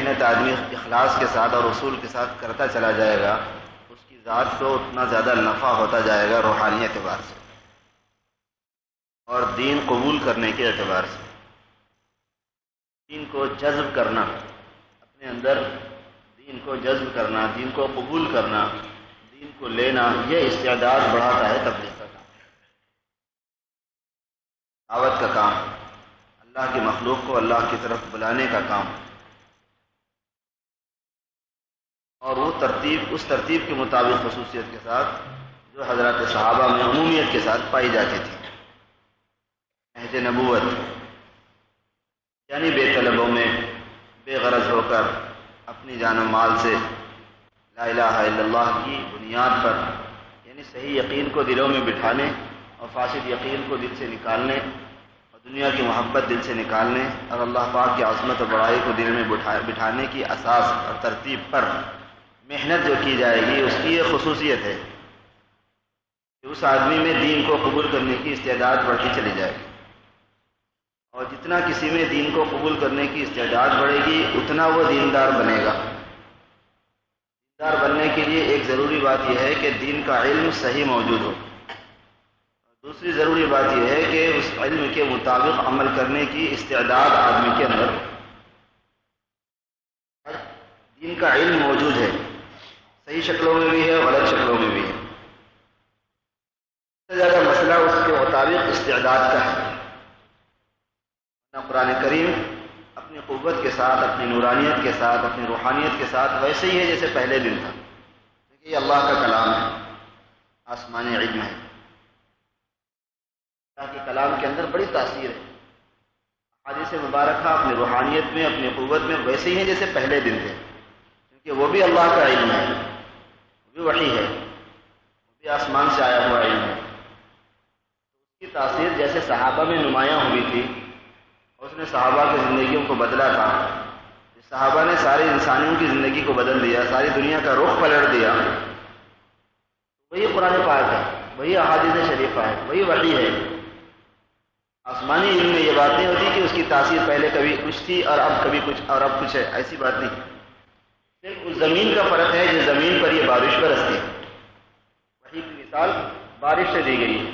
محنت آدمی اخلاص کے ساتھ اور اصول کے ساتھ کرتا چلا جائے گا، اس کی ذات کو اتنا زیادہ نفع ہوتا جائے گا روحانی اعتبار سے اور دین قبول کرنے کے اعتبار سے۔ دین کو جذب کرنا، اپنے اندر دین کو جذب کرنا، دین کو قبول کرنا، دین کو لینا، یہ استعداد بڑھاتا ہے تبلیغ کا کام، دعوت کا کام، اللہ کی مخلوق کو اللہ کی طرف بلانے کا کام، اور وہ ترتیب اس ترتیب کے مطابق خصوصیت کے ساتھ جو حضرات صحابہ میں عمومیت کے ساتھ پائی جاتی تھی۔ نہج نبوت یعنی بے طلبوں میں بے غرض ہو کر اپنی جان و مال سے لا الہ الا اللہ کی بنیاد پر، یعنی صحیح یقین کو دلوں میں بٹھانے اور فاسد یقین کو دل سے نکالنے اور دنیا کی محبت دل سے نکالنے اور اللہ پاک کی عظمت و بڑائی کو دل میں بٹھانے کی اساس اور ترتیب پر محنت جو کی جائے گی، اس کی یہ خصوصیت ہے کہ اس آدمی میں دین کو قبول کرنے کی استعداد بڑھتی چلی جائے گی، اور جتنا کسی میں دین کو قبول کرنے کی استعداد بڑھے گی اتنا وہ دیندار بنے گا۔ دیندار بننے کے لیے ایک ضروری بات یہ ہے کہ دین کا علم صحیح موجود ہو، دوسری ضروری بات یہ ہے کہ اس علم کے مطابق عمل کرنے کی استعداد آدمی کے اندر ہو۔ دین کا علم موجود ہے، صحیح شکلوں میں بھی ہے، غلط شکلوں میں بھی ہے۔ سب سے زیادہ مسئلہ اس کے مطابق استعداد کا ہے۔ قرآن کریم اپنی قوت کے ساتھ، اپنی نورانیت کے ساتھ، اپنی روحانیت کے ساتھ ویسے ہی ہے جیسے پہلے دن تھا، کیونکہ یہ اللہ کا کلام ہے، آسمانی علم ہے۔ اللہ کے کلام کے اندر بڑی تاثیر ہے۔ احادیث مبارکہ اپنی روحانیت میں، اپنی قوت میں ویسے ہی ہیں جیسے پہلے دن تھے، کیونکہ وہ بھی اللہ کا علم ہے، وہ بھی وحی ہے، وہ بھی آسمان سے آیا ہوا علم ہے۔ اس کی تاثیر جیسے صحابہ میں نمایاں ہوئی تھی، اس نے صحابہ کی زندگیوں کو بدلا تھا، صحابہ نے ساری انسانیوں کی زندگی کو بدل دیا، ساری دنیا کا رخ پلٹ دیا۔ وہی قرآن پاک ہے، وہی احادیث شریفہ ہے، وہی وحی ہے۔ آسمانی علم میں یہ بات نہیں ہوتی کہ اس کی تاثیر پہلے کبھی کچھ تھی اور اب کبھی کچھ اور اب کچھ ہے، ایسی بات نہیں۔ صرف اس زمین کا فرق ہے جس زمین پر یہ بارش برستی ہے۔ وحی کی مثال بارش سے دی گئی ہے،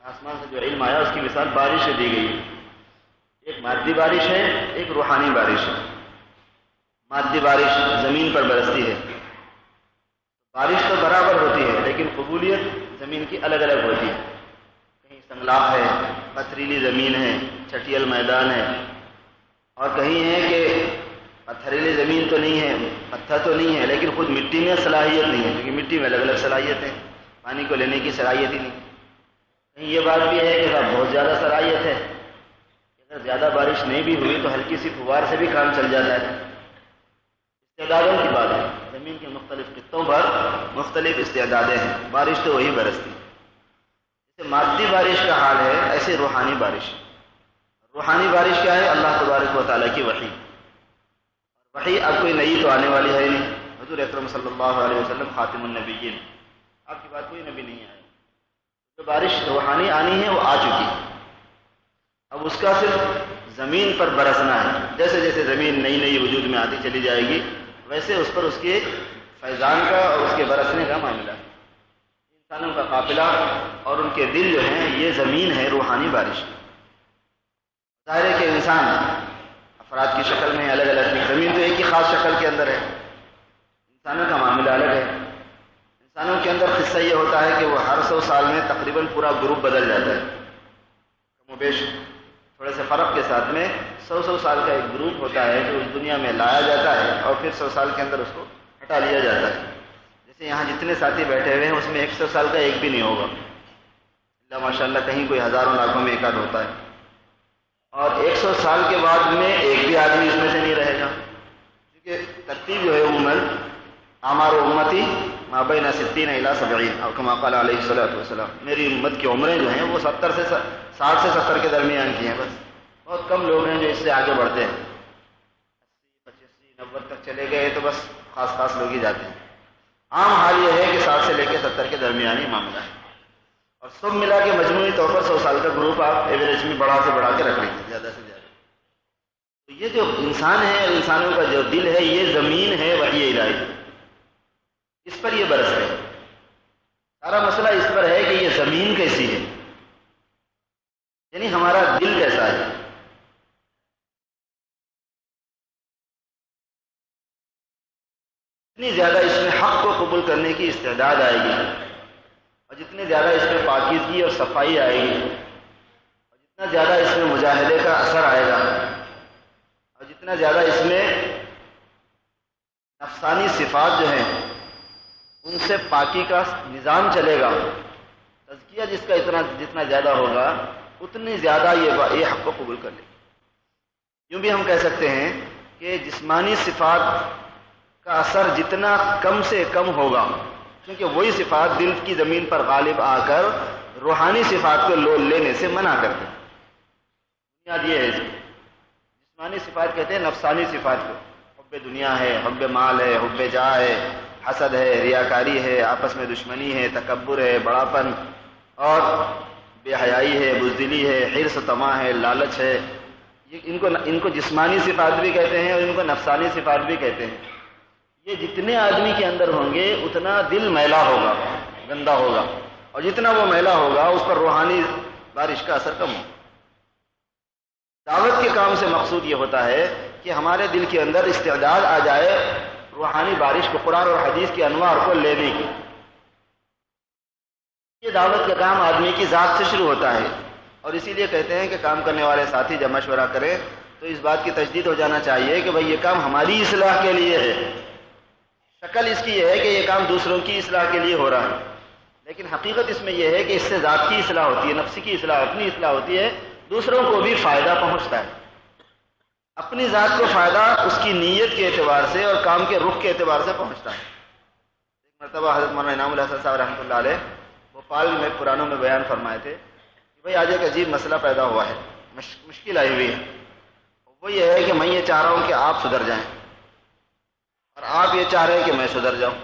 آسمان سے جو علم آیا اس کی مثال بارش سے دی گئی ہے۔ ایک مادی بارش ہے، ایک روحانی بارش ہے۔ مادی بارش زمین پر برستی ہے، بارش تو برابر ہوتی ہے لیکن قبولیت زمین کی الگ الگ ہوتی ہے۔ کہیں سنگلاخ ہے، پتھریلی زمین ہے، چٹیل میدان ہے، اور کہیں ہے کہ پتھریلی زمین تو نہیں ہے، پتھر تو نہیں ہے لیکن خود مٹی میں صلاحیت نہیں ہے، کیونکہ مٹی میں الگ الگ صلاحیت ہے، پانی کو لینے کی صلاحیت ہی نہیں۔ کہیں یہ بات بھی ہے کہ بہت زیادہ صلاحیت ہے، اگر زیادہ بارش نہیں بھی ہوئی تو ہلکی سی فوار سے بھی کام چل جاتا ہے۔ استعدادوں کی بات ہے، زمین کے مختلف خطوں پر مختلف استعدادیں ہیں، بارش تو وہی برستی ہے۔ جیسے مادی بارش کا حال ہے ایسے روحانی بارش۔ روحانی بارش کیا ہے؟ اللہ تبارک و تعالیٰ کی وحی۔ وحی اب کوئی نئی تو آنے والی ہے نہیں، حضور اکرم صلی اللہ علیہ وسلم خاتم النبیین، آپ کی بات کوئی نبی نہیں آئی۔ جو بارش روحانی آنی ہے وہ آ چکی ہے، اب اس کا صرف زمین پر برسنا ہے۔ جیسے جیسے زمین نئی نئی وجود میں آتی چلی جائے گی ویسے اس پر اس کے فیضان کا اور اس کے برسنے کا معاملہ ہے۔ انسانوں کا قافلہ اور ان کے دل جو ہیں یہ زمین ہے روحانی بارش۔ ظاہر ہے کہ انسان افراد کی شکل میں الگ الگ ہے، زمین تو ایک ہی خاص شکل کے اندر ہے، انسانوں کا معاملہ الگ ہے۔ انسانوں کے اندر قصہ یہ ہوتا ہے کہ وہ ہر 100 سال میں تقریباً پورا گروپ بدل جاتا ہے، کم و بیش تھوڑے سے فرق کے ساتھ میں 100 سال کا ایک گروپ ہوتا ہے جو اس دنیا میں لایا جاتا ہے اور پھر 100 سال کے اندر اس کو ہٹا لیا جاتا ہے۔ جیسے یہاں جتنے ساتھی بیٹھے ہوئے ہیں اس میں 100 سال کا ایک بھی نہیں ہوگا، اللہ ماشاء اللہ کہیں کوئی ہزاروں لاکھوں میں ایک آدھ ہوتا ہے، اور 100 سال کے بعد میں ایک بھی آدمی اس میں سے نہیں رہے گا، کیونکہ ترتیب جو ہے عموماً اعمار امتی ما بین 60 الی 70، اور کما قال علیہ الصلوۃ والسلام، میری امت کی عمریں جو ہیں وہ 60 سے 70 کے درمیان کی ہیں، بس بہت کم لوگ ہیں جو اس سے آگے بڑھتے ہیں۔ 80 85 90 تک چلے گئے تو بس خاص خاص لوگ ہی جاتے ہیں۔ عام حال یہ ہے کہ 60 سے لے کے 70 کے درمیانی معاملہ ہے، اور سب ملا کے مجموعی طور پر 100 سال کا گروپ آپ ایوریج میں بڑھا کے رکھ لیتے ہیں زیادہ سے زیادہ۔ تو یہ جو انسان ہے، انسانوں کا جو دل ہے، یہ زمین ہے وحی الہی، اس پر یہ برس ہے۔ سارا مسئلہ اس پر ہے کہ یہ زمین کیسی ہے، یعنی ہمارا دل کیسا ہے۔ جتنی زیادہ اس میں حق کو قبول کرنے کی استعداد آئے گی، اور جتنے زیادہ اس میں پاکیزگی اور صفائی آئے گی، اور جتنا زیادہ اس میں مجاہدے کا اثر آئے گا، اور جتنا زیادہ اس میں نفسانی صفات جو ہیں ان سے پاکی کا نظام چلے گا، تزکیہ جس کا جتنا زیادہ ہوگا، اتنی زیادہ یہ حق کو قبول کر لے گا۔ یوں بھی ہم کہہ سکتے ہیں کہ جسمانی صفات کا اثر جتنا کم سے کم ہوگا، کیونکہ وہی صفات دل کی زمین پر غالب آ کر روحانی صفات کو لینے سے منع کرتے ہیں۔ بنیاد یہ ہے، جسمانی صفات کہتے ہیں نفسانی صفات کو، حب دنیا ہے، حب مال ہے، حب جاہ ہے، حسد ہے، ریاکاری ہے، آپس میں دشمنی ہے، تکبر ہے، بڑاپن اور بے حیائی ہے، بزدلی ہے، حرص و طمع ہے، لالچ ہے۔ ان کو جسمانی صفات بھی کہتے ہیں اور ان کو نفسانی صفات بھی کہتے ہیں۔ یہ جتنے آدمی کے اندر ہوں گے اتنا دل میلا ہوگا، گندا ہوگا، اور جتنا وہ میلا ہوگا اس پر روحانی بارش کا اثر کم ہوگا۔ دعوت کے کام سے مقصود یہ ہوتا ہے کہ ہمارے دل کے اندر استعداد آ جائے روحانی بارش کو، قرآن اور حدیث کے انوار کو لینے کی۔ یہ دعوت کا کام آدمی کی ذات سے شروع ہوتا ہے، اور اسی لیے کہتے ہیں کہ کام کرنے والے ساتھی جب مشورہ کریں تو اس بات کی تجدید ہو جانا چاہیے کہ بھئی یہ کام ہماری اصلاح کے لیے ہے۔ شکل اس کی یہ ہے کہ یہ کام دوسروں کی اصلاح کے لیے ہو رہا ہے، لیکن حقیقت اس میں یہ ہے کہ اس سے ذات کی اصلاح ہوتی ہے، نفس کی اصلاح، اپنی اصلاح ہوتی ہے، دوسروں کو بھی فائدہ پہنچتا ہے۔ اپنی ذات کو فائدہ اس کی نیت کے اعتبار سے اور کام کے رخ کے اعتبار سے پہنچتا ہے۔ ایک مرتبہ حضرت مولانا انعام الحسن صاحب رحمۃ اللہ علیہ بھوپال میں پرانوں میں بیان فرمائے تھے کہ بھئی آج ایک عجیب مسئلہ پیدا ہوا ہے، مشکل آئی ہوئی ہے۔ وہ یہ ہے کہ میں یہ چاہ رہا ہوں کہ آپ سدھر جائیں، اور آپ یہ چاہ رہے ہیں کہ میں سدھر جاؤں۔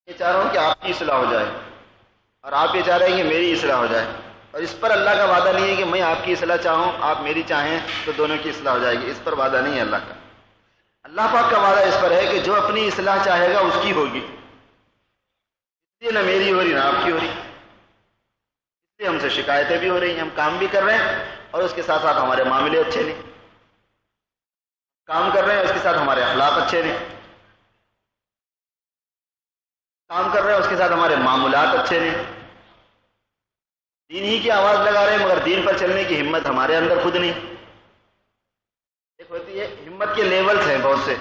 یہ چاہ رہا ہوں کہ آپ کی اصلاح ہو جائے، اور آپ یہ چاہ رہے ہیں کہ میری اصلاح ہو جائے، اور اس پر اللہ کا وعدہ نہیں ہے کہ میں آپ کی اصلاح چاہوں آپ میری چاہیں تو دونوں کی اصلاح ہو جائے گی، اس پر وعدہ نہیں ہے اللہ کا۔ اللہ پاک کا وعدہ اس پر ہے کہ جو اپنی اصلاح چاہے گا اس کی ہوگی، اس لیے نہ میری ہو رہی نہ آپ کی ہو رہی، اس لیے ہم سے شکایتیں بھی ہو رہی ہیں، ہم کام بھی کر رہے ہیں اور اس کے ساتھ ساتھ ہمارے معاملے اچھے نہیں، کام کر رہے ہیں اس کے ساتھ ہمارے اخلاق اچھے نہیں، کام کر رہے ہیں اس کے ساتھ ہمارے معمولات اچھے نہیں، دین ہی کی آواز لگا رہے ہیں مگر دین پر چلنے کی ہمت ہمارے اندر خود نہیں۔ ایک ہوتی ہے ہمت کے لیولز ہیں بہت سے،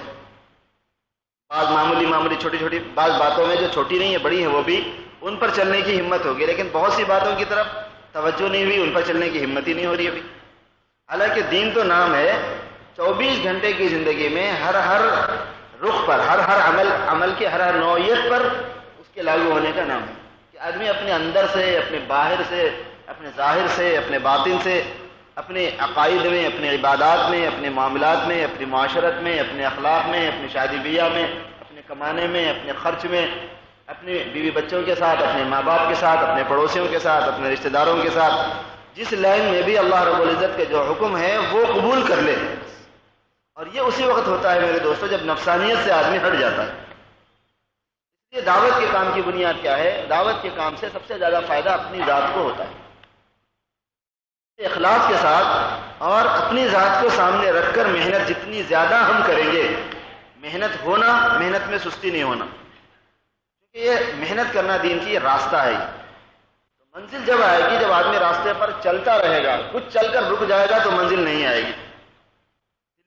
بعض معمولی چھوٹی چھوٹی بعض باتوں میں جو چھوٹی نہیں ہے بڑی ہیں وہ بھی ان پر چلنے کی ہمت ہوگی، لیکن بہت سی باتوں کی طرف توجہ نہیں ہوئی، ان پر چلنے کی ہمت ہی نہیں ہو رہی ابھی۔ حالانکہ دین تو نام ہے 24 گھنٹے کی زندگی میں ہر رخ پر، ہر عمل کے ہر نوعیت پر اس کے لاگو ہونے کا نام ہے کہ آدمی اپنے اندر سے، اپنے باہر سے، اپنے ظاہر سے، اپنے باطن سے، اپنے عقائد میں، اپنے عبادات میں، اپنے معاملات میں، اپنی معاشرت میں، اپنے اخلاق میں، اپنی شادی بیاہ میں، اپنے کمانے میں، اپنے خرچ میں، اپنے بیوی بچوں کے ساتھ، اپنے ماں باپ کے ساتھ، اپنے پڑوسیوں کے ساتھ، اپنے رشتہ داروں کے ساتھ، جس لائن میں بھی اللہ رب العزت کے جو حکم ہے وہ قبول کر لے۔ اور یہ اسی وقت ہوتا ہے میرے دوستو جب نفسانیت سے آدمی ہٹ جاتا ہے۔ اس لیے دعوت کے کام کی بنیاد کیا ہے؟ دعوت کے کام سے سب سے زیادہ فائدہ اپنی ذات کو ہوتا ہے۔ اخلاص کے ساتھ اور اپنی ذات کو سامنے رکھ کر محنت جتنی زیادہ ہم کریں گے، محنت میں سستی نہیں ہونا، کیونکہ یہ محنت کرنا دین کی یہ راستہ ہے۔ تو منزل جب آئے گی جب آدمی راستے پر چلتا رہے گا، کچھ چل کر رک جائے گا تو منزل نہیں آئے گی۔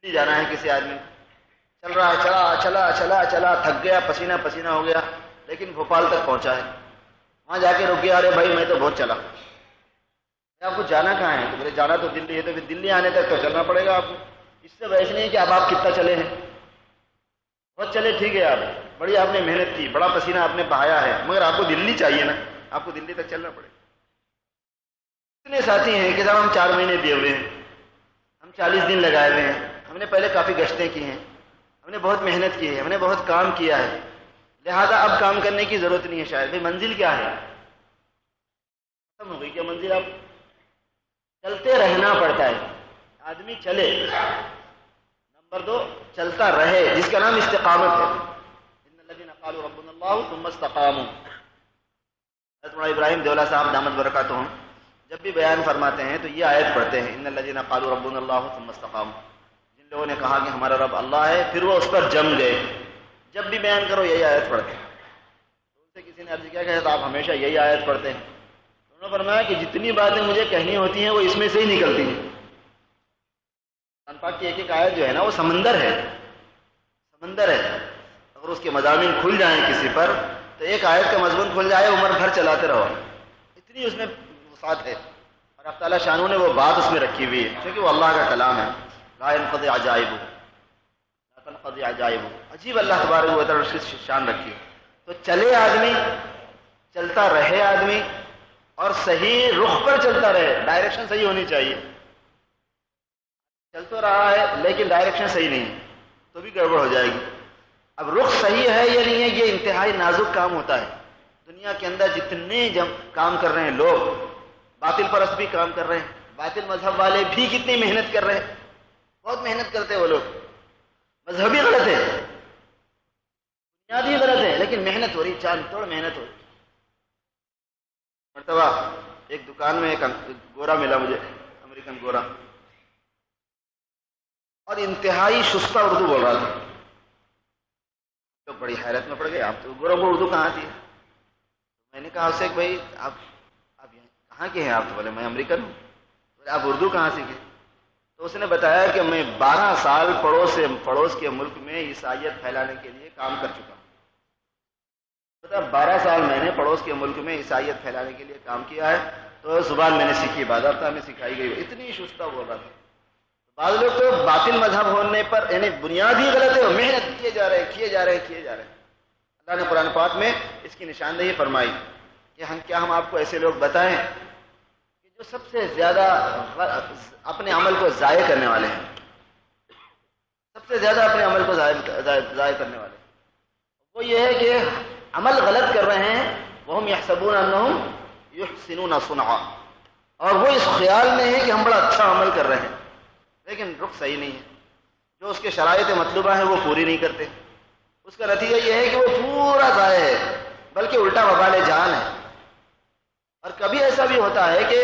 دلی جانا ہے کسی آدمی، چل رہا ہے، چلا تھک گیا، پسینہ پسینہ ہو گیا، لیکن بھوپال تک پہنچا ہے، وہاں جا کے رک گیا، ارے بھائی میں تو بہت چلا۔ آپ کو جانا کہاں ہے؟ میرے جانا تو دلی ہے، تو پھر دلی آنے تک تو چلنا پڑے گا آپ کو۔ اس سے بحث نہیں ہے کہ اب آپ کتنا چلے ہیں، بہت چلے ٹھیک ہے، آپ بڑی آپ نے محنت کی، بڑا پسینہ آپ نے بہایا ہے، مگر آپ کو دلی چاہیے نا، آپ کو دلی تک چلنا پڑے گا۔ اتنے ساتھی ہیں کہ صاحب ہم 4 مہینے دیے ہوئے ہیں، ہم 40 دن لگائے ہوئے ہیں، ہم نے پہلے کافی گشتیں کی ہیں، ہم نے بہت محنت کی ہے، ہم نے بہت کام کیا ہے، لہذا اب کام کرنے کی ضرورت نہیں ہے شاید۔ بھائی منزل کیا ہے؟ ختم ہو گئی کیا منزل؟ اب چلتے رہنا پڑتا ہے۔ آدمی چلے. نمبر 2 چلتا رہے، جس کا نام استقامت ہے. ان الذين قالوا ربنا الله ثم استقاموا. حضرت مولانا ابراہیم دیولہ صاحب دامت برکاتہم جب بھی بیان فرماتے ہیں تو یہ آیت پڑھتے ہیں، ان الذين قالوا ربنا الله ثم استقاموا. جن لوگوں نے کہا کہ ہمارا رب اللہ ہے پھر وہ اس پر جم گئے. جب بھی بیان کرو یہی آیت پڑھتے ہیں. ان سے کسی نے عرض کیا کہ آپ ہمیشہ یہی آیت پڑھتے ہیں؟ انہوں نے فرمایا کہ جتنی باتیں مجھے کہنی ہوتی ہیں وہ اس میں سے ہی نکلتی ہیں. قرآن پاک کی ایک ایک آیت جو ہے نا وہ سمندر ہے، سمندر ہے. اگر اس کے مضامین کھل جائیں کسی پر تو ایک آیت کا مضمون کھل جائے عمر بھر چلاتے رہو، اتنی اس میں وسعت ہے. اور اللہ تعالیٰ شانہ نے وہ بات اس میں رکھی ہوئی ہے کیونکہ وہ اللہ کا کلام ہے. لا ينقضي عجائب، لا تنقضي عجائب. عجیب اللہ تبارک و تعالیٰ اس کی شان رکھی ہے. تو چلے آدمی، چلتا رہے آدمی، اور صحیح رخ پر چلتا رہے. ڈائریکشن صحیح ہونی چاہیے. چل تو رہا ہے لیکن ڈائریکشن صحیح نہیں ہے تو بھی گڑبڑ ہو جائے گی. اب رخ صحیح ہے یا نہیں ہے یہ انتہائی نازک کام ہوتا ہے. دنیا کے اندر جتنے کام کر رہے ہیں لوگ، باطل پرست بھی کام کر رہے ہیں، باطل مذہب والے بھی کتنی محنت کر رہے ہیں، بہت محنت کرتے ہیں وہ لوگ. مذہبی غلط ہے، بنیادی غلط ہے، لیکن محنت ہو رہی، چاند توڑ محنت ہو رہی. مرتبہ ایک دکان میں ایک گورا ملا مجھے، امریکن گورا، اور انتہائی شستہ اردو بول رہا تھا. تو بڑی حیرت میں پڑ گئے، آپ تو گوروں کو اردو کہاں آتی ہے؟ میں نے کہا اس سے کہ بھائی آپ کہاں کے ہیں؟ آپ تو بولے میں امریکن ہوں. بولے آپ اردو کہاں سیکھے؟ تو اس نے بتایا کہ میں 12 سال پڑوس کے ملک میں عیسائیت پھیلانے کے لیے کام کر چکا ہوں. 12 سال میں نے پڑوس کے ملک میں عیسائیت پھیلانے کے لیے کام کیا ہے. تو زبان میں نے سیکھی، بازار میں سکھائی گئی. اتنی شستہ بول رہا تھا. بعض لوگ تو باطل مذہب ہونے پر یعنی بنیادی غلط ہے، محنت کیے جا رہے ہیں. اللہ نے قرآن پاک میں اس کی نشاندہی فرمائی کہ ہم آپ کو ایسے لوگ بتائیں کہ جو سب سے زیادہ اپنے عمل کو ضائع کرنے والے ہیں، سب سے زیادہ اپنے عمل کو ضائع کرنے والے. وہ یہ ہے کہ عمل غلط کر رہے ہیں، وہم یحسبون انہم یحسنون صنعا، اور وہ اس خیال میں ہے کہ ہم بڑا اچھا عمل کر رہے ہیں، لیکن رخ صحیح نہیں ہے. جو اس کے شرائط مطلوبہ ہیں وہ پوری نہیں کرتے. اس کا نتیجہ یہ ہے کہ وہ پورا ضائع ہے، بلکہ الٹا وبال جان ہے. اور کبھی ایسا بھی ہوتا ہے کہ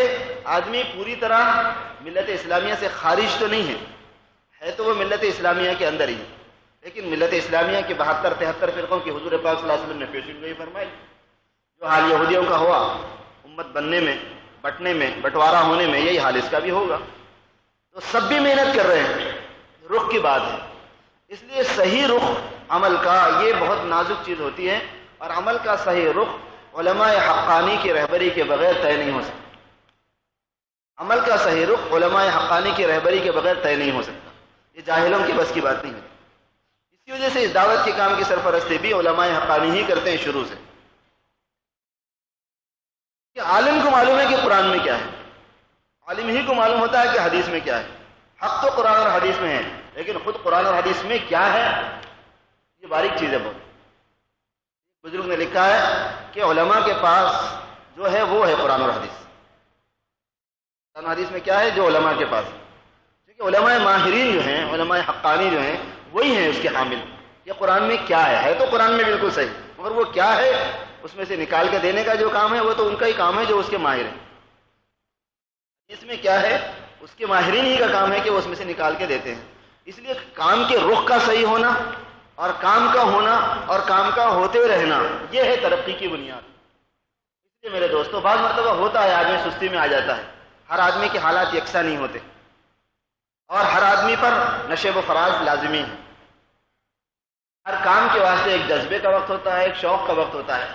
آدمی پوری طرح ملت اسلامیہ سے خارج تو نہیں ہے تو وہ ملت اسلامیہ کے اندر ہی ہے، لیکن ملت اسلامیہ کے 72-73 فرقوں کی حضور پاک صلی اللہ علیہ وسلم نے پیشین گوئی فرمائی. جو حال یہودیوں کا ہوا امت بننے میں، بٹنے میں، بٹوارا ہونے میں، یہی حال اس کا بھی ہوگا. تو سب بھی محنت کر رہے ہیں، رخ کی بات ہے. اس لیے صحیح رخ عمل کا یہ بہت نازک چیز ہوتی ہے، اور عمل کا صحیح رخ علماء حقانی کی رہبری کے بغیر طے نہیں ہو سکتا. عمل کا صحیح رخ علماء حقانی کی رہبری کے بغیر طے نہیں ہو سکتا. یہ جاہلوں کی بس کی بات نہیں ہے. اسی وجہ سے اس دعوت کے کام کی سرپرستی بھی علماء حقانی ہی کرتے ہیں شروع سے. کہ عالم کو معلوم ہے کہ قرآن میں کیا ہے، عالم ہی کو معلوم ہوتا ہے کہ حدیث میں کیا ہے. حق تو قرآن اور حدیث میں ہے، لیکن خود قرآن اور حدیث میں کیا ہے یہ باریک چیز ہے. بہت بزرگ نے لکھا ہے کہ علماء کے پاس جو ہے وہ ہے قرآن اور حدیث. قرآن حدیث میں کیا ہے جو علماء کے پاس ہے، کیونکہ علماء ماہرین جو ہیں، علماء حقانی جو ہیں، وہی ہیں اس کے حامل. یہ قرآن میں کیا ہے تو قرآن میں بالکل صحیح، مگر وہ کیا ہے اس میں سے نکال کے دینے کا جو کام ہے وہ تو ان کا ہی کام ہے جو اس کے ماہر ہیں. اس میں کیا ہے اس کے ماہرین ہی کا کام ہے کہ وہ اس میں سے نکال کے دیتے ہیں. اس لیے کام کے رخ کا صحیح ہونا اور کام کا ہونا اور کام کا ہوتے رہنا یہ ہے ترقی کی بنیاد. اس لیے میرے دوستو بعض مرتبہ ہوتا ہے آدمی سستی میں آ جاتا ہے. ہر آدمی کے حالات یکساں نہیں ہوتے اور ہر آدمی پر نشیب و فراز لازمی ہے. ہر کام کے واسطے ایک جذبے کا وقت ہوتا ہے، ایک شوق کا وقت ہوتا ہے،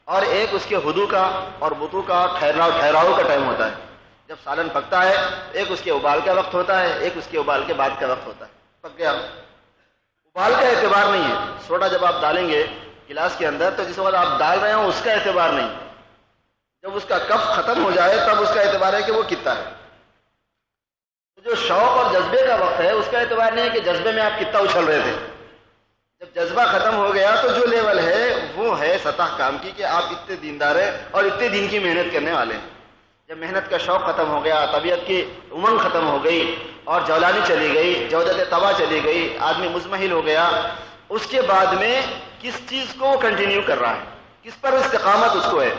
اور ایک اس کے ہدوء کا اور بطو کا ٹھہراؤ کا ٹائم ہوتا ہے. جب سالن پکتا ہے ایک اس کے ابال کا وقت ہوتا ہے، ایک اس کے ابال کے بعد کا وقت ہوتا ہے. پک گیا، ابال کا اعتبار نہیں ہے. سوڈا جب آپ ڈالیں گے گلاس کے اندر تو جس وقت آپ ڈال رہے ہوں اس کا اعتبار نہیں، جب اس کا کپ ختم ہو جائے تب اس کا اعتبار ہے کہ وہ کتنا ہے. جو شوق اور جذبے کا وقت ہے اس کا اعتبار نہیں ہے کہ جذبے میں آپ کتنا اچھل رہے تھے. جب جذبہ ختم ہو گیا تو جو لیول ہے وہ ہے سطح کام کی کہ آپ اتنے دیندار ہیں اور اتنے دین کی محنت کرنے والے ہیں. جب محنت کا شوق ختم ہو گیا، طبیعت کی امنگ ختم ہو گئی اور جولانی چلی گئی، جودت طبع چلی گئی، آدمی مزمحل ہو گیا، اس کے بعد میں کس چیز کو وہ کنٹینیو کر رہا ہے، کس پر استقامت اس کو ہے،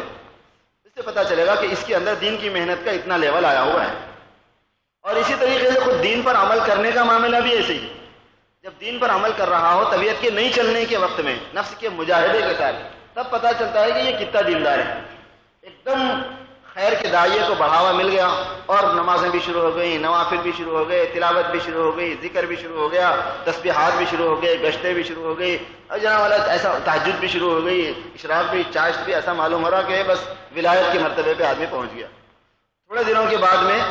اس سے پتہ چلے گا کہ اس کے اندر دین کی محنت کا اتنا لیول آیا ہوا ہے۔ اور اسی طریقے سے خود دین پر عمل کرنے کا معاملہ بھی ایسے ہی، جب دین پر عمل کر رہا ہو طبیعت کے نہیں چلنے کے وقت میں، نفس کے مجاہدے کے ساتھ، تب پتہ چلتا ہے کہ یہ کتنا دیندار ہے۔ ایک دم خیر کے داعیے کو بڑھاوا مل گیا اور نمازیں بھی شروع ہو گئی، نوافل بھی شروع ہو گئے، تلاوت بھی شروع ہو گئی، ذکر بھی شروع ہو گیا، تسبیحات بھی شروع ہو گئے، گشتیں بھی شروع ہو گئی، اور جناب والا ایسا تہجد بھی شروع ہو گئی، اشراق بھی، چاشت بھی، ایسا معلوم ہو رہا کہ بس ولایت کے مرتبے پہ آدمی پہنچ گیا۔ تھوڑے دنوں کے بعد میں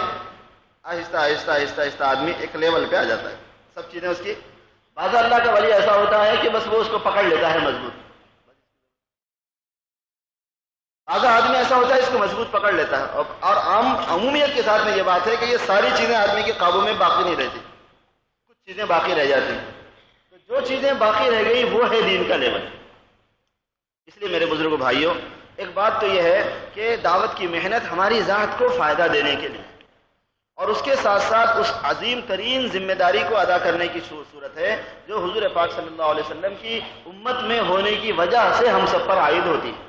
آہستہ آہستہ آہستہ آہستہ آدمی ایک لیول پہ آ جاتا ہے، سب چیزیں اس کی۔ بعض اللہ کا ولی ایسا ہوتا ہے کہ بس وہ اس کو پکڑ لیتا ہے مضبوط، آدھا آدمی ایسا ہوتا ہے اس کو مضبوط پکڑ لیتا ہے، اور عام عمومیت کے ساتھ میں یہ بات ہے کہ یہ ساری چیزیں آدمی کے قابو میں باقی نہیں رہتی، کچھ چیزیں باقی رہ جاتی ہیں۔ تو جو چیزیں باقی رہ گئی وہ ہے دین کا لیول۔ اس لیے میرے بزرگوں بھائیوں، ایک بات تو یہ ہے کہ دعوت کی محنت ہماری ذات کو فائدہ دینے کے لیے، اور اس کے ساتھ ساتھ اس عظیم ترین ذمہ داری کو ادا کرنے کی صورت ہے جو حضور پاک صلی اللہ علیہ وسلم کی امت میں ہونے کی وجہ سے ہم سب پر عائد ہوتی ہے۔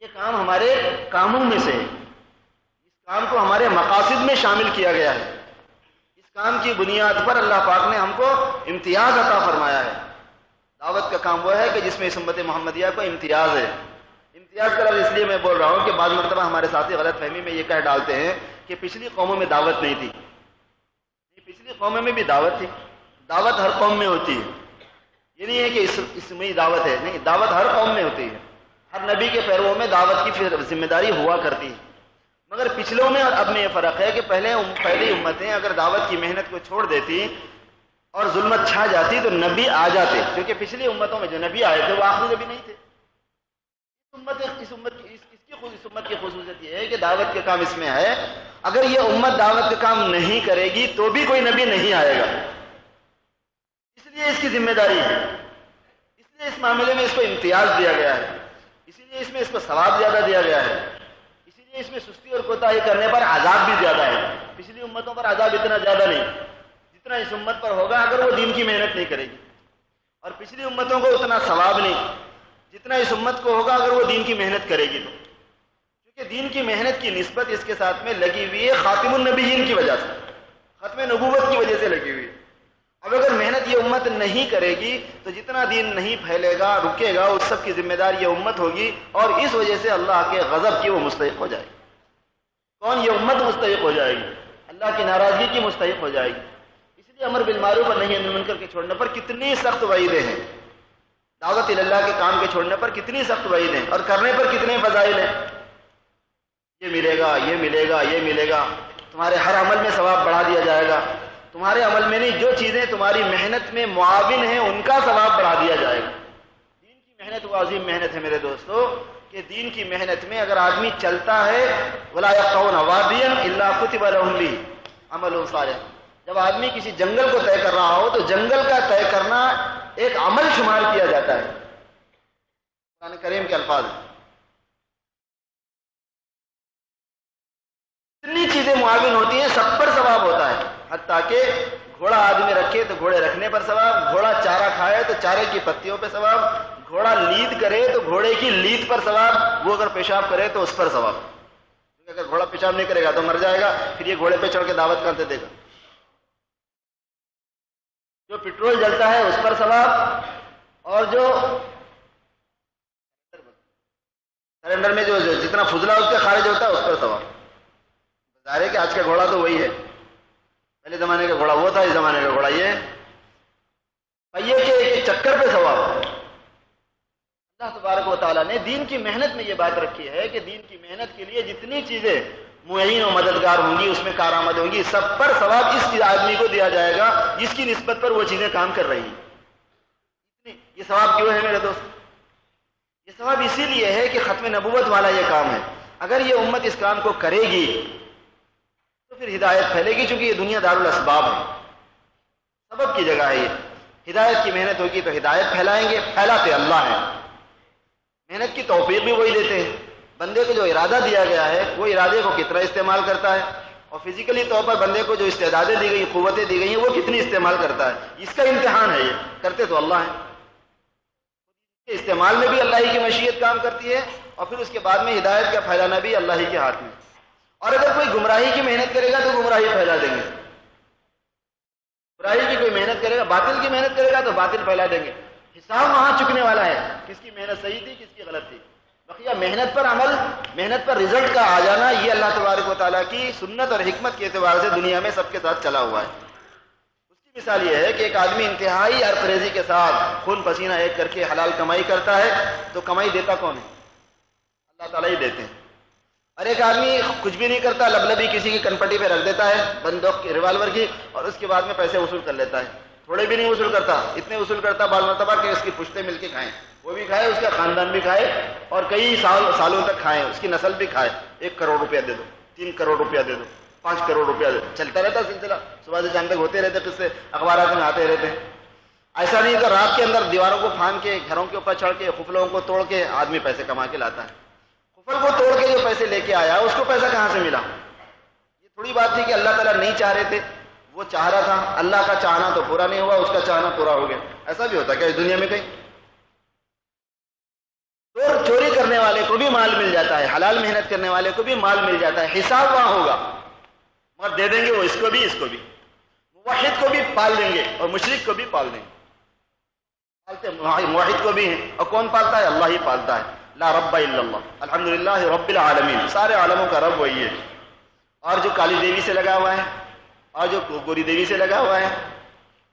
یہ کام ہمارے کاموں میں سے ہے، اس کام کو ہمارے مقاصد میں شامل کیا گیا ہے، اس کام کی بنیاد پر اللہ پاک نے ہم کو امتیاز عطا فرمایا ہے۔ دعوت کا کام وہ ہے کہ جس میں اس امت محمدیہ کو امتیاز ہے۔ امتیاز کا لفظ اس لیے میں بول رہا ہوں کہ بعض مرتبہ ہمارے ساتھی غلط فہمی میں یہ کہہ ڈالتے ہیں کہ پچھلی قوموں میں دعوت نہیں تھی۔ پچھلی قوموں میں بھی دعوت تھی، دعوت ہر قوم میں ہوتی ہے، یہ نہیں ہے کہ اس میں دعوت ہے، نہیں، دعوت ہر قوم میں ہوتی ہے، ہر نبی کے پیرووں میں دعوت کی ذمہ داری ہوا کرتی ہے۔ مگر پچھلوں میں اور اب میں یہ فرق ہے کہ پہلی امتیں اگر دعوت کی محنت کو چھوڑ دیتی اور ظلمت چھا جاتی تو نبی آ جاتے، کیونکہ پچھلی امتوں میں جو نبی آئے تھے وہ آخری نبی نہیں تھے۔ اس امت کی خصوصیت یہ ہے کہ دعوت کا کام اس میں ہے، اگر یہ امت دعوت کا کام نہیں کرے گی تو بھی کوئی نبی نہیں آئے گا، اس لیے اس کی ذمہ داری ہے، اس لیے اس معاملے میں اس کو امتیاز دیا گیا ہے، اسی لیے اس میں اس کو ثواب زیادہ دیا گیا ہے، اسی لیے اس میں سستی اور کوتاہی کرنے پر عذاب بھی زیادہ ہے۔ پچھلی امتوں پر عذاب اتنا زیادہ نہیں جتنا اس امت پر ہوگا اگر وہ دین کی محنت نہیں کرے گی، اور پچھلی امتوں کو اتنا ثواب نہیں جتنا اس امت کو ہوگا اگر وہ دین کی محنت کرے گی تو، کیونکہ دین کی محنت کی نسبت اس کے ساتھ میں لگی ہوئی ہے خاتم النبیین کی وجہ سے، ختم نبوت کی وجہ سے لگی ہوئی ہے۔ اب اگر محنت یہ امت نہیں کرے گی تو جتنا دین نہیں پھیلے گا، رکے گا، اس سب کی ذمہ دار یہ امت ہوگی، اور اس وجہ سے اللہ کے غضب کی وہ مستحق ہو جائے گی۔ کون؟ یہ امت مستحق ہو جائے گی، اللہ کی ناراضگی کی مستحق ہو جائے گی۔ اس لیے امر بالمعروف اور نہی عن المنکر کے چھوڑنے پر کتنی سخت وعیدیں ہیں، دعوت اللہ کے کام کے چھوڑنے پر کتنی سخت وعید ہیں، اور کرنے پر کتنے فضائل ہیں۔ یہ ملے گا، یہ ملے گا، یہ ملے گا، تمہارے ہر عمل میں ثواب بڑھا دیا جائے گا، تمہارے عمل میں نہیں، جو چیزیں تمہاری محنت میں معاون ہیں ان کا ثواب بڑھا دیا جائے گا۔ دین کی محنت وہ عظیم محنت ہے میرے دوستو، کہ دین کی محنت میں اگر آدمی چلتا ہے وَلَا يَقْطَعُونَ وَادِيًا إِلَّا كُتِبَ لَهُمْ بِهِ عَمَلٌ صَالِحٌ۔ جب آدمی کسی جنگل کو طے کر رہا ہو تو جنگل کا طے کرنا ایک عمل شمار کیا جاتا ہے۔ قرآن کریم کے الفاظ، اتنی چیزیں معاون ہوتی ہیں، سب پر ثواب ہوتا ہے، حتیٰ کہ گھوڑا آدمی رکھے تو گھوڑے رکھنے پر ثواب، گھوڑا چارہ کھائے تو چارے کی پتیوں پہ ثواب، گھوڑا لید کرے تو گھوڑے کی لید پر ثواب، وہ اگر پیشاب کرے تو اس پر ثواب، کیونکہ اگر گھوڑا پیشاب نہیں کرے گا تو مر جائے گا، پھر یہ گھوڑے پہ چڑھ کے دعوت کہاں سے دے گا۔ جو پٹرول جلتا ہے اس پر ثواب، اور جو سلنڈر میں جو جتنا فضلہ اس کے خارج ہوتا ہے اس پر ثواب۔ ظاہر ہے کہ آج کا گھوڑا تو وہی ہے، پہلے زمانے کا گھوڑا وہ تھا، اس زمانے کا گھوڑا یہ ہے۔ پہیے کے ایک چکر پہ ثواب۔ اللہ تبارک و تعالیٰ نے دین کی محنت میں یہ بات رکھی ہے کہ دین کی محنت کے لیے جتنی چیزیں معین و مددگار ہوں گی، اس میں کارآمد ہوں گی، سب پر ثواب اس آدمی کو دیا جائے گا جس کی نسبت پر وہ چیزیں کام کر رہی ہیں۔ یہ ثواب کیوں ہے میرے دوست؟ یہ ثواب اسی لیے ہے کہ ختم نبوت والا یہ کام ہے۔ اگر یہ امت اس کام کو کرے گی تو پھر ہدایت پھیلے گی، چونکہ یہ دنیا دارالاسباب ہے، سبب کی جگہ ہے۔ یہ ہدایت کی محنت ہوگی تو ہدایت پھیلائیں گے، پھیلاتے اللہ ہیں، محنت کی توفیق بھی وہی دیتے ہیں، بندے کو جو ارادہ دیا گیا ہے وہ ارادے کو کتنا استعمال کرتا ہے، اور فزیکلی طور پر بندے کو جو استعدادیں دی گئی، قوتیں دی گئی ہیں، وہ کتنی استعمال کرتا ہے. اس کا امتحان ہے. یہ کرتے تو اللہ ہے. استعمال میں بھی اللہ ہی کی مشیت کام کرتی ہے، اور پھر اس کے بعد میں ہدایت کا پھیلانا بھی اللہ ہی کے ہاتھ میں. اور اگر کوئی گمراہی کی محنت کرے گا تو گمراہی پھیلا دیں گے. گمراہی کی کوئی محنت کرے گا، باطل کی محنت کرے گا تو باطل پھیلا دیں گے. حساب وہاں چکنے والا ہے، کس کی محنت صحیح تھی، کس کی غلط تھی. بقیہ محنت پر عمل، محنت پر رزلٹ کا آ جانا، یہ اللہ تبارک و تعالیٰ کی سنت اور حکمت کے اعتبار سے دنیا میں سب کے ساتھ چلا ہوا ہے. اس کی مثال یہ ہے کہ ایک آدمی انتہائی عرقریزی کے ساتھ خون پسینہ ایک کر کے حلال کمائی کرتا ہے، تو کمائی دیتا کون ہے؟ اللہ تعالیٰ ہی دیتے ہیں. اور ایک آدمی کچھ بھی نہیں کرتا، لبلبی کسی کی کنپٹی پہ رکھ دیتا ہے بندوق کی، ریوالور کی، اور اس کے بعد میں پیسے وصول کر لیتا ہے. تھوڑے بھی نہیں وصول کرتا، اتنے وصول کرتا بعض مرتبہ کہ اس کی پشتیں مل کے کھائیں، وہ بھی کھائے، اس کا خاندان بھی کھائے، اور کئی سالوں تک کھائیں، اس کی نسل بھی کھائے. 1 کروڑ روپیہ دے دو، 3 کروڑ روپیہ دے دو، 5 کروڑ روپیہ دے دو. چلتا رہتا سلسلہ، صبح سے شام تک ہوتے رہتے قصے، اخبارات میں آتے رہتے. ایسا نہیں کہ رات کے اندر دیواروں کو پھاند کے، گھروں کے اوپر چڑھ کے، خفلوں کو توڑ کے آدمی پیسے کما کے لاتا ہے. خفل کو توڑ کے جو پیسے لے کے آیا اس کو پیسہ کہاں سے ملا؟ یہ تھوڑی بات تھی کہ اللہ تعالیٰ نہیں چاہ رہے تھے، وہ چاہ رہا تھا. اللہ کا چاہنا تو پورا نہیں ہوا، اس کا چاہنا پورا ہو گیا. ایسا بھی ہوتا ہے کیا اس دنیا میں کہیں؟ چوری کرنے والے کو بھی مال مل جاتا ہے، حلال محنت کرنے والے کو بھی مال مل جاتا ہے. حساب وہاں ہوگا، مگر دے دیں گے وہ اس کو بھی، اس کو بھی. موحد کو بھی پال دیں گے اور مشرک کو بھی پال دیں گے. پالتے موحد کو بھی ہیں، اور کون پالتا ہے؟ اللہ ہی پالتا ہے. لا رب الا اللہ، الحمدللہ رب العالمین، سارے عالموں کا رب وہی ہے. اور جو کالی دیوی سے لگا ہوا ہے، اور جو گوری دیوی سے لگا ہوا ہے،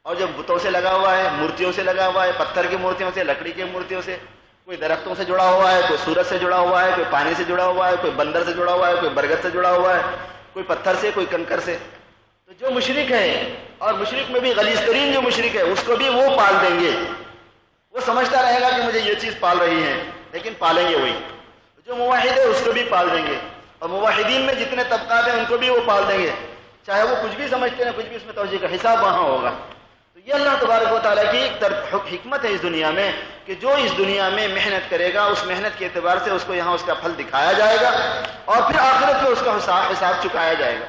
اور جو بتوں سے لگا ہوا ہے، مورتیوں سے لگا ہوا ہے، پتھر کی مورتیوں سے، لکڑی کی مورتیوں سے، کوئی درختوں سے جڑا ہوا ہے، کوئی سورج سے جڑا ہوا ہے، کوئی پانی سے جڑا ہوا ہے، کوئی بندر سے جڑا ہوا ہے، کوئی برگد سے جڑا ہوا ہے، کوئی پتھر سے، کوئی کنکر سے. تو جو مشرک ہے، اور مشرک میں بھی غلیظ ترین جو مشرک ہے، اس کو بھی وہ پال دیں گے. وہ سمجھتا رہے گا کہ مجھے یہ چیز پال رہی ہے، لیکن پالیں گے وہی. جو موحد ہے اس کو بھی پال دیں گے، اور موحدین میں جتنے طبقات ہیں ان کو بھی وہ پال دیں گے، چاہے وہ کچھ بھی سمجھتے ہیں، کچھ بھی. اس میں توجہ کا حساب وہاں ہوگا. تو یہ اللہ تبارک و تعالیٰ کی ایک حکمت ہے اس دنیا میں، کہ جو اس دنیا میں محنت کرے گا اس محنت کے اعتبار سے اس کو یہاں اس کا پھل دکھایا جائے گا، اور پھر آخرت میں اس کا حساب چکایا جائے گا.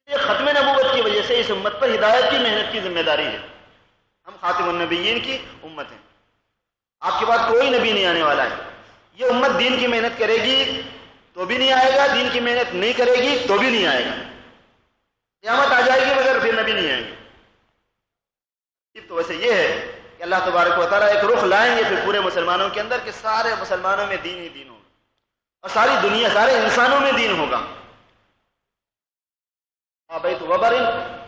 یہ ختم نبوت کی وجہ سے اس امت پر ہدایت کی محنت کی ذمہ داری ہے. ہم خاتم النبیین کی امت ہیں، آپ کے بعد کوئی نبی نہیں آنے والا ہے. یہ امت دین کی محنت کرے گی تو بھی نہیں آئے گا، دین کی محنت نہیں کرے گی تو بھی نہیں آئے گا. قیامت آ جائے گی مگر پھر نبی نہیں آئیں گے. تو ویسے یہ ہے کہ اللہ تبارک و تعالیٰ ایک رخ لائیں گے پھر پورے مسلمانوں کے اندر، کہ سارے مسلمانوں میں دین ہی دین ہوگا، اور ساری دنیا، سارے انسانوں میں دین ہوگا. بیت وبر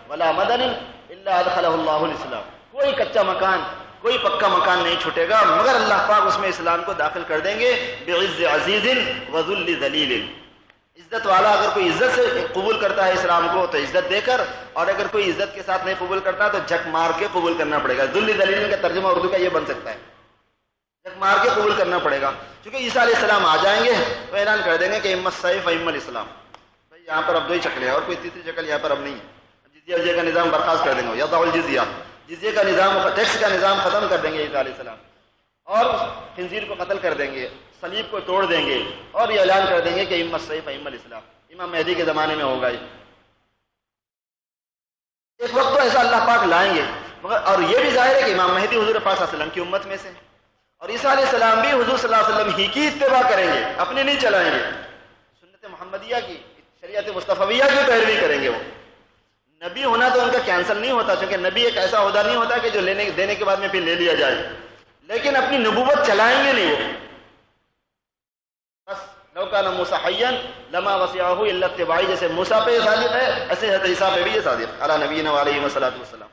ولا مدن الا ادخلہ اللہ الاسلام، کوئی کچا مکان، کوئی پکا مکان نہیں چھوٹے گا مگر اللہ پاک اس میں اسلام کو داخل کر دیں گے. بعز عزیز وذل ذلیل، عزت والا اگر کوئی عزت سے قبول کرتا ہے اسلام کو تو عزت دے کر، اور اگر کوئی عزت کے ساتھ نہیں قبول کرتا تو جھک مار کے قبول کرنا پڑے گا. ذل ذلیل کا ترجمہ اردو کا یہ بن سکتا ہے، جھک مار کے قبول کرنا پڑے گا. چونکہ عیسیٰ علیہ السلام آ جائیں گے تو اعلان کر دیں گے کہ اما السیف اما الاسلام. بھائی یہاں پر اب 2 ہی شکلیں ہیں، اور کوئی تیسری شکل یہاں پر اب نہیں ہے. جزیہ کا نظام برخاست کر دیں گے، یضع الجزیہ، جزیے کا نظام، ٹیکس کا نظام ختم کر دیں گے عیسیٰ علیہ السلام، اور خنزیر کو قتل کر دیں گے، صلیب کو توڑ دیں گے، اور یہ اعلان کر دیں گے کہ اما السیف اما الاسلام. امام مہدی کے زمانے میں ہوگا. ایک وقت تو ایسا اللہ پاک لائیں گے، مگر اور یہ بھی ظاہر ہے کہ امام مہدی حضور پاک صلی اللہ علیہ وسلم کی امت میں سے، اور عیسیٰ علیہ السلام بھی حضور صلی اللہ علیہ وسلم ہی کی اتباع کریں گے، اپنی نہیں چلائیں گے. سنت محمدیہ کی، شریعت مصطفیہ کی پیروی کریں گے. وہ نبی ہونا تو ان کا کینسل نہیں ہوتا، چونکہ نبی ایک ایسا عہدہ نہیں ہوتا کہ جو دینے کے بعد میں پھر لے لیا جائے، لیکن اپنی نبوت چلائیں گے نہیں. وہ بس لو کان موسیٰ حیا لما وسعہ الا اتباعی، جیسے موسیٰ پہ یہ صادق ہے ایسے حضرت عیسیٰ پہ بھی یہ صادق علی نبینا وعلیہ الصلوۃ والسلام.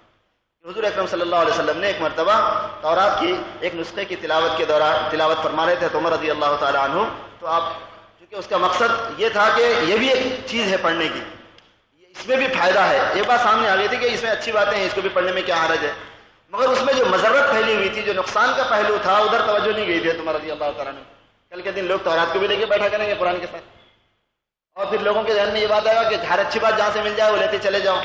حضور اکرم صلی اللہ علیہ وسلم نے ایک مرتبہ تورات کی ایک نسخے کی تلاوت کے دوران تلاوت فرما رہے تھے عمر رضی اللہ تعالی عنہ. تو آپ چونکہ اس کا مقصد یہ تھا کہ یہ بھی ایک چیز ہے پڑھنے کی، اس میں بھی فائدہ ہے. یہ بات سامنے آ گئی تھی کہ اس میں اچھی باتیں ہیں، اس کو بھی پڑھنے میں کیا حرج ہے، مگر اس میں جو مضرت پھیلی ہوئی تھی، جو نقصان کا پہلو تھا، ادھر توجہ نہیں گئی تھی عمر رضی اللہ تعالیٰ نے. کل کے دن لوگ تورات کو بھی لے کے بیٹھا کریں گے قرآن کے ساتھ، اور پھر لوگوں کے ذہن میں یہ بات آئے گا کہ ہر اچھی بات جہاں سے مل جائے وہ لیتے چلے جاؤ،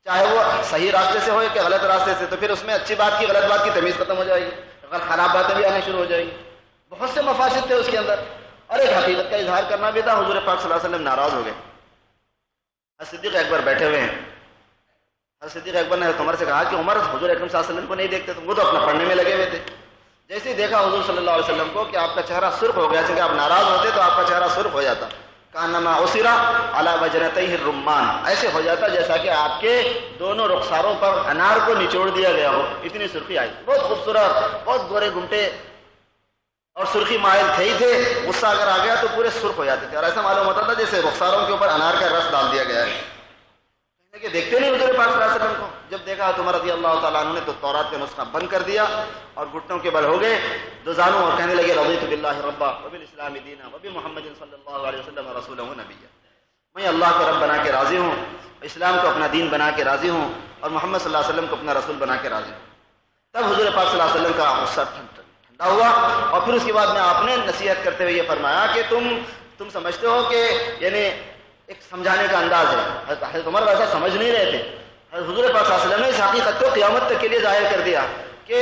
چاہے وہ صحیح راستے سے ہو کہ غلط راستے سے. تو پھر اس میں اچھی بات کی غلط بات کی تمیز ختم ہو جائے گی، خراب باتیں بھی آنا شروع ہو جائیں گی. بہت سے مفاسد تھے اس کے اندر، اور ایک حقیقت کا اظہار کرنا بھی تھا۔ حضور پاک صلی اللہ علیہ وسلم ناراض ہو گئے، صدیق اکبر بیٹھے ہوئے ہیں، صدیق اکبر نے حضرت عمر سے کہا کہ عمر حضور اکرم صلی اللہ علیہ وسلم کو نہیں دیکھتے تم، وہ تو اپنا پڑھنے میں لگے ہوئے تھے۔ جیسے ہی دیکھا حضور صلی اللہ علیہ وسلم کو کہ آپ کا چہرہ سرخ ہو گیا، کہ آپ ناراض ہوتے تو آپ کا چہرہ سرخ ہو جاتا، کانما اسرا علی وجنتیہ الرمان، ایسے ہو جاتا جیسا کہ آپ کے دونوں رخساروں پر انار کو نچوڑ دیا گیا ہو، اتنی سرخی آئی۔ بہت خوبصورت، بہت گورے گھمٹے اور سرخی مائل تھے ہی تھے، غصہ اگر آ گیا تو پورے سرخ ہو جاتے تھے، اور ایسا معلوم ہوتا تھا جیسے رخساروں کے اوپر انار کا رس ڈال دیا گیا ہے کہ دیکھتے نہیں حضور پاک صلی اللہ علیہ وسلم کو۔ جب دیکھا تو عمر رضی اللہ تعالیٰ عنہ نے تو تورات کا نسخہ بند کر دیا اور گھٹنوں کے بل ہو گئے دو زانوں، اور کہنے لگے رضیت باللہ ربا وبالاسلام دینا وبمحمد صلی اللہ علیہ وسلم رسولہ نبیا، میں اللہ کو رب بنا کے راضی ہوں، اسلام کو اپنا دین بنا کے راضی ہوں، اور محمد صلی اللہ علیہ وسلم کو اپنا رسول بنا کے راضی ہوں۔ تب حضور پاک صلی اللہ علیہ وسلم کا غصہ ٹھنڈا ہوا، اور پھر اس کے بعد میں آپ نے نصیحت کرتے ہوئے یہ فرمایا کہ تم سمجھتے ہو کہ یعنی ایک سمجھانے کا انداز ہے، حضرت عمر ویسا سمجھ نہیں رہے تھے۔ حضور پاک صلی اللہ علیہ وسلم نے اس حقیقت کو قیامت تک کے لیے ظاہر کر دیا کہ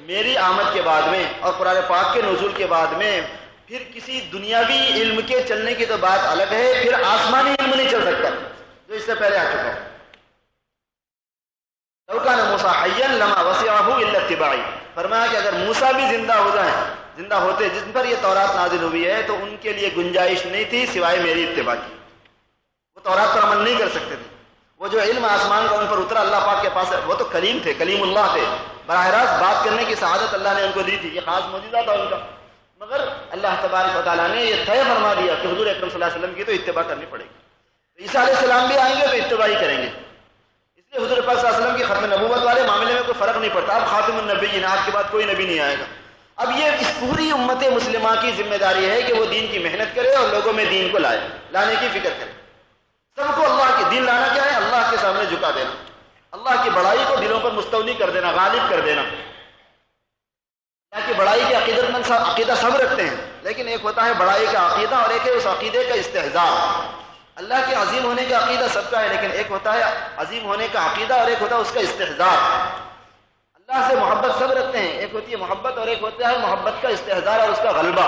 میری آمد کے بعد میں اور قرآن پاک کے نزول کے بعد میں پھر کسی دنیاوی علم کے چلنے کی تو بات الگ ہے، پھر آسمانی علم نہیں چل سکتا جو اس سے پہلے آ چکا ہے۔ لو کان موسیٰ حیا لما وسعہ الا اتباعی، فرمایا کہ اگر موسیٰ بھی زندہ ہوتے جن پر یہ تورات نازل ہوئی ہے تو ان کے لیے گنجائش نہیں تھی سوائے میری اتباع کی، وہ تورات پر عمل نہیں کر سکتے تھے۔ وہ جو علم آسمان کا ان پر اترا اللہ پاک کے پاس ہے، وہ تو کلیم تھے، کلیم اللہ تھے، براہ راست بات کرنے کی سعادت اللہ نے ان کو دی تھی، یہ خاص معجزہ تھا ان کا، مگر اللہ تبارک و تعالیٰ نے یہ طے فرما دیا کہ حضور اکرم صلی اللہ علیہ وسلم کی تو اتباع کرنی پڑے گی۔ عیسیٰ علیہ السلام بھی آئیں گے تو اتباع ہی کریں گے، اس لیے حضور پاک صلی اللہ علیہ وسلم کی ختم نبوت والے معاملے میں کوئی فرق نہیں پڑتا، اب خاتم النبیین، آپ کے بعد کوئی نبی نہیں آئے گا۔ اب یہ اس پوری امت مسلمہ کی ذمہ داری ہے کہ وہ دین کی محنت کرے اور لوگوں میں دین کو لانے کی فکر کرے۔ سب کو اللہ کے دین لانا کیا ہے؟ اللہ کے سامنے جھکا دینا، اللہ کی بڑائی کو دلوں پر مستولی کر دینا، غالب کر دینا۔ اللہ کی بڑائی کی عقیدہ سب رکھتے ہیں، لیکن ایک ہوتا ہے بڑائی کا عقیدہ اور ایک ہے اس عقیدے کا استحضار۔ اللہ کے عظیم ہونے کا عقیدہ سب کا ہے، لیکن ایک ہوتا ہے عظیم ہونے کا عقیدہ اور ایک ہوتا ہے اس کا استحضار۔ اللہ سے محبت سب رکھتے ہیں، ایک ہوتی ہے محبت اور ایک ہوتا ہے محبت کا استحضار اور اس کا غلبہ۔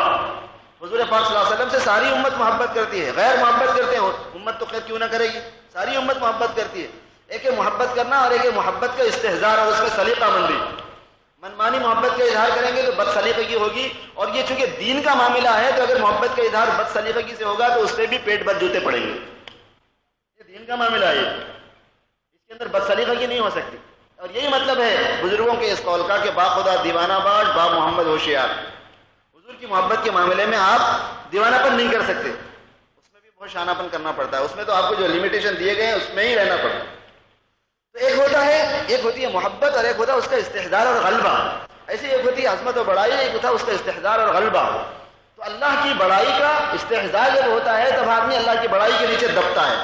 حضور پاک صلی اللہ علیہ وسلم سے ساری امت محبت کرتی ہے، غیر محبت کرتے ہیں امت تو خیر کیوں نہ کرے گی، ساری امت محبت کرتی ہے۔ ایک ہے محبت کرنا اور ایک ہے محبت کا استحضار اور اس کا سلیقہ مندی۔ منمانی محبت کا اظہار کریں گے تو بد سلیقگی ہوگی، اور یہ چونکہ دین کا معاملہ ہے تو اگر محبت کا اظہار بد سلیقگی سے ہوگا تو اس پہ بھی پیٹ بد جوتے پڑیں گے۔ یہ دین کا معاملہ ہے، اس کے اندر بد سلیقگی نہیں ہو سکتی، اور یہی مطلب ہے بزرگوں کے اس قول کا کہ با خدا دیوانہ باش با محمد ہوشیار۔ حضور کی محبت کے معاملے میں آپ دیوانہ پن نہیں کر سکتے، اس میں بھی بہت شانہ پن کرنا پڑتا ہے، اس میں تو آپ کو جو لمیٹیشن دیے گئے ہیں اس میں ہی رہنا پڑتا ہے۔ تو ایک ہوتی ہے محبت اور ایک ہوتا ہے اس کا استحضار اور غلبہ، ایسے ایک ہوتی ہے عظمت و بڑائی، ایک ہوتا ہے اس کا استحضار اور غلبہ۔ تو اللہ کی بڑائی کا استحضار جب ہوتا ہے تب آدمی اللہ کی بڑائی کے نیچے دبتا ہے،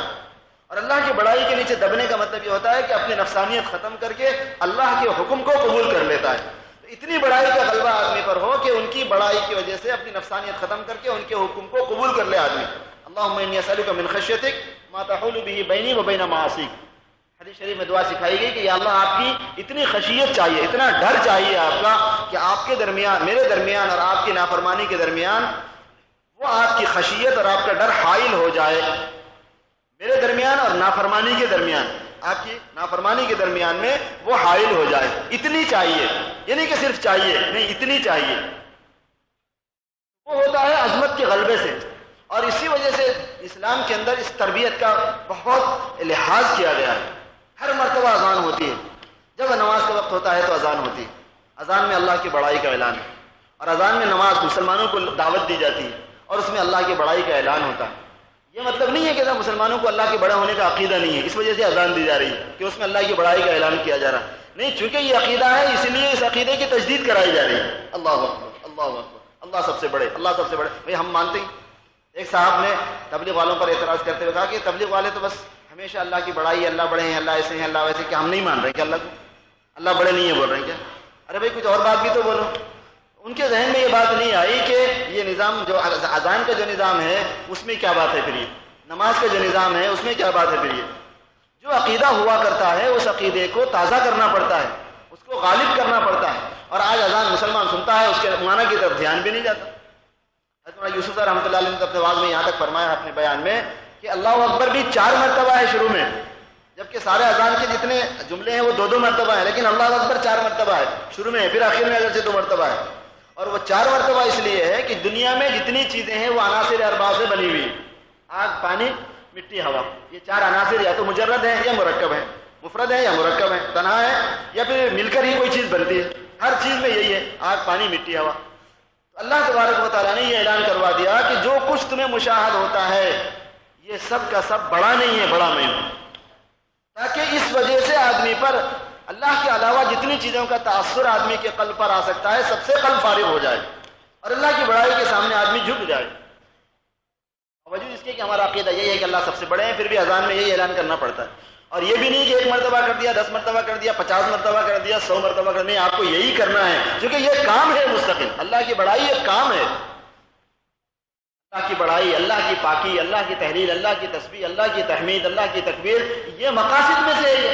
اور اللہ کی بڑائی کے نیچے دبنے کا مطلب یہ ہوتا ہے کہ اپنی نفسانیت ختم کر کے اللہ کے حکم کو قبول کر لیتا ہے۔ اتنی بڑائی کا غلبہ آدمی پر ہو کہ ان کی بڑائی کی وجہ سے اپنی نفسانیت ختم کر کے ان کے حکم کو قبول کر لے آدمی۔ اللہم انی اسألک من خشیتک ما تحول بہ بینی و بین معاصیک۔ حدیث شریف میں دعا سکھائی گئی کہ یا اللہ آپ کی اتنی خشیت چاہیے، اتنا ڈر چاہیے آپ کا کہ آپ کے درمیان، میرے درمیان اور آپ کی نافرمانی کے درمیان وہ آپ کی خشیت اور آپ کا ڈر حائل ہو جائے، میرے درمیان اور نافرمانی کے درمیان، آپ کی نافرمانی کے درمیان میں وہ حائل ہو جائے۔ اتنی چاہیے، یعنی کہ صرف چاہیے نہیں، اتنی چاہیے۔ وہ ہوتا ہے عظمت کے غلبے سے، اور اسی وجہ سے اسلام کے اندر اس تربیت کا بہت لحاظ کیا گیا ہے۔ ہر مرتبہ اذان ہوتی ہے، جب نماز کا وقت ہوتا ہے تو اذان ہوتی ہے، اذان میں اللہ کی بڑائی کا اعلان ہے، اور اذان میں نماز مسلمانوں کو دعوت دی جاتی ہے اور اس میں اللہ کی بڑائی کا اعلان ہوتا ہے۔ یہ مطلب نہیں ہے کہ مسلمانوں کو اللہ کے بڑے ہونے کا عقیدہ نہیں ہے، اس وجہ سے اذان دی جا رہی ہے کہ اس میں اللہ کی بڑائی کا اعلان کیا جا رہا ہے، نہیں، چونکہ یہ عقیدہ ہے اس لیے اس عقیدے کی تجدید کرائی جا رہی ہے۔ اللہ اکبر، اللہ اکبر، اللہ سب سے بڑے، اللہ سب سے بڑے۔ بھائی ہم مانتے ہیں۔ ایک صاحب نے تبلیغ والوں پر اعتراض کرتے ہوئے کہا کہ تبلیغ والے تو بس ہمیشہ اللہ کی بڑائی، اللہ بڑے ہیں، اللہ ایسے ہیں، اللہ ویسے، کہ ہم نہیں مان رہے کہ اللہ کو اللہ بڑے نہیں ہے بول رہے ہیں کیا؟ ارے بھائی کچھ اور بات بھی تو بولو۔ ان کے ذہن میں یہ بات نہیں آئی کہ یہ نظام جو اذان کا جو نظام ہے اس میں کیا بات ہے، پھر یہ نماز کا جو نظام ہے اس میں کیا بات ہے، پھر یہ جو عقیدہ ہوا کرتا ہے اس عقیدے کو تازہ کرنا پڑتا ہے، اس کو غالب کرنا پڑتا ہے، اور آج اذان مسلمان سنتا ہے اس کے معنی کی طرف دھیان بھی نہیں جاتا۔ حضرت یوسف صاحب رحمۃ اللہ علیہ نے اپنے واعظ میں یہاں تک فرمایا اپنے بیان میں کہ اللہ اکبر بھی 4 مرتبہ ہے شروع میں، جبکہ سارے اذان کے جتنے جملے ہیں وہ 2 مرتبہ ہیں، لیکن اللہ اکبر 4 مرتبہ ہے شروع میں، پھر آخر میں اگرچہ 2 مرتبہ ہے۔ اور وہ 4 مرتبہ اس لیے ہے کہ دنیا میں جتنی چیزیں ہیں وہ عناصر اربع سے بنی ہوئی ہیں، آگ، پانی، مٹی، ہوا، یہ 4 عناصر یا تو مجرد ہیں یا مرکب ہیں، مفرد ہیں یا مرکب ہیں، تنہا ہے یا پھر مل کر ہی کوئی چیز بنتی ہے، ہر چیز میں یہی ہے، آگ، پانی، مٹی، ہوا۔ تو اللہ تبارک و تعالیٰ نے یہ اعلان کروا دیا کہ جو کچھ تمہیں مشاہد ہوتا ہے یہ سب کا سب بڑا نہیں ہے، بڑا میں ہوں، تاکہ اس وجہ سے آدمی پر اللہ کے علاوہ جتنی چیزوں کا تاثر آدمی کے قلب پر آ سکتا ہے سب سے قلب فارغ ہو جائے اور اللہ کی بڑائی کے سامنے آدمی جھک جائے۔ وجود اس کے کہ ہمارا عقیدہ یہی ہے کہ اللہ سب سے بڑے ہیں، پھر بھی اذان میں یہی اعلان کرنا پڑتا ہے، اور یہ بھی نہیں کہ 1 مرتبہ کر دیا، 10 مرتبہ کر دیا، 50 مرتبہ کر دیا، 100 مرتبہ کر دیا، آپ کو یہی کرنا ہے کیونکہ یہ کام ہے مستقل۔ اللہ کی بڑائی ایک کام ہے، اللہ کی بڑائی، اللہ کی پاکی، اللہ کی تحلیل، اللہ کی تسبیح، اللہ کی تحمید، اللہ کی تکبیر، یہ مقاصد میں سے ہے۔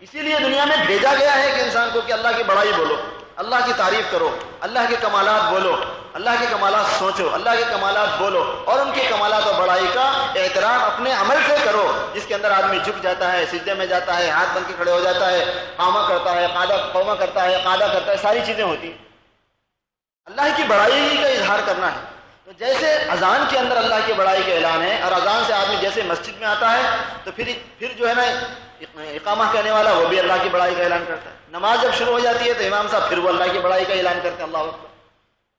اسی لیے دنیا میں بھیجا گیا ہے کہ انسان کو کہ اللہ کی بڑائی بولو، اللہ کی تعریف کرو، اللہ کے کمالات بولو، اللہ کے کمالات سوچو، اللہ کے کمالات بولو، اور ان کے کمالات و بڑائی کا احترام اپنے عمل سے کرو، جس کے اندر آدمی جھک جاتا ہے، سجدے میں جاتا ہے، ہاتھ بن کے کھڑے ہو جاتا ہے، قامہ کرتا ہے، قومہ کرتا ہے، قادہ کرتا ہے، ساری چیزیں ہوتی ہیں۔ اللہ کی بڑائی کا اظہار کرنا ہے۔ تو جیسے اذان کے اندر اللہ کی بڑائی کا اعلان ہے، اور اذان سے آدمی جیسے مسجد میں آتا ہے تو پھر جو ہے نا اقامہ کہنے والا وہ بھی اللہ کی بڑائی کا اعلان کرتا ہے۔ نماز جب شروع ہو جاتی ہے تو امام صاحب پھر وہ اللہ کی بڑائی کا اعلان کرتے ہیں، اللہ اکبر۔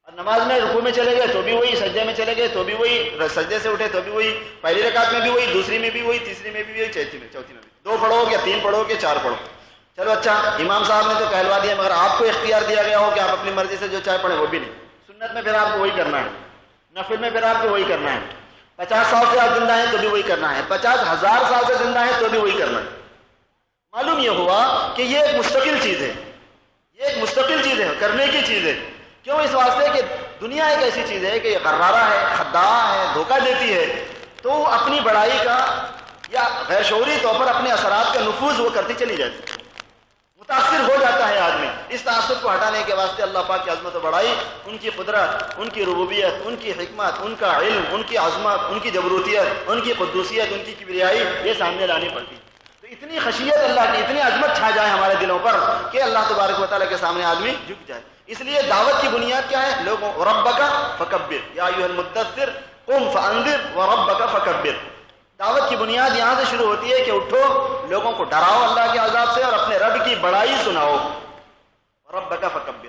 اور نماز میں رکوع میں چلے گئے تو بھی وہی، سجدے میں چلے گئے تو بھی وہی، سجدے سے اٹھے تو بھی وہی، پہلی رکعت میں بھی وہی، دوسری میں بھی وہی، تیسری میں بھی وہی، چوتھی میں بھی 2 پڑھو کہ 3 پڑھو کہ 4 پڑھو۔ چلو اچھا، امام صاحب نے تو کہلوا دیا، مگر آپ کو اختیار دیا گیا ہو کہ آپ اپنی مرضی سے جو چاہے پڑھیں، وہ بھی نہیں۔ سنت میں پھر آپ کو وہی کرنا ہے، نفل میں پھر آپ کو وہی کرنا ہے، 50 سال سے آپ زندہ ہیں تو بھی وہی کرنا ہے، 50,000 سال سے زندہ ہیں تو بھی وہی کرنا ہے۔ معلوم یہ ہوا کہ یہ ایک مستقل چیز ہے، یہ ایک مستقل چیز ہے، کرنے کی چیز ہے۔ کیوں؟ اس واسطے کہ دنیا ایک ایسی چیز ہے کہ یہ غرارہ ہے، خداع ہے، دھوکہ دیتی ہے، تو اپنی بڑائی کا یا غیر شعوری طور پر اپنے اثرات کا نفوذ وہ کرتی چلی جاتی ہے، متاثر ہو جاتا ہے آدمی۔ اس تاثر کو ہٹانے کے واسطے اللہ پاک کی عظمت و بڑائی، ان کی قدرت، ان کی ربوبیت، ان کی حکمت، ان کا علم، ان کی عظمت، ان کی جبروتیت، ان کی قدوسیت، ان کی کبریائی، یہ سامنے لانی پڑتی ہے۔ تو اتنی خشیت اللہ کی، اتنی عظمت چھا جائے ہمارے دلوں پر کہ اللہ تبارک و تعالیٰ کے سامنے آدمی جھک جائے۔ اس لیے دعوت کی بنیاد کیا ہے؟ لوگوں ربک فکبر یا ایھا المدثر قم فانذر وربک فکبر۔ دعوت کی بنیاد یہاں سے شروع ہوتی ہے کہ اٹھو، لوگوں کو ڈراؤ اللہ کے عذاب سے اور اپنے رب کی بڑائی سناؤ، ربک فکبر۔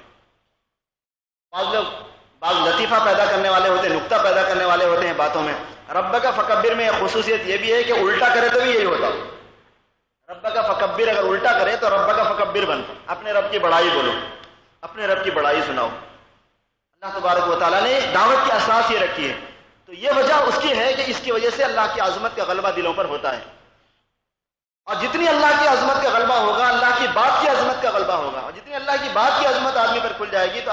بعض لطیفہ پیدا کرنے والے ہوتے ہیں، نکتہ پیدا کرنے والے ہوتے ہیں باتوں میں۔ ربک فکبر میں خصوصیت یہ بھی ہے کہ الٹا کرے تو بھی یہی ہوتا ہے۔ ربک فکبر اگر الٹا کرے تو ربک فکبر بنتا، اپنے رب کی بڑائی بولو، اپنے رب کی بڑائی سناؤ۔ اللہ تبارک و تعالیٰ نے دعوت کی اساس یہ رکھی ہے، تو یہ وجہ اس کی ہے کہ اس کی وجہ سے اللہ کی عظمت کا غلبہ دلوں پر ہوتا ہے، اور جتنی اللہ کی عظمت کا غلبہ ہوگا اللہ کی بات کی عظمت کا غلبہ ہوگا، اور جتنی اللہ کی بات کی عظمت آدمی پر کھل جائے گی تو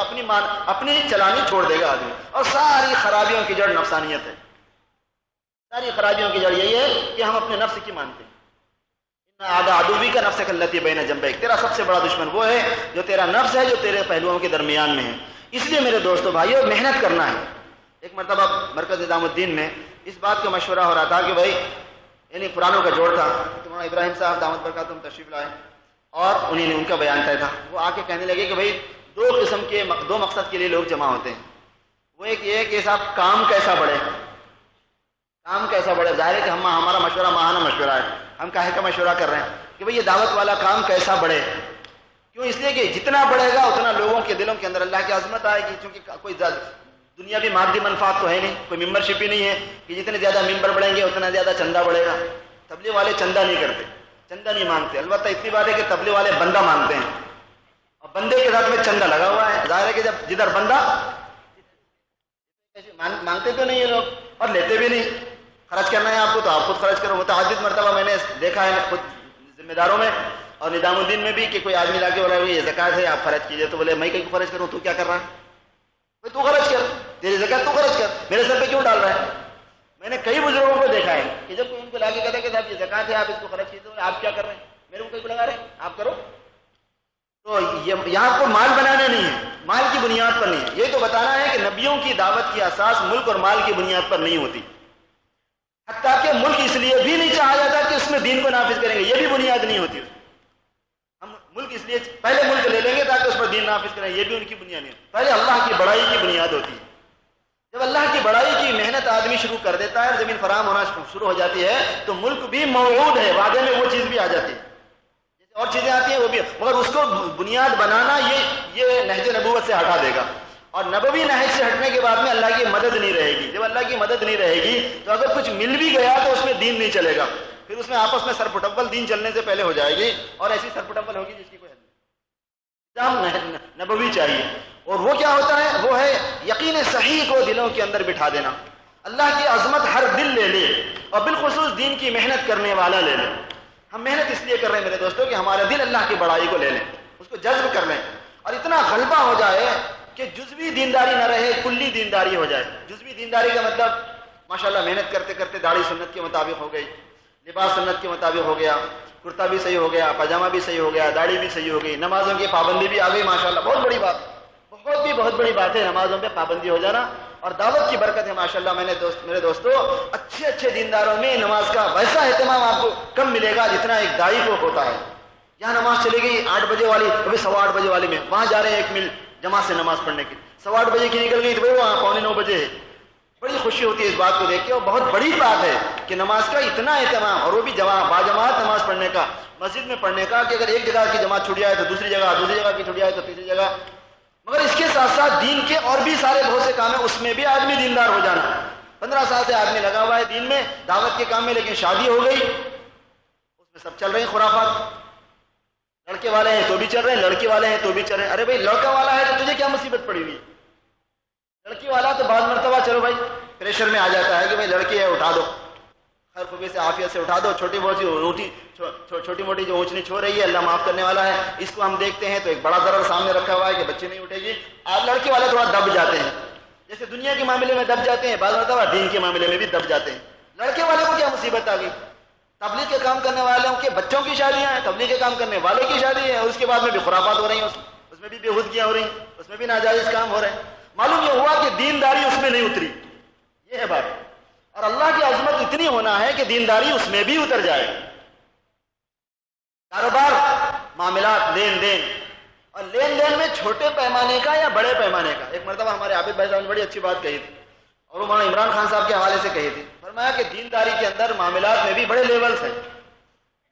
اپنی چلانی چھوڑ دے گا آدمی، اور ساری خرابیوں کی جڑ نفسانیت ہے۔ ساری خرابیوں کی جڑ یہی ہے کہ ہم اپنے نفس کی مانتے ہیں۔ عدوی کا نفس التی بین جنبیک، تیرا سب سے بڑا دشمن وہ ہے جو تیرا نفس ہے، جو تیرے پہلوؤں کے درمیان میں ہے۔ اس لیے میرے دوستو بھائیو، محنت کرنا ہے۔ ایک مرتبہ مرکز نظام الدین میں اس بات کا مشورہ ہو رہا تھا کہ بھائی، یعنی قرآنوں کا جوڑ تھا، مولانا ابراہیم صاحب دامت برکاتہم تشریف لائے اور انہیں نے ان کا بیان طے تھا۔ وہ آ کے کہنے لگے کہ بھائی 2 قسم کے 2 مقصد کے لیے لوگ جمع ہوتے ہیں۔ وہ ایک یہ ہے کہ صاحب کام کیسا بڑھے، کام کیسا بڑھے۔ ظاہر ہے کہ ہمارا مشورہ ماہانہ مشورہ ہے، ہم کاہے کا مشورہ کر رہے ہیں کہ بھئی یہ دعوت والا کام کیسا بڑھے۔ کیوں؟ اس لیے کہ جتنا بڑھے گا اتنا لوگوں کے دلوں کے اندر اللہ کی عظمت آئے گی، کیونکہ کوئی دنیاوی مادی منفعت تو ہے نہیں، کوئی ممبر شپ ہی نہیں ہے کہ جتنے زیادہ ممبر بڑھیں گے اتنا زیادہ چندہ بڑھے گا۔ تبلیغ والے چندہ نہیں کرتے، چندہ نہیں مانگتے، البتہ اتنی بات ہے کہ تبلیغ والے بندہ مانگتے ہیں، اور بندے کے ساتھ میں چندہ لگا ہوا ہے۔ ظاہر ہے کہ جب جدھر بندہ مانگتے تو نہیں یہ لوگ اور لیتے بھی نہیں۔ خرچ کرنا ہے آپ کو تو آپ خود خرچ کرو۔ متعدد مرتبہ میں نے دیکھا ہے خود ذمہ داروں میں اور نظام الدین میں بھی کہ کوئی آدمی لا کے بولا یہ زکات ہے آپ خرچ کیجیے، تو بولے میں کہیں خرچ کروں، تو کیا کر رہا ہے بھائی، تو خرچ کر، تیری زکات تو خرچ کر، میرے سر پہ کیوں ڈال رہا ہے۔ میں نے کئی بزرگوں کو دیکھا ہے کہ جب کوئی ان کو لا کے کہتا ہے کہ صاحب یہ زکات ہے آپ اس کو خرچ کیجیے، تو آپ کیا کر رہے ہیں، میرے کو کہیں کو لگا رہے ہیں آپ کرو۔ تو یہاں کو مال بنانا نہیں ہے، مال کی بنیاد پر نہیں ہے، یہ تو بتانا ہے کہ نبیوں کی دعوت کی اساس ملک اور مال کی بنیاد پر نہیں ہوتی، حتیٰ کہ ملک اس لیے بھی نہیں چاہا جاتا کہ اس میں دین کو نافذ کریں گے، یہ بھی بنیاد نہیں ہوتی۔ ہم ملک اس لیے پہلے ملک لے لیں گے تاکہ اس پر دین نافذ کریں، یہ بھی ان کی بنیاد نہیں ہے، پہلے اللہ کی بڑائی کی بنیاد ہوتی ہے۔ جب اللہ کی بڑائی کی محنت آدمی شروع کر دیتا ہے، زمین فراہم ہونا شروع ہو جاتی ہے، تو ملک بھی موعود ہے، وعدے میں وہ چیز بھی آ جاتی ہے، جیسے اور چیزیں آتی ہیں وہ بھی، مگر اس کو بنیاد بنانا یہ نہج نبوت سے ہٹا دے گا، اور نبوی نہج سے ہٹنے کے بعد میں اللہ کی مدد نہیں رہے گی۔ جب اللہ کی مدد نہیں رہے گی تو اگر کچھ مل بھی گیا تو اس میں دین نہیں چلے گا، پھر اس میں آپس میں سرپٹول دین چلنے سے پہلے ہو جائے گی، اور ایسی سرپٹول ہوگی جس کی کوئی نظام نبوی چاہیے۔ اور وہ کیا ہوتا ہے؟ وہ ہے یقین صحیح کو دلوں کے اندر بٹھا دینا، اللہ کی عظمت ہر دل لے لے، اور بالخصوص دین کی محنت کرنے والا لے لے۔ ہم محنت اس لیے کر رہے ہیں میرے دوستوں کہ ہمارا دل اللہ کی بڑائی کو لے لیں، اس کو جذب کر لیں، اور اتنا غلبہ ہو جائے کہ جزوی دینداری نہ رہے، کلی دینداری ہو جائے۔ جزوی دینداری کا مطلب ماشاءاللہ محنت کرتے کرتے داڑھی سنت کے مطابق ہو گئی، لباس سنت کے مطابق ہو گیا، کرتا بھی صحیح ہو گیا، پاجامہ بھی صحیح ہو گیا، داڑھی بھی صحیح ہو گئی، نمازوں کی پابندی بھی آ گئی، ماشاءاللہ بہت بڑی بات، بہت بڑی بات ہے نمازوں پہ پابندی ہو جانا، اور دعوت کی برکت ہے ماشاءاللہ۔ میرے دوستو اچھے دینداروں میں نماز کا ویسا اہتمام آپ کو کم ملے گا جتنا ایک داعی کو ہوتا ہے۔ یہاں نماز چلی گئی 8 بجے والی، ابھی 8:15 بجے والی میں وہاں جا رہے ہیں 1 میل جماعت سے نماز پڑھنے کی، 8:15 بجے کی نکل گئی تو وہاں 8:45 بجے ہے۔ بڑی خوشی ہوتی ہے اس بات کو دیکھ کے، اور بہت بڑی بات ہے کہ نماز کا اتنا اہتمام، اور وہ بھی باجماعت نماز پڑھنے کا، مسجد میں پڑھنے کا، کہ اگر ایک جگہ کی جماعت چھوٹ جائے تو دوسری جگہ کی چھوٹ جائے تو تیسری جگہ۔ مگر اس کے ساتھ ساتھ دین کے اور بھی سارے بہت سے کام ہیں، اس میں بھی آدمی دیندار ہو جانا۔ 15 سال سے آدمی لگا ہوا ہے دین میں، دعوت کے کام میں، لیکن شادی ہو گئی اس میں سب چل رہے ہیں خرافات، لڑکے والے ہیں تو بھی چل رہے ہیں، لڑکی والے ہیں تو بھی چل رہے ہیں۔ ارے بھائی لڑکا والا ہے تو تجھے کیا مصیبت پڑی ہوئی؟ لڑکی والا تو بعض مرتبہ چلو بھائی پریشر میں آ جاتا ہے کہ بھائی لڑکی ہے اٹھا دو، خیر خوبی سے عافیت سے اٹھا دو، چھوٹی موٹی جو اونچ نیچ ہو رہی ہے اللہ معاف کرنے والا ہے، اس کو ہم دیکھتے ہیں تو ایک بڑا ضرر سامنے رکھا ہوا ہے کہ بچے نہیں اٹھے گی۔ آج لڑکے والے تھوڑا دب جاتے ہیں، جیسے دنیا کے معاملے میں دب جاتے ہیں، بعض مرتبہ دین کے معاملے میں بھی دب جاتے ہیں۔ لڑکے والے کو کیا مصیبت آ گئی؟ تبلیغ کے کام کرنے والوں کے بچوں کی شادیاں ہیں، تبلیغ کے کام کرنے والے کی شادی ہے، اور اس کے بعد میں بھی خرافات ہو رہی ہیں، اس میں بھی بےہودگیاں ہو رہی ہیں، اس میں بھی ناجائز کام ہو رہے ہیں۔ معلوم یہ ہوا کہ دینداری اس میں نہیں اتری، یہ ہے بات۔ اور اللہ کی عظمت اتنی ہونا ہے کہ دینداری اس میں بھی اتر جائے۔ کاروبار، معاملات، لین دین، اور لین دین میں چھوٹے پیمانے کا یا بڑے پیمانے کا۔ ایک مرتبہ ہمارے عابد بھائی صاحب نے بڑی اچھی بات کہی تھی، اور وہ مولانا عمران خان صاحب کے حوالے سے کہی تھی، فرمایا کہ دینداری کے اندر معاملات میں بھی بڑے لیولز ہیں۔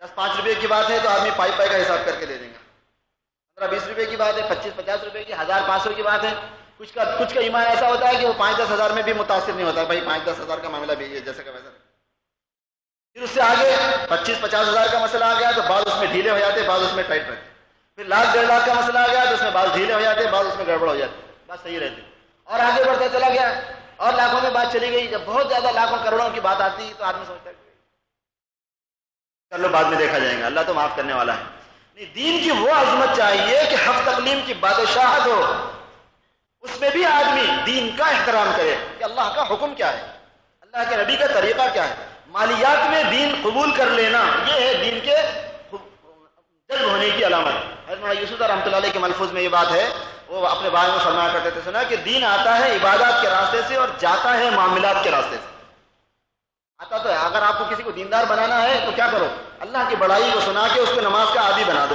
10-5 روپے کی بات ہے تو آدمی پائی کا حساب کر کے دے دیں گا، 15-20 روپے کی بات ہے، 25-50 روپے کی، 1000-500 کی بات ہے۔ کچھ کا ایمان ایسا ہوتا ہے کہ وہ 5-10 ہزار میں بھی متاثر نہیں ہوتا، بھائی 5-10 ہزار کا معاملہ بھی ہے جیسا کہ ویسا۔ پھر اس سے آگے 25-50 ہزار کا مسئلہ آ گیا تو بعض اس میں ڈھیلے ہو جاتے، بعض اس میں ٹائٹ رہتے۔ پھر 1,00,000-1.5 لاکھ کا مسئلہ آ گیا تو اس میں بعض ڈھیلے ہو جاتے، بعض اس میں گڑبڑ ہو جاتی، بات صحیح رہتی، اور آگے بڑھتا چلا گیا، اور لاکھوں میں بات چلی گئی۔ جب بہت زیادہ لاکھوں کروڑوں کی بات آتی تو آدمی سوچتا ہے چلو بعد میں دیکھا جائے گا، اللہ تو معاف کرنے والا ہے۔ نہیں، دین کی وہ عظمت چاہیے کہ حق تقلیم کی بادشاہت ہو، اس میں بھی آدمی دین کا احترام کرے کہ اللہ کا حکم کیا ہے، اللہ کے نبی کا طریقہ کیا ہے۔ مالیات میں دین قبول کر لینا یہ ہے دین کے جذب ہونے کی علامت۔ حضرت مولانا یوسف رحمۃ اللہ علیہ کے ملفوظ میں یہ بات ہے، وہ اپنے بارے میں فرمایا کرتے تھے، سنا کہ دین آتا ہے عبادات کے راستے سے اور جاتا ہے معاملات کے راستے سے۔ آتا تو ہے، اگر آپ کو کسی کو دیندار بنانا ہے تو کیا کرو، اللہ کی بڑائی کو سنا کے اس کو نماز کا عادی بنا دو،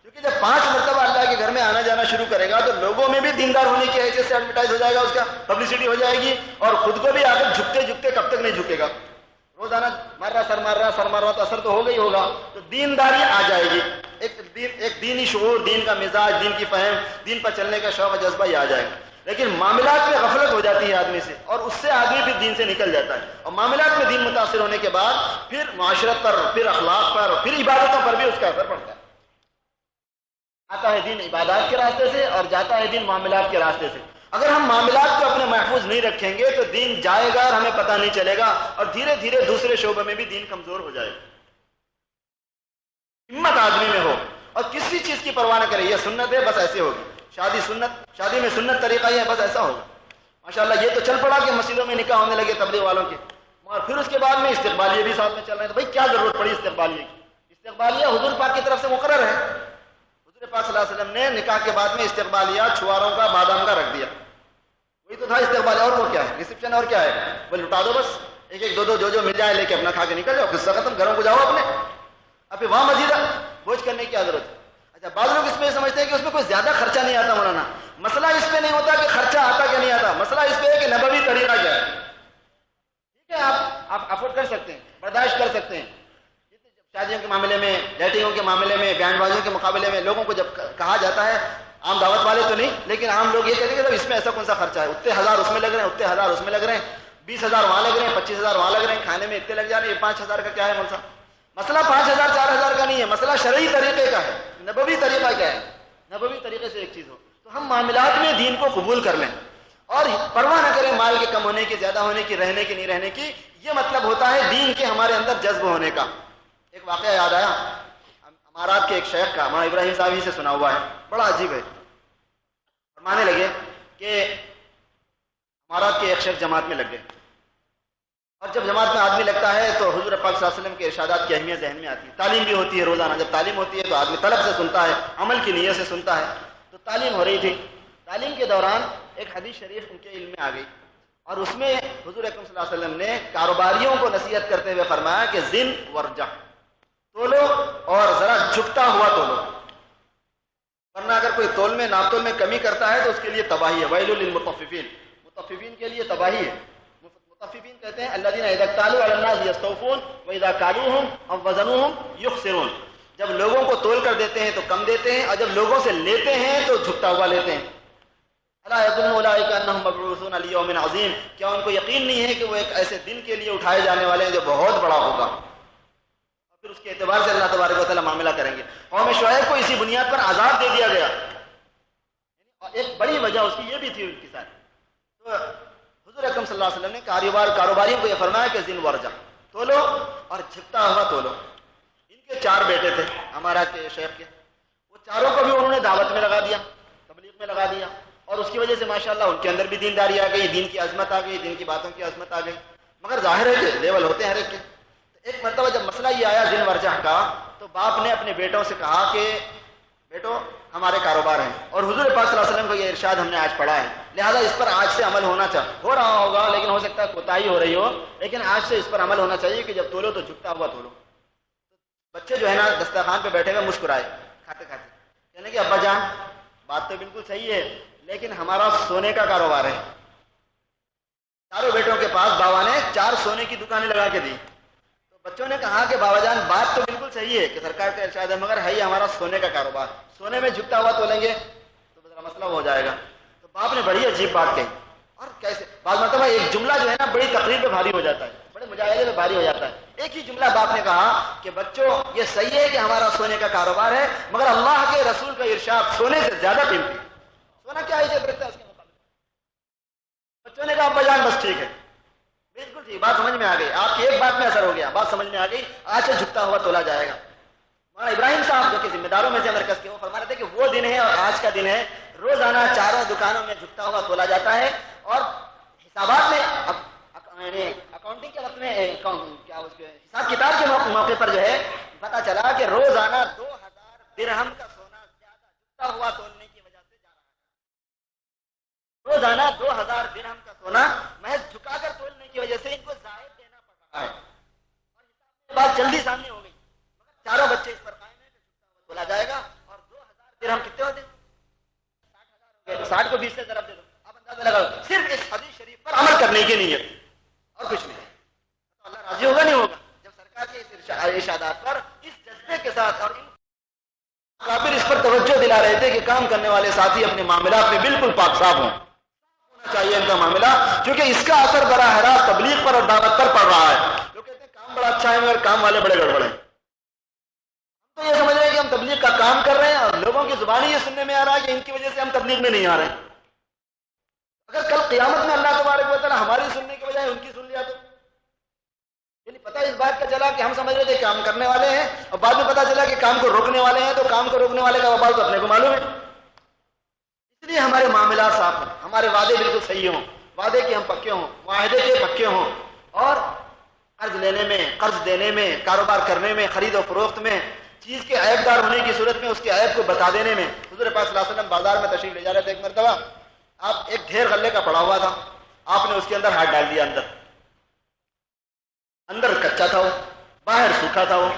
کیونکہ جب 5 مرتبہ اللہ کے گھر میں آنا جانا شروع کرے گا تو لوگوں میں بھی دیندار ہونے کی حیثیت سے ایڈورٹائز ہو جائے گا، اس کا پبلسٹی ہو جائے گی، اور خود کو بھی آخر جھکتے جھکتے کب تک نہیں جھکے گا، روزانہ سر مار رہا تو اثر تو ہوگا ہی ہوگا، تو دینداری آ جائے گی، ایک دینی شعور، دین کا مزاج، دین کی فہم، دین پر چلنے کا شوق و جذبہ ہی آ جائے گا۔ لیکن معاملات میں غفلت ہو جاتی ہے آدمی سے، اور اس سے آدمی پھر دین سے نکل جاتا ہے، اور معاملات میں دین متاثر ہونے کے بعد پھر معاشرت پر، پھر اخلاق پر، پھر عبادتوں پر بھی اس کا اثر پڑتا ہے۔ آتا ہے دین عبادات کے راستے سے اور جاتا ہے دین معاملات کے راستے سے۔ اگر ہم معاملات کو اپنے محفوظ نہیں رکھیں گے تو دین جائے گا اور ہمیں پتہ نہیں چلے گا، اور دھیرے دھیرے دوسرے شعبے میں بھی دین کمزور ہو جائے گا۔ ہمت آدمی میں ہو اور کسی چیز کی پرواہ نہ کرے، یہ سنت ہے بس ایسے ہوگی، شادی میں سنت طریقہ یہ ہے بس ایسا ہوگا، ماشاءاللہ یہ تو چل پڑا کہ مسجدوں میں نکاح ہونے لگے تبلیغ والوں کے، اور پھر اس کے بعد میں استقبالیہ بھی ساتھ میں چل رہے ہیں، تو بھائی کیا ضرورت پڑی استقبالیہ کی؟ استقبالیہ حضور پاک کی طرف سے مقرر ہے، حضور حضور پاک صلی اللہ علیہ وسلم نے نکاح کے بعد میں استقبالیات چھواروں کا بادام کا رکھ دیا. وہی تو تھا استقبال. اور وہ کیا ہے ریسیپشن؟ اور کیا ہے؟ وہ لٹا دو بس. ایک ایک دو دو جو مل جائے لے کے اپنا کھا کے نکل جاؤ. قصہ ختم. گھروں کو جاؤ اپنے. اب وہاں مزید بوجھ کرنے کی کیا ضرورت ہے؟ اچھا بعض لوگ اس میں سمجھتے ہیں کہ اس میں کوئی زیادہ خرچہ نہیں آتا. مولانا مسئلہ اس پہ نہیں ہوتا کہ خرچہ آتا کہ نہیں آتا. مسئلہ اس پہ ہے کہ نبوی طریقہ کیا ہے. ٹھیک ہے آپ افورڈ کر سکتے ہیں, برداشت کر سکتے ہیں. شادیوں کے معاملے میں, ڈیٹنگوں کے معاملے میں, بیان بازیوں کے مقابلے میں لوگوں کو جب کہا جاتا ہے, عام دعوت والے تو نہیں لیکن عام لوگ یہ کہتے ہیں کہ اس میں ایسا کون سا خرچہ ہے, اتنے ہزار اس میں لگ رہے ہیں, اتنے ہزار اس میں لگ رہے ہیں, 20,000 وہاں لگ رہے ہیں, 25,000 وہاں لگ رہے ہیں, کھانے میں اتنے لگ جا رہے ہیں, یہ 5,000 کا کیا ہے مولسا. مسئلہ 5,000 4,000 کا نہیں ہے, مسئلہ شرعی طریقے کا ہے. نبوی طریقہ کیا ہے؟ نبوی طریقے سے ایک چیز ہو تو ہم معاملات میں دین کو قبول کر لیں اور پرواہ نہ کریں مال کے کم ہونے کی, زیادہ ہونے کی, رہنے کی, نہیں رہنے کی. یہ مطلب ہوتا ہے دین کے ہمارے اندر جذب ہونے کا. ایک واقعہ یاد آیا امارات کے ایک شیخ کا, مولانا ابراہیم صاحب ہی سے سنا ہوا ہے, بڑا عجیب ہے. فرمانے لگے کہ امارات کے ایک شیخ جماعت میں لگ گئے اور جب جماعت میں آدمی لگتا ہے تو حضور پاک صلی اللہ علیہ وسلم کے ارشادات کی اہمیت ذہن میں آتی ہے. تعلیم بھی ہوتی ہے روزانہ. جب تعلیم ہوتی ہے تو آدمی طلب سے سنتا ہے, عمل کی نیت سے سنتا ہے. تو تعلیم ہو رہی تھی. تعلیم کے دوران ایک حدیث شریف ان کے علم میں آ گئی اور اس میں حضور اکرم صلی اللہ علیہ وسلم نے کاروباریوں کو نصیحت کرتے ہوئے فرمایا کہ زن ورجع, تولو اور ذرا جھکتا ہوا تولو, ورنہ اگر کوئی تول میں ناپ تول میں کمی کرتا ہے تو اس کے لیے تباہی ہے. ویل للمطففین, مطففین کے لیے تباہی ہے. مطففین کہتے ہیں الذین اذا اکتالوا علی الناس یستوفون واذا کالوہم او وزنوہم یخسرون. جب لوگوں کو تول کر دیتے ہیں تو کم دیتے ہیں اور جب لوگوں سے لیتے ہیں تو جھکتا ہوا لیتے ہیں. الا یظن اولئک انہم مبعوثون لیوم عظیم, کیا ان کو یقین نہیں ہے کہ وہ ایک ایسے دن کے لیے اٹھائے جانے والے ہیں جو بہت بڑا ہوگا. پھر اس کے اعتبار سے اللہ تبارک و تعالیٰ معاملہ کریں گے. قوم شعیب کو اسی بنیاد پر عذاب دے دیا گیا اور ایک بڑی وجہ اس کی یہ بھی تھی ان کے ساتھ. تو حضور اکرم صلی اللہ علیہ وسلم نے کاروباریوں کو یہ فرمایا کہ زن ورجع, تولو اور جھکتا ہوا تولو. ان کے 4 بیٹے تھے ہمارا کے شیخ کے, وہ چاروں کو بھی انہوں نے دعوت میں لگا دیا, تبلیغ میں لگا دیا اور اس کی وجہ سے ماشاءاللہ ان کے اندر بھی دینداری آ گئی, دین کی عظمت آ گئی, دین کی باتوں کی عظمت آ گئی. مگر ظاہر ہے کہ لیول ہوتے ہیں ہر ایک کے. ایک مرتبہ جب مسئلہ یہ آیا زن ورجع کا تو باپ نے اپنے بیٹوں سے کہا کہ بیٹو ہمارے کاروبار ہیں اور حضور پاک صلی اللہ علیہ وسلم کو یہ ارشاد ہم نے آج پڑھا ہے, لہذا اس پر آج سے عمل ہونا چاہیے. ہو رہا ہوگا لیکن ہو سکتا ہے کوتاہی ہو رہی ہو, لیکن آج سے اس پر عمل ہونا چاہیے کہ جب تولو تو جھکتا ہوا تولو. بچے جو ہے نا دسترخوان پہ بیٹھے ہوئے مسکرائے کھاتے کھاتے, کہنے کہ ابا جان بات تو بالکل صحیح ہے لیکن ہمارا سونے کا کاروبار ہے. چاروں بیٹوں کے پاس بابا نے 4 سونے کی دکانیں لگا کے دی. بچوں نے کہا کہ بابا جان بات تو بالکل صحیح ہے کہ سرکار کا ارشاد ہے مگر ہے یہ ہمارا سونے کا کاروبار, سونے میں جھکتا ہوا تولیں گے تو ذرا مسئلہ ہو جائے گا. تو باپ نے بڑی عجیب بات کہی. اور کیسے بعض مرتبہ ایک جملہ جو ہے نا بڑی تقریر پہ بھاری ہو جاتا ہے, بڑے مجاہدے پہ بھاری ہو جاتا ہے. ایک ہی جملہ باپ نے کہا کہ بچوں یہ صحیح ہے کہ ہمارا سونے کا کاروبار ہے مگر اللہ کے رسول کا ارشاد سونے سے زیادہ قیمتی. سونا کیا عزت رکھتا ہے اس کے مقابلے. بچوں نے کہا ابا جان بس ٹھیک ہے, بالکل ٹھیک, بات سمجھ میں آ گئی, آپ کی ایک بات میں اثر ہو گیا, بات سمجھ میں آ گئی, آج سے جھکتا ہوا تولا جائے گا. مولانا ابراہیم صاحب جو کہ ذمہ داروں میں سے مرکز کے, وہ فرما رہے تھے کہ وہ دن ہے اور آج کا دن ہے, روزانہ 4 دکانوں میں جھکتا ہوا تولا جاتا ہے اور حسابات میں اکاؤنٹنگ کے وقت میں کیا اس کے حساب کتاب کے موقع پر جو ہے پتا چلا کہ روزانہ 2,000 درہم کا سونا زیادہ جھکتا ہوا تولنے کی وجہ سے جا رہا ہے. روزانہ 2,000 درہم کا سونا محض جھکا کر تولنے کی وجہ سے ان کو زائد دینا پڑ رہا ہے. اور حساب بات جلدی سامنے ہو گئی, مگر چاروں بچے اس پر قائم ہیں کہ جھکتا ہوا تولا جائے گا. اور 2,000 درہم کتنے ہوتے ہیں؟ 60 کو 20 سے ضرب دے دو, آپ اندازہ لگاؤ. صرف اس حدیث شریف پر عمل کرنے کی نیت اور کچھ نہیں. تو اللہ راضی ہوگا نہیں ہوگا جب سرکار کے اس ارشادات پر اس جذبے کے ساتھ اور کافر اس پر توجہ دلا رہے تھے کہ کام کرنے والے ساتھی اپنے معاملات میں بالکل پاک صاف ہوں. ہونا چاہیے ان کا معاملہ, کیونکہ اس کا اثر براہ راست تبلیغ پر اور دعوت پر پڑ رہا ہے. جو کہتے ہیں کام بڑا اچھا ہے مگر کام والے بڑے گڑبڑ ہیں. تو یہ سمجھ رہے ہیں کہ ہم تبلیغ کا کام کر رہے ہیں اور لوگوں کی زبانی یہ سننے میں آ رہا ہے کہ ان کی وجہ سے ہم تبلیغ میں نہیں آ رہے ہیں. اگر کل قیامت میں اللہ تبارک و تعالیٰ ہماری سننے کی بجائے ان کی سن لیا تو یعنی پتہ اس بات کا چلا کہ ہم سمجھ رہے تھے کام کرنے والے ہیں اور بعد میں پتہ چلا کہ کام کو روکنے والے ہیں, تو کام کو روکنے والے کا وبال تو اپنے کو معلوم ہے. اس لیے ہمارے معاملات صاف ہوں, ہمارے وعدے بالکل صحیح ہوں, وعدے کے ہم پکے ہوں, معاہدے کے پکے ہوں, اور قرض لینے میں, قرض دینے میں, کاروبار کرنے میں, خرید و فروخت میں چیز کے عیب دار ہونے کی صورت میں اس کے عیب کو بتا دینے میں. حضور پاک صلی اللہ علیہ وسلم بازار میں تشریف لے جا رہے تھے. ایک مرتبہ آپ ایک ڈھیر غلے کا پڑا ہوا تھا, آپ نے اس کے اندر ہاتھ ڈال دیا. اندر کچا تھا وہ, باہر سوکھا تھا وہ.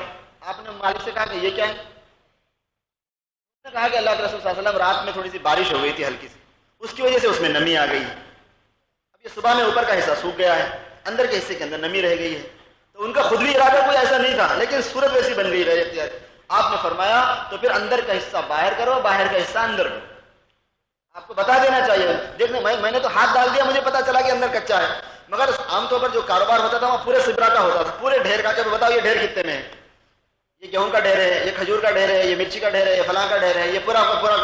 آپ نے مالک سے کہا کہ یہ کیا ہے؟ اس نے کہا کہ اللہ کے رسول صلی اللہ علیہ وسلم رات میں تھوڑی سی بارش ہو گئی تھی ہلکی سی, اس کی وجہ سے اس میں نمی آ گئی. اب یہ صبح میں اوپر کا حصہ سوکھ گیا ہے, اندر کے حصے کے اندر نمی رہ گئی ہے. تو ان کا خود بھی ارادہ کوئی ایسا نہیں تھا, لیکن صورت ویسی بن گئی رہی. آپ نے فرمایا تو پھر اندر کا حصہ باہر کرو, باہر کا حصہ اندر کرو. آپ کو بتا دینا چاہیے. دیکھنے میں نے تو ہاتھ ڈال دیا, مجھے پتا چلا کہ اندر کچا ہے, مگر عام طور پر جو کاروبار ہوتا تھا وہ پورے سبرا کا ہوتا تھا, پورے ڈھیر کا. کہ بتاؤ یہ ڈھیر کتنے میں ہے؟ یہ گیہوں کا ڈھیر ہے, یہ کھجور کا ڈھیر ہے, یہ مرچی کا ڈھیر ہے, یہ فلاں کا ڈھیر ہے, یہ پورا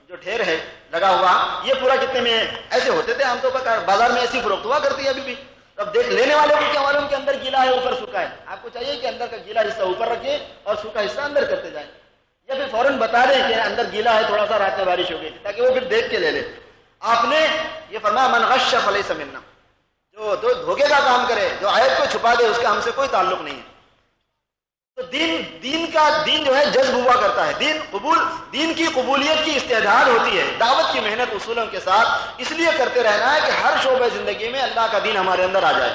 جو ڈھیر ہے لگا ہوا یہ پورا کتنے میں ہے؟ ایسے ہوتے تھے عام طور پر بازار میں, ایسی فروخت ہوا کرتی ہے ابھی بھی. اب دیکھ لینے والے کو کیا معلوم کہ اندر گیلا ہے اوپر سوکھا ہے. آپ کو چاہیے کہ اندر کا گیلا حصہ اوپر رکھیں اور سوکھا حصہ اندر کرتے جائیں, یا پھر فوراً بتا دیں کہ اندر گیلا ہے, تھوڑا سا رات میں بارش ہو گئی تھی, تاکہ وہ پھر دیکھ کے لے لے. آپ نے یہ فرمایا من غش فلیس منا, جو دھوکے کا کام کرے, جو عیب کو چھپا دے, اس کا ہم سے کوئی تعلق نہیں ہے. تو دین جو ہے جذب ہوا کرتا ہے. دین کی قبولیت کی استعداد ہوتی ہے دعوت کی محنت اصولوں کے ساتھ. اس لیے کرتے رہنا ہے کہ ہر شعبہ زندگی میں اللہ کا دین ہمارے اندر آ جائے,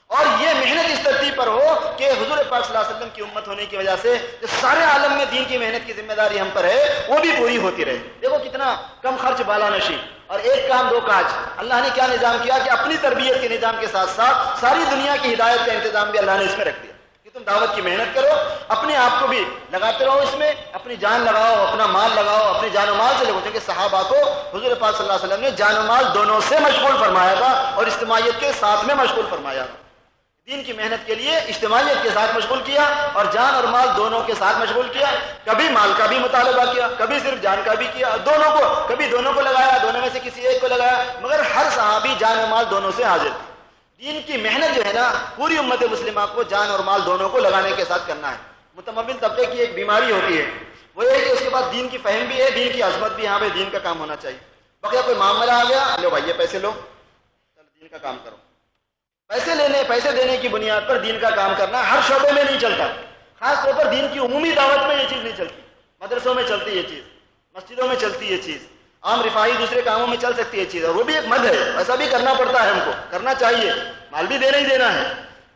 اور یہ محنت اس ترتیب پر ہو کہ حضور پاک صلی اللہ علیہ وسلم کی امت ہونے کی وجہ سے جو سارے عالم میں دین کی محنت کی ذمہ داری ہم پر ہے وہ بھی پوری ہوتی رہے. دیکھو کتنا کم خرچ بالا نشی, اور ایک کام دو کاج. اللہ نے کیا نظام کیا کہ اپنی تربیت کے نظام کے ساتھ ساتھ ساری دنیا کی ہدایت کا انتظام بھی اللہ نے اس میں رکھ دیا کہ تم دعوت کی محنت کرو, اپنے آپ کو بھی لگاتے رہو اس میں, اپنی جان لگاؤ, اپنا مال لگاؤ, اپنی جان و مال سے لگو. کیونکہ صحابہ کو حضور پاک صلی اللہ علیہ وسلم نے جان و مال دونوں سے مشغول فرمایا تھا اور اجتماعیت کے ساتھ میں مشغول فرمایا تھا. دین کی محنت کے لیے اجتماعیت کے ساتھ مشغول کیا اور جان اور مال دونوں کے ساتھ مشغول کیا. کبھی مال کا بھی مطالبہ کیا, کبھی صرف جان کا بھی کیا, دونوں کو, کبھی دونوں کو لگایا, دونوں میں سے کسی ایک کو لگایا, مگر ہر صحابی جان و مال دونوں سے حاضر تھے. دین کی محنت جو ہے نا پوری امت مسلمہ کو جان اور مال دونوں کو لگانے کے ساتھ کرنا ہے. متمول طبقے کی ایک بیماری ہوتی ہے, وہ یہ کہ اس کے پاس دین کی فہم بھی ہے, دین کی عظمت بھی, یہاں پہ دین کا کام ہونا چاہیے. بقیہ کوئی معاملہ آ گیا, لو بھائی یہ پیسے لو, چل دین کا کام کرو. پیسے دینے کی بنیاد پر دین کا کام کرنا ہر شعبے میں نہیں چلتا. خاص طور پر دین کی عمومی دعوت میں یہ چیز نہیں چلتی. مدرسوں میں چلتی یہ چیز, مسجدوں میں چلتی یہ چیز, عام رفاہی دوسرے کاموں میں چل سکتی ہے چیز, اور وہ بھی ایک مد ہے, ایسا بھی کرنا پڑتا ہے, ہم کو کرنا چاہیے, مال بھی دینا ہی دینا ہے,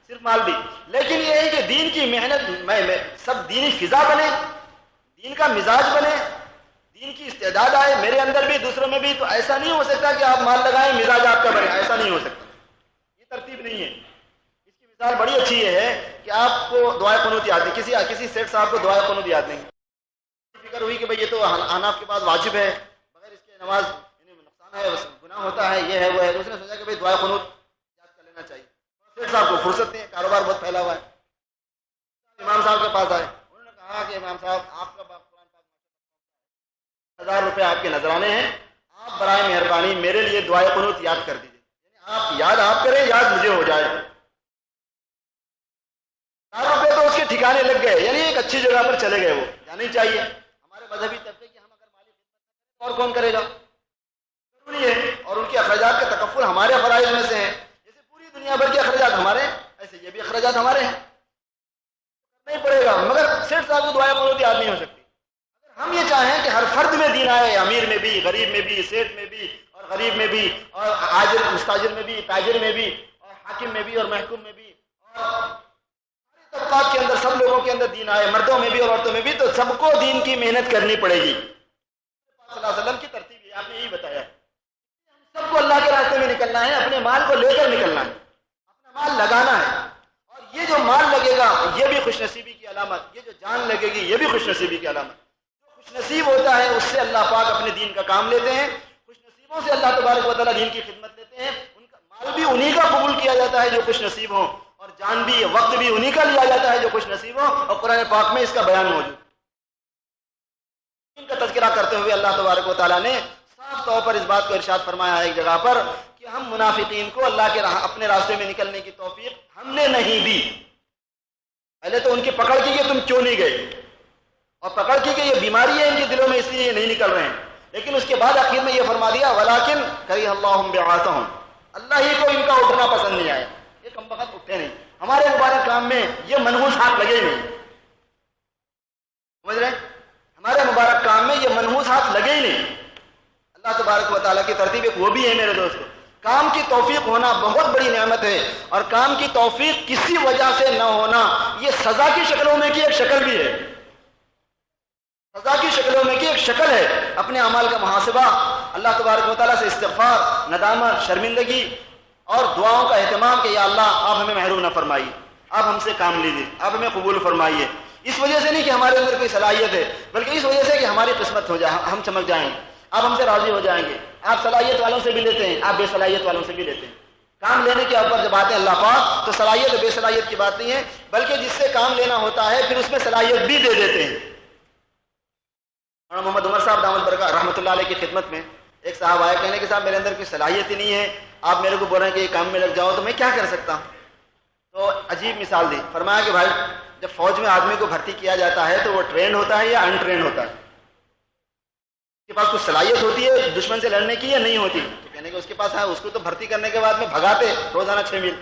صرف مال بھی. لیکن یہ ہے کہ دین کی محنت میں سب دینی فضا بنے, دین کا مزاج بنے, دین کی استعداد آئے میرے اندر بھی دوسروں میں بھی. تو ایسا نہیں ہو سکتا کہ آپ مال لگائیں مزاج آپ کا بنے, ایسا نہیں ہو سکتا, یہ ترتیب نہیں ہے. اس کی مثال بڑی اچھی یہ ہے کہ آپ کو دعائے قنوت یاد نہیں, کسی سیٹ صاحب کو دعائے قنوت یاد نہیں, فکر ہوئی کہ بھئی یہ تو حناف کے بعد واجب ہے, بغیر اس کے نماز نقصان ہے, گناہ ہوتا ہے, یہ ہے وہ ہے. اس نے سوچا کہ بھئی دعائے قنوت یاد کر لینا چاہیے. سیٹ صاحب کو فرصت نہیں ہے, کاروبار بہت پھیلا ہوا ہے. امام صاحب کے پاس آئے, انہوں نے کہا کہ امام صاحب آپ کا قرآن پاک 1000 روپے آپ کے نذرانے ہیں, آپ برائے مہربانی میرے لیے دعائے قنوت یاد کر دیجیے. یعنی آپ کریں, یاد مجھے ہو جائے. 1000 روپے تو اس کے ٹھکانے لگ گئے, یعنی ایک اچھی جگہ پر چلے گئے. وہ جانا چاہیے ہمارے مذہبی طبقے کی, ہم اگر مالی خدمت اور کون کرے گا, ضروری ہے. اور ان کے اخراجات کا تکفل ہمارے فرائض میں سے ہیں. جیسے پوری دنیا بھر کے اخراجات ہمارے ہیں, ایسے یہ بھی اخراجات ہمارے ہیں, نہیں پڑے گا. مگر سیٹ صاحب کو دعائیں قنوت یاد نہیں ہو سکتی. اگر ہم یہ چاہیں کہ ہر فرد میں دین آئے, امیر میں بھی, غریب میں بھی, سیٹ میں بھی اور غریب میں بھی, اور عاجل مستاجر میں بھی, تاجر میں بھی, اور حاکم میں بھی اور محکوم میں بھی, اور طبقات کے اندر سب لوگوں کے اندر دین آئے, مردوں میں بھی اور عورتوں میں بھی, تو سب کو دین کی محنت کرنی پڑے گی. صلی اللہ علیہ وسلم کی ترتیب ہے, آپ نے یہی بتایا. سب کو اللہ کے راستے میں نکلنا ہے, اپنے مال کو لے کر نکلنا ہے, اپنا مال لگانا ہے. اور یہ جو مال لگے گا یہ بھی خوش نصیبی کی علامت, یہ جو جان لگے گی یہ بھی خوش نصیبی کی علامت. جو خوش نصیب ہوتا ہے اس سے اللہ پاک اپنے دین کا کام لیتے ہیں. خوش نصیبوں سے اللہ تبارک و تعالیٰ دین کی خدمت لیتے ہیں. ان کا مال بھی انہی کا قبول کیا جاتا ہے جو خوش نصیب ہوں, اور جان بھی, وقت بھی انہی کا لیا جاتا ہے جو خوش نصیب ہوں. اور قرآن پاک میں اس کا بیان موجود. ان کا تذکرہ کرتے ہوئے اللہ تبارک و تعالیٰ نے صاف طور پر اس بات کو ارشاد فرمایا ہے ایک جگہ پر کہ ہم منافقین کو اللہ کے اپنے راستے میں نکلنے کی توفیق ہم نے نہیں دی. پہلے تو ان کی پکڑ کی کہ تم کیوں نہیں گئے, اور پکڑ کی کہ یہ بیماری ہے ان کے دلوں میں اس لیے یہ نہیں نکل رہے ہیں. لیکن اس کے بعد آخر میں یہ فرما دیا ولیکن کریہ اللہ بعاثہم, اللہ ہی کو ان کا اٹھنا پسند نہیں آیا, یہ کم وقت اٹھے نہیں, ہمارے مبارک کام میں یہ منحوس ہاتھ لگے نہیں. سمجھ رہے ہیں؟ ہمارے مبارک کام میں یہ منحوس ہاتھ لگے ہی نہیں. اللہ تبارک و تعالیٰ کی ترتیب ایک وہ بھی ہے میرے دوستو. کام کی توفیق ہونا بہت بڑی نعمت ہے، اور کام کی توفیق کسی وجہ سے نہ ہونا یہ سزا کی شکلوں میں کی ایک شکل بھی ہے. سزا کی شکلوں میں کی ایک شکل ہے. اپنے اعمال کا محاسبہ، اللہ تبارک و تعالیٰ سے استغفار، ندامت، شرمندگی اور دعاؤں کا اہتمام کہ یا اللہ آپ ہمیں محروم نہ فرمائیے، آپ ہم سے کام لیجیے، آپ ہمیں قبول فرمائیے. اس وجہ سے نہیں کہ ہمارے اندر کوئی صلاحیت ہے، بلکہ اس وجہ سے کہ ہماری قسمت ہو جائے، ہم چمک جائیں، آپ ہم سے راضی ہو جائیں گے. آپ صلاحیت والوں سے بھی لیتے ہیں، آپ بے صلاحیت والوں سے بھی لیتے ہیں. کام لینے کے اوپر جب آتے ہیں اللہ پاک تو صلاحیت اور بے صلاحیت کی بات نہیں ہے، بلکہ جس سے کام لینا ہوتا ہے پھر اس میں صلاحیت بھی دے دیتے ہیں. محمد عمر صاحب دامت برکات رحمۃ اللہ علیہ کی خدمت میں ایک صاحب آئے، کہنے کہ صاحب میرے اندر کوئی صلاحیت ہی نہیں ہے، آپ میرے کو بول رہے ہیں کہ یہ کام میں لگ جاؤ تو میں کیا کر سکتا ہوں؟ تو عجیب مثال دی. فرمایا کہ بھائی جب فوج میں آدمی کو بھرتی کیا جاتا ہے تو وہ ٹرینڈ ہوتا ہے یا ان ٹرینڈ ہوتا ہے؟ اس کے پاس کچھ صلاحیت ہوتی ہے دشمن سے لڑنے کی یا نہیں ہوتی؟ تو کہنے کہ اس کے پاس ہے. اس کو تو بھرتی کرنے کے بعد میں بھگاتے روزانہ 6 میل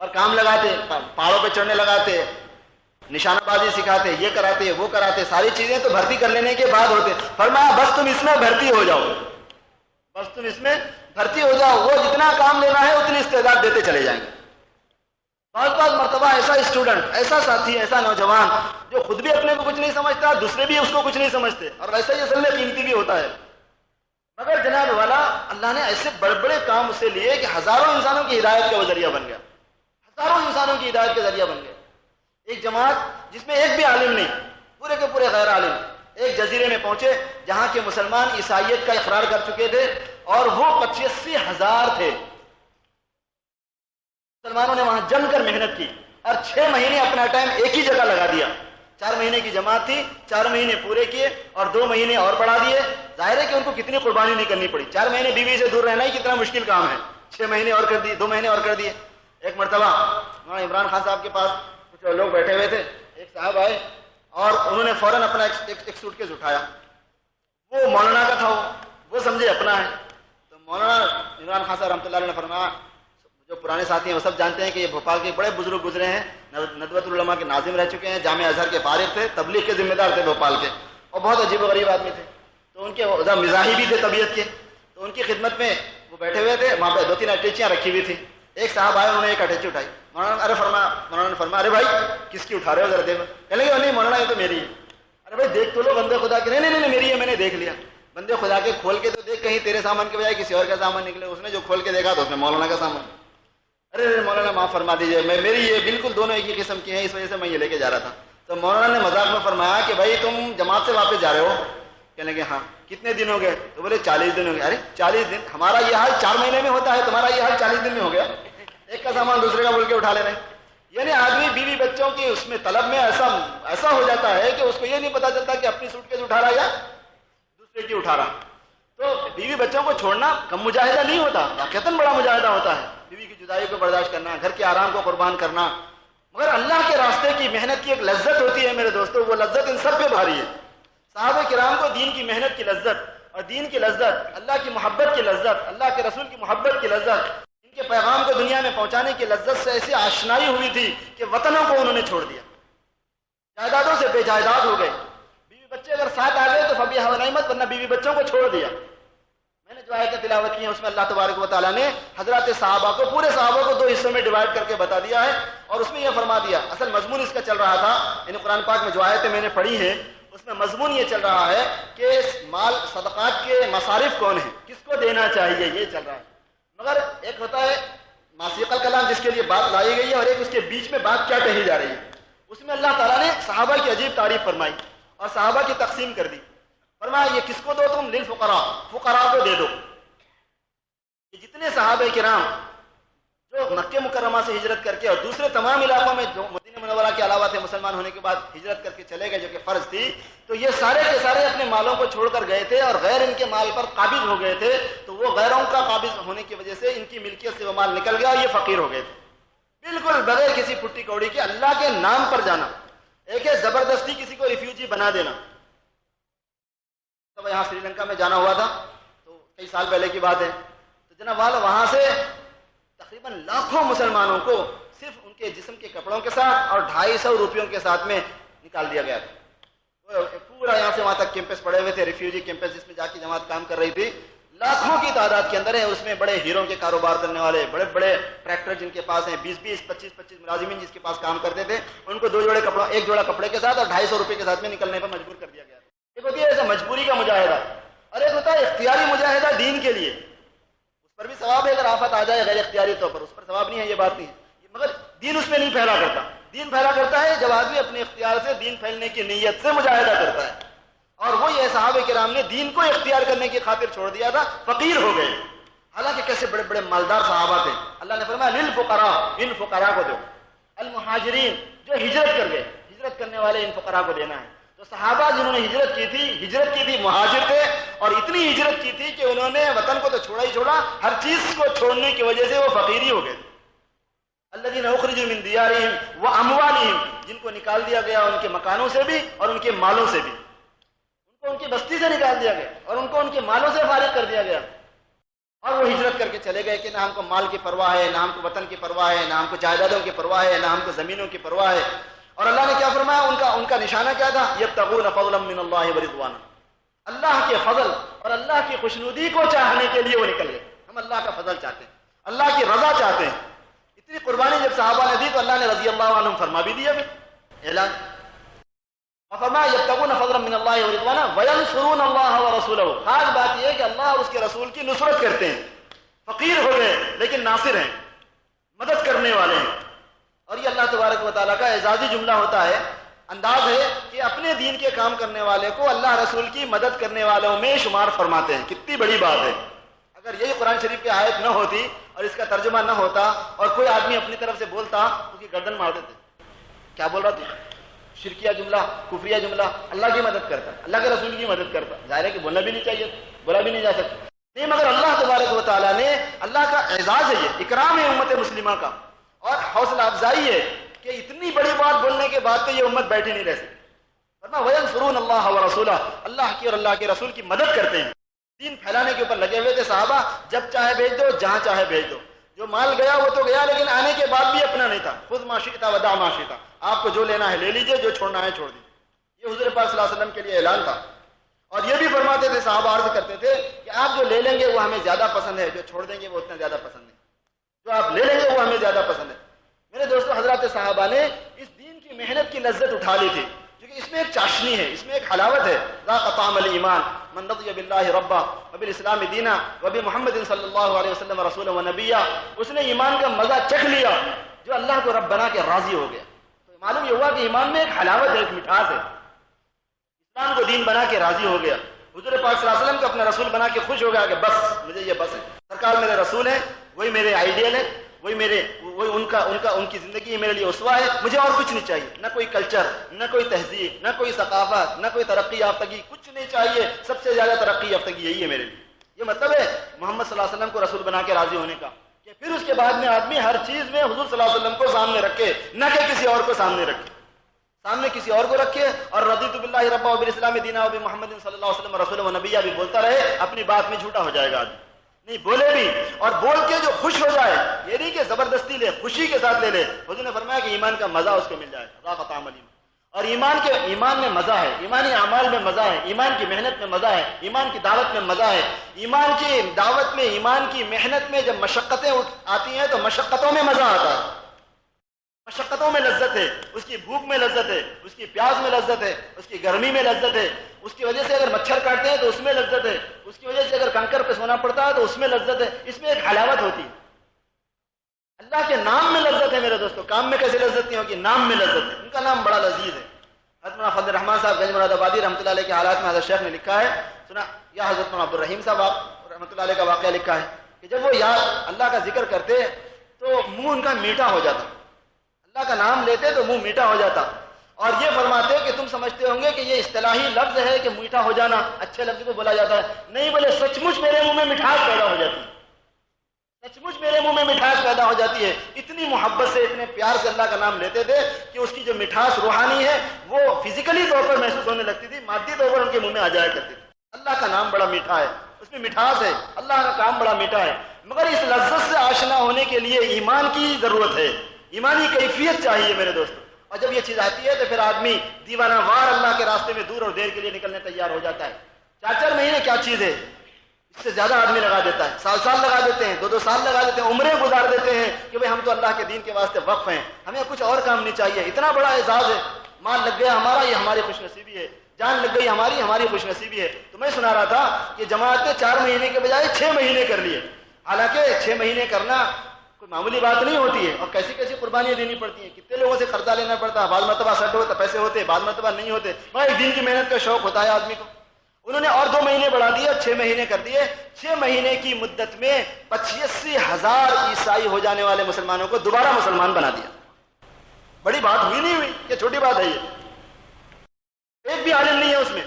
اور کام لگاتے، پہاڑوں پہ چڑھنے لگاتے، نشانہ بازی سکھاتے، یہ کراتے وہ کراتے، ساری چیزیں تو بھرتی کر لینے کے بعد ہوتے. فرمایا بس تم اس میں بھرتی ہو جاؤ، بس تم اس میں بھرتی ہو جاؤ، وہ جتنا کام لینا ہے اتنی استعداد دیتے چلے جائیں گے. بعض مرتبہ ایسا اسٹوڈنٹ، ایسا ساتھی، ایسا نوجوان جو خود بھی اپنے کو کچھ نہیں سمجھتا، دوسرے بھی اس کو کچھ نہیں سمجھتے، اور ویسا ہی اصل میں قیمتی بھی ہوتا ہے. مگر جناب والا اللہ نے ایسے بڑے بڑے کام اسے لیے کہ ہزاروں انسانوں کی ہدایت کا وہ ذریعہ بن گیا، ہزاروں انسانوں کی ہدایت کا ذریعہ بن گیا. ایک جماعت جس میں ایک بھی عالم نہیں، پورے کے پورے غیر عالم، ایک جزیرے میں پہنچے جہاں کے مسلمان عیسائیت کا اقرار کر چکے تھے، اور وہ 85,000 تھے. مسلمانوں نے وہاں جم کر محنت کی اور 6 مہینے اپنا ٹائم ایک ہی جگہ لگا دیا. 4 مہینے کی جماعت تھی، 4 مہینے پورے کیے اور 2 مہینے اور بڑھا دیے. ظاہر ہے کہ ان کو کتنی قربانی نہیں کرنی پڑی. 4 مہینے بیوی سے دور رہنا ہی کتنا مشکل کام ہے. 6 مہینے اور کر دیے، 2 مہینے اور کر دیے. ایک مرتبہ مولانا عمران خان صاحب کے پاس کچھ لوگ بیٹھے ہوئے تھے. ایک صاحب آئے اور انہوں نے فوراً اپنا ایک سوٹ کیس اٹھایا. وہ مولانا کا تھا، وہ سمجھے اپنا ہے. تو مولانا عمران خان صاحب رحمۃ اللہ علیہ نے فرمایا، جو پرانے ساتھی ہیں وہ سب جانتے ہیں کہ یہ بھوپال کے بڑے بزرگ گزرے ہیں، ندوۃ العلماء کے ناظم رہ چکے ہیں، جامعہ ازہر کے فارغ تھے، تبلیغ کے ذمہ دار تھے بھوپال کے، اور بہت عجیب و غریب آدمی تھے. تو ان کے مزاحی بھی تھے طبیعت کے. تو ان کی خدمت میں وہ بیٹھے ہوئے تھے، وہاں پہ 2-3 اٹیچیاں رکھی ہوئی تھیں. ایک صاحب آئے، انہوں نے ایک اٹیچی اٹھائی. مولانا نے فرمایا ارے بھائی کس کی اٹھا رہے ہو ذرا دیکھو. کہنے لگے نہیں مولانا یہ تو میری ہے. ارے بھائی دیکھ تو لو بندے خدا کے. نہیں میری ہے، میں نے دیکھ لیا. بندے خدا کے کھول کے تو دیکھ، کہیں تیرے سامان کے بجائے کسی اور کا سامان نکلے. اس نے جو کھول کے دیکھا تو اس میں مولانا کا سامان. ارے مولانا معاف فرما دیجیے، میری یہ بالکل دونوں ایک ہی قسم کی ہیں، اس وجہ سے میں یہ لے کے جا رہا تھا. تو مولانا نے مذاق میں فرمایا کہ بھائی تم جماعت سے واپس جا رہے ہو؟ کہنے لگے ہاں. کتنے دن ہو گئے؟ تو بولے 40 دن ہو گئے. ارے 40 دن؟ ہمارا یہ حال 4 مہینے میں ہوتا ہے، تمہارا یہ حال 40 دن میں ہو گیا. ایک کا سامان دوسرے کا بول کے اٹھا لے رہے ہیں. یعنی آدمی بیوی بچوں کی اس میں طلب میں ایسا ہو جاتا ہے کہ اس کو یہ نہیں پتا چلتا کہ اپنی سوٹ کیس اٹھا رہا یا دوسرے کی اٹھا رہا. تو بیوی بچوں کو چھوڑنا کم مجاہدہ نہیں ہوتا، واقعتاً بڑا مجاہدہ ہوتا ہے. بیوی کی جدائی کو برداشت کرنا، گھر کے آرام کو قربان کرنا، مگر اللہ کے راستے کی محنت کی ایک لذت ہوتی ہے میرے دوستو، وہ لذت ان سب پہ بھاری ہے. صحابہ کرام کو دین کی محنت کی لذت اور دین کی لذت، اللہ کی محبت کی لذت، اللہ کے رسول کی محبت کی لذت، ان کے پیغام کو دنیا میں پہنچانے کی لذت سے ایسی آشنائی ہوئی تھی کہ وطنوں کو انہوں نے چھوڑ دیا، جائیدادوں سے بے جائیداد ہو گئے. بیوی بچے اگر ساتھ آ گئے تو فبیہا ونعمت، ورنہ بیوی بچوں کو چھوڑ دیا. میں نے جو آیتیں تلاوت کی ہیں اس میں اللہ تبارک و تعالیٰ نے حضرات صحابہ کو، پورے صحابہ کو 2 حصوں میں ڈیوائڈ کر کے بتا دیا ہے، اور اس میں یہ فرما دیا، اصل مضمون اس کا چل رہا تھا. یعنی قرآن پاک میں جو آیتیں میں نے پڑھی ہیں اس میں مضمون یہ چل رہا ہے کہ مال صدقات کے مصارف کون ہیں، کس کو دینا چاہیے، یہ چل رہا ہے. مگر ایک ہوتا ہے ماسیق الکلام جس کے لیے بات لائی گئی ہے، اور ایک اس کے بیچ میں بات کیا کہی جا رہی ہے. اس میں اللہ تعالیٰ نے صحابہ کی عجیب تعریف فرمائی اور صحابہ کی تقسیم کر دی. فرمایا یہ کس کو دو تم؟ للفقراء، فقراء کو دے دو. یہ جتنے صحابہ کرام جو مکہ مکرمہ سے ہجرت کر کے اور دوسرے تمام علاقوں میں جو مدینہ منورہ کے علاوہ تھے مسلمان ہونے کے بعد ہجرت کر کے چلے گئے جو کہ فرض تھی، تو یہ سارے کے سارے اپنے مالوں کو چھوڑ کر گئے تھے اور غیر ان کے مال پر قابض ہو گئے تھے. تو وہ غیروں کا قابض ہونے کی وجہ سے ان کی ملکیت سے وہ مال نکل گیا اور یہ فقیر ہو گئے تھے. بالکل بغیر کسی پھٹی کوڑی کے اللہ کے نام پر جانا. ایک ہے زبردستی کسی کو ریفیوجی بنا دینا. تو یہاں سری لنکا میں جانا ہوا تھا، تو کئی سال پہلے کی بات ہے. تو جناب والا وہاں سے تقریباً لاکھوں مسلمانوں کو صرف ان کے جسم کے کپڑوں کے ساتھ اور 250 روپیوں کے ساتھ میں نکال دیا گیا تھا. پورا یہاں سے وہاں تک کیمپس پڑے ہوئے تھے، ریفیوجی کیمپس جس میں جا کے جماعت کام کر رہی تھی، لاکھوں کی تعداد کے اندر ہے، اس میں بڑے ہیروں کے کاروبار کرنے والے، بڑے بڑے ٹریکٹر جن کے پاس ہیں، 20-20 25-25 ملازمین جس کے پاس کام کرتے تھے، ان کو 2 جوڑے کپڑوں، 1 جوڑا کپڑے کے ساتھ اور 250 روپے کے ساتھ میں نکلنے پر مجبور کر دیا گیا۔ ایک ہوتی ہے ایسا مجبوری کا مجاہدہ، اور ایک ہوتا ہے اختیاری مجاہدہ دین کے لیے، اس پر بھی ثواب ہے اگر آفت آ جائے غیر اختیاری طور پر، اس پر ثواب نہیں ہے، یہ بات نہیں ہے، مگر دین اس میں نہیں پھیلا کرتا۔ دین پھیلا کرتا ہے جب آدمی اپنے اختیار سے دین پھیلنے کی نیت سے مجاہدہ کرتا ہے، اور وہ یہ صحابہ کرام نے دین کو اختیار کرنے کی خاطر چھوڑ دیا تھا، فقیر ہو گئے، حالانکہ کیسے بڑے بڑے مالدار صحابہ تھے۔ اللہ نے فرمایا للفقراء، ان فقراء کو دو، المہاجرین جو ہجرت کر گئے، ہجرت کرنے والے ان فقراء کو دینا ہے۔ تو صحابہ جنہوں نے ہجرت کی تھی مہاجر تھے، اور اتنی ہجرت کی تھی کہ انہوں نے وطن کو تو چھوڑا ہی چھوڑا، ہر چیز کو چھوڑنے کی وجہ سے وہ فقیری ہو گئے۔ الذین اخرجوا من دیارہم واموالہم، جن کو نکال دیا گیا ان کے مکانوں سے بھی اور ان کے مالوں سے بھی، ان کو ان کی بستی سے نکال دیا گیا اور ان کو ان کے مالوں سے فارغ کر دیا گیا، اور وہ ہجرت کر کے چلے گئے کہ نہ ہم کو مال کی پرواہ ہے، نہ ہم کو وطن کی پرواہ ہے، نہ ہم کو جائیدادوں کی پرواہ ہے، نہ ہم کو زمینوں کی پرواہ ہے۔ اور اللہ نے کیا فرمایا، ان کا نشانہ کیا تھا، یبتغون فضلا من اللہ ورضوانا، اللہ کے فضل اور اللہ کی خوشنودی کو چاہنے کے لیے وہ نکل گئے۔ ہم اللہ کا فضل چاہتے ہیں، اللہ کی رضا چاہتے ہیں۔ اتنی قربانی جب صحابہ نے دی تو اللہ نے رضی اللہ عنہم فرما بھی دیا، اعلان فرمایا یبتغون فضلا من اللہ ورضوانا وینصرون اللہ ورسولہ۔ خاص بات یہ ہے کہ اللہ اور اس کے رسول کی نصرت کرتے ہیں، فقیر ہو گئے لیکن ناصر ہیں، مدد کرنے والے ہیں۔ اور یہ اللہ تبارک و تعالیٰ کا اعزازی جملہ ہوتا ہے، انداز ہے کہ اپنے دین کے کام کرنے والے کو اللہ رسول کی مدد کرنے والوں میں شمار فرماتے ہیں۔ کتنی بڑی بات ہے، اگر یہی قرآن شریف کی آیت نہ ہوتی اور اس کا ترجمہ نہ ہوتا اور کوئی آدمی اپنی طرف سے بولتا اس کی گردن مار دیتے۔ کیا بول رہا تھا؟ شرکیہ جملہ، کفریہ جملہ، اللہ کی مدد کرتا، اللہ کے رسول کی مدد کرتا، ظاہر ہے کہ بولنا بھی نہیں چاہیے، بولا بھی نہیں جا سکتا، نہیں، مگر اللہ تبارک و تعالیٰ نے، اللہ کا اعزاز ہے، یہ اکرام ہے امت مسلمہ کا، اور حوصلہ افزائی ہے کہ اتنی بڑی بات بولنے کے بعد تو یہ امت بیٹھی نہیں رہ سکتی۔ ورنہ وینصرون اللہ ورسولہ، اللہ کی اور اللہ کے رسول کی مدد کرتے ہیں، دین پھیلانے کے اوپر لگے ہوئے تھے صحابہ، جب چاہے بھیج دو، جہاں چاہے بھیج دو، جو مال گیا وہ تو گیا، لیکن آنے کے بعد بھی اپنا نہیں تھا، خذ ما شئت ودع ما شئت، آپ کو جو لینا ہے لے لیجئے، جو چھوڑنا ہے چھوڑ دیجیے۔ یہ حضور پاک صلی اللہ علیہ وسلم کے لیے اعلان تھا، اور یہ بھی فرماتے تھے، صحابہ عرض کرتے تھے کہ آپ جو لے لیں گے وہ ہمیں زیادہ پسند ہے، جو چھوڑ دیں گے وہ اتنا زیادہ پسند ہے، جو آپ لے لیں گے وہ ہمیں زیادہ پسند ہے۔ میرے دوستو، حضرات صحابہ نے اس دین کی محنت کی لذت اٹھا لی تھی، کیونکہ اس میں ایک چاشنی ہے، اس میں ایک حلاوت ہے۔ ذاق طعم الایمان من رضی باللہ ربا وبالاسلام دینا وبمحمد صلی اللہ علیہ وسلم رسولا ونبیا، اس نے ایمان کا مزہ چکھ لیا جو اللہ کو رب بنا کے راضی ہو گیا۔ تو معلوم یہ ہوا کہ ایمان میں ایک حلاوت ہے، ایک مٹھاس ہے، اسلام کو دین بنا کے راضی ہو گیا، حضور پاک صلی اللہ علیہ وسلم کو اپنا رسول بنا کے خوش ہو گیا کہ بس مجھے یہ بس ہے، سرکار میرے رسول ہیں، وہی میرے آئیڈیل ہے، وہی ان کی زندگی میرے لیے اسوہ ہے، مجھے اور کچھ نہیں چاہیے، نہ کوئی کلچر، نہ کوئی تہذیب، نہ کوئی ثقافت، نہ کوئی ترقی یافتگی، کچھ نہیں چاہیے، سب سے زیادہ ترقی یافتگی یہی ہے میرے لیے۔ یہ مطلب ہے محمد صلی اللہ علیہ وسلم کو رسول بنا کے راضی ہونے کا، کہ پھر اس کے بعد میں آدمی ہر چیز میں حضور صلی اللہ علیہ وسلم کو سامنے رکھے، نہ کہ کسی اور کو سامنے رکھے، سامنے کسی اور کو رکھے، اور رضیت باللہ ربا وبالاسلام دینا وبمحمد صلی اللہ علیہ وسلم رسول ونبیا بھی بولتا رہے، اپنی بات میں جھوٹا ہو جائے گا آدمی، نہیں بولے بھی اور بول کے جو خوش ہو جائے، یہ نہیں کہ زبردستی لے، خوشی کے ساتھ لے لے۔ حضور نے فرمایا کہ ایمان کا مزہ اس کو مل جائے، ذاق طعم الایمان، اور ایمان میں مزہ ہے، ایمانی اعمال میں مزہ ہے، ایمان کی محنت میں مزہ ہے، ایمان کی دعوت میں مزہ ہے، ایمان کی دعوت میں، ایمان کی محنت میں جب مشقتیں آتی ہیں تو مشقتوں میں مزہ آتا ہے، مشقتوں میں لذت ہے، اس کی بھوک میں لذت ہے، اس کی پیاس میں لذت ہے، اس کی گرمی میں لذت ہے، اس کی وجہ سے اگر مچھر کاٹتے ہیں تو اس میں لذت ہے، اس کی وجہ سے اگر کنکر پہ سونا پڑتا ہے تو اس میں لذت ہے، اس میں ایک حلاوت ہوتی ہے۔ اللہ کے نام میں لذت ہے میرے دوستو، کام میں کیسے لذت نہیں ہوگی، نام میں لذت ہے، ان کا نام بڑا لذیذ ہے۔ حضرت مولانا فضل الرحمان صاحب گنج مراد آبادی رحمۃ اللہ علیہ کے حالات میں حضرت شیخ نے لکھا ہے، سنا یا حضرت مولانا عبد الرحیم صاحب رحمۃ اللہ علیہ کا واقعہ لکھا ہے کہ جب وہ یاد اللہ کا ذکر کرتے تو منہ ان کا میٹھا ہو جاتا، اللہ کا نام لیتے تو منہ میٹھا ہو جاتا، اور یہ فرماتے کہ تم سمجھتے ہوں گے کہ یہ اصطلاحی لفظ ہے کہ میٹھا ہو جانا اچھے لفظ کو بولا جاتا ہے، نہیں، بولے سچ مچ میرے منہ میں مٹھاس پیدا ہو جاتی ہے، سچ مچ میرے منہ میں مٹھاس پیدا ہو جاتی ہے۔ اتنی محبت سے، اتنے پیار سے اللہ کا نام لیتے تھے کہ اس کی جو مٹھاس روحانی ہے وہ فزیکلی طور پر محسوس ہونے لگتی تھی، مادی طور پر ان کے منہ میں آ جایا کرتی تھی۔ اللہ کا نام بڑا میٹھا ہے، اس میں مٹھاس ہے، اللہ کا کام بڑا میٹھا ہے، مگر اس لذت سے آشنا ہونے کے لیے ایمان کی ضرورت ہے، ایمانی کیفیت چاہیے میرے دوستو، اور جب یہ چیز آتی ہے تو پھر آدمی دیوانہ وار اللہ کے راستے میں دور اور دیر کے لیے نکلنے تیار ہو جاتا ہے. 4 مہینے کیا چیز ہے، اس سے زیادہ آدمی لگا دیتا ہے، سال لگا دیتے ہیں، 2 سال لگا دیتے ہیں، عمریں گزار دیتے ہیں کہ بھئی ہم تو اللہ کے دین کے واسطے وقف ہیں، ہمیں کچھ اور کام نہیں چاہیے. اتنا بڑا اعزاز ہے، مال لگ گیا ہمارا، یہ ہماری خوش نصیبی ہے، جان لگ گئی ہماری خوش نصیبی ہے. تو میں سنا رہا تھا کہ جماعت نے 4 مہینے کے بجائے 6 مہینے کر لیے. حالانکہ 6 مہینے کرنا کوئی معمولی بات نہیں ہوتی ہے، اور کیسی کیسی قربانیاں دینی پڑتی ہیں، کتنے لوگوں سے قرضہ لینا پڑتا ہے، بعض مرتبہ سٹ ہوتا پیسے ہوتے، بعض مرتبہ نہیں ہوتے، مگر ایک دن کی محنت کا شوق ہوتا ہے آدمی کو. انہوں نے اور 2 مہینے بڑھا دیے، 6 مہینے کر دیے. 6 مہینے کی مدت میں 85,000 عیسائی ہو جانے والے مسلمانوں کو دوبارہ مسلمان بنا دیا. بڑی بات ہوئی نہیں ہوئی، یہ چھوٹی بات ہے، یہ ایک بھی عالم نہیں ہے اس میں.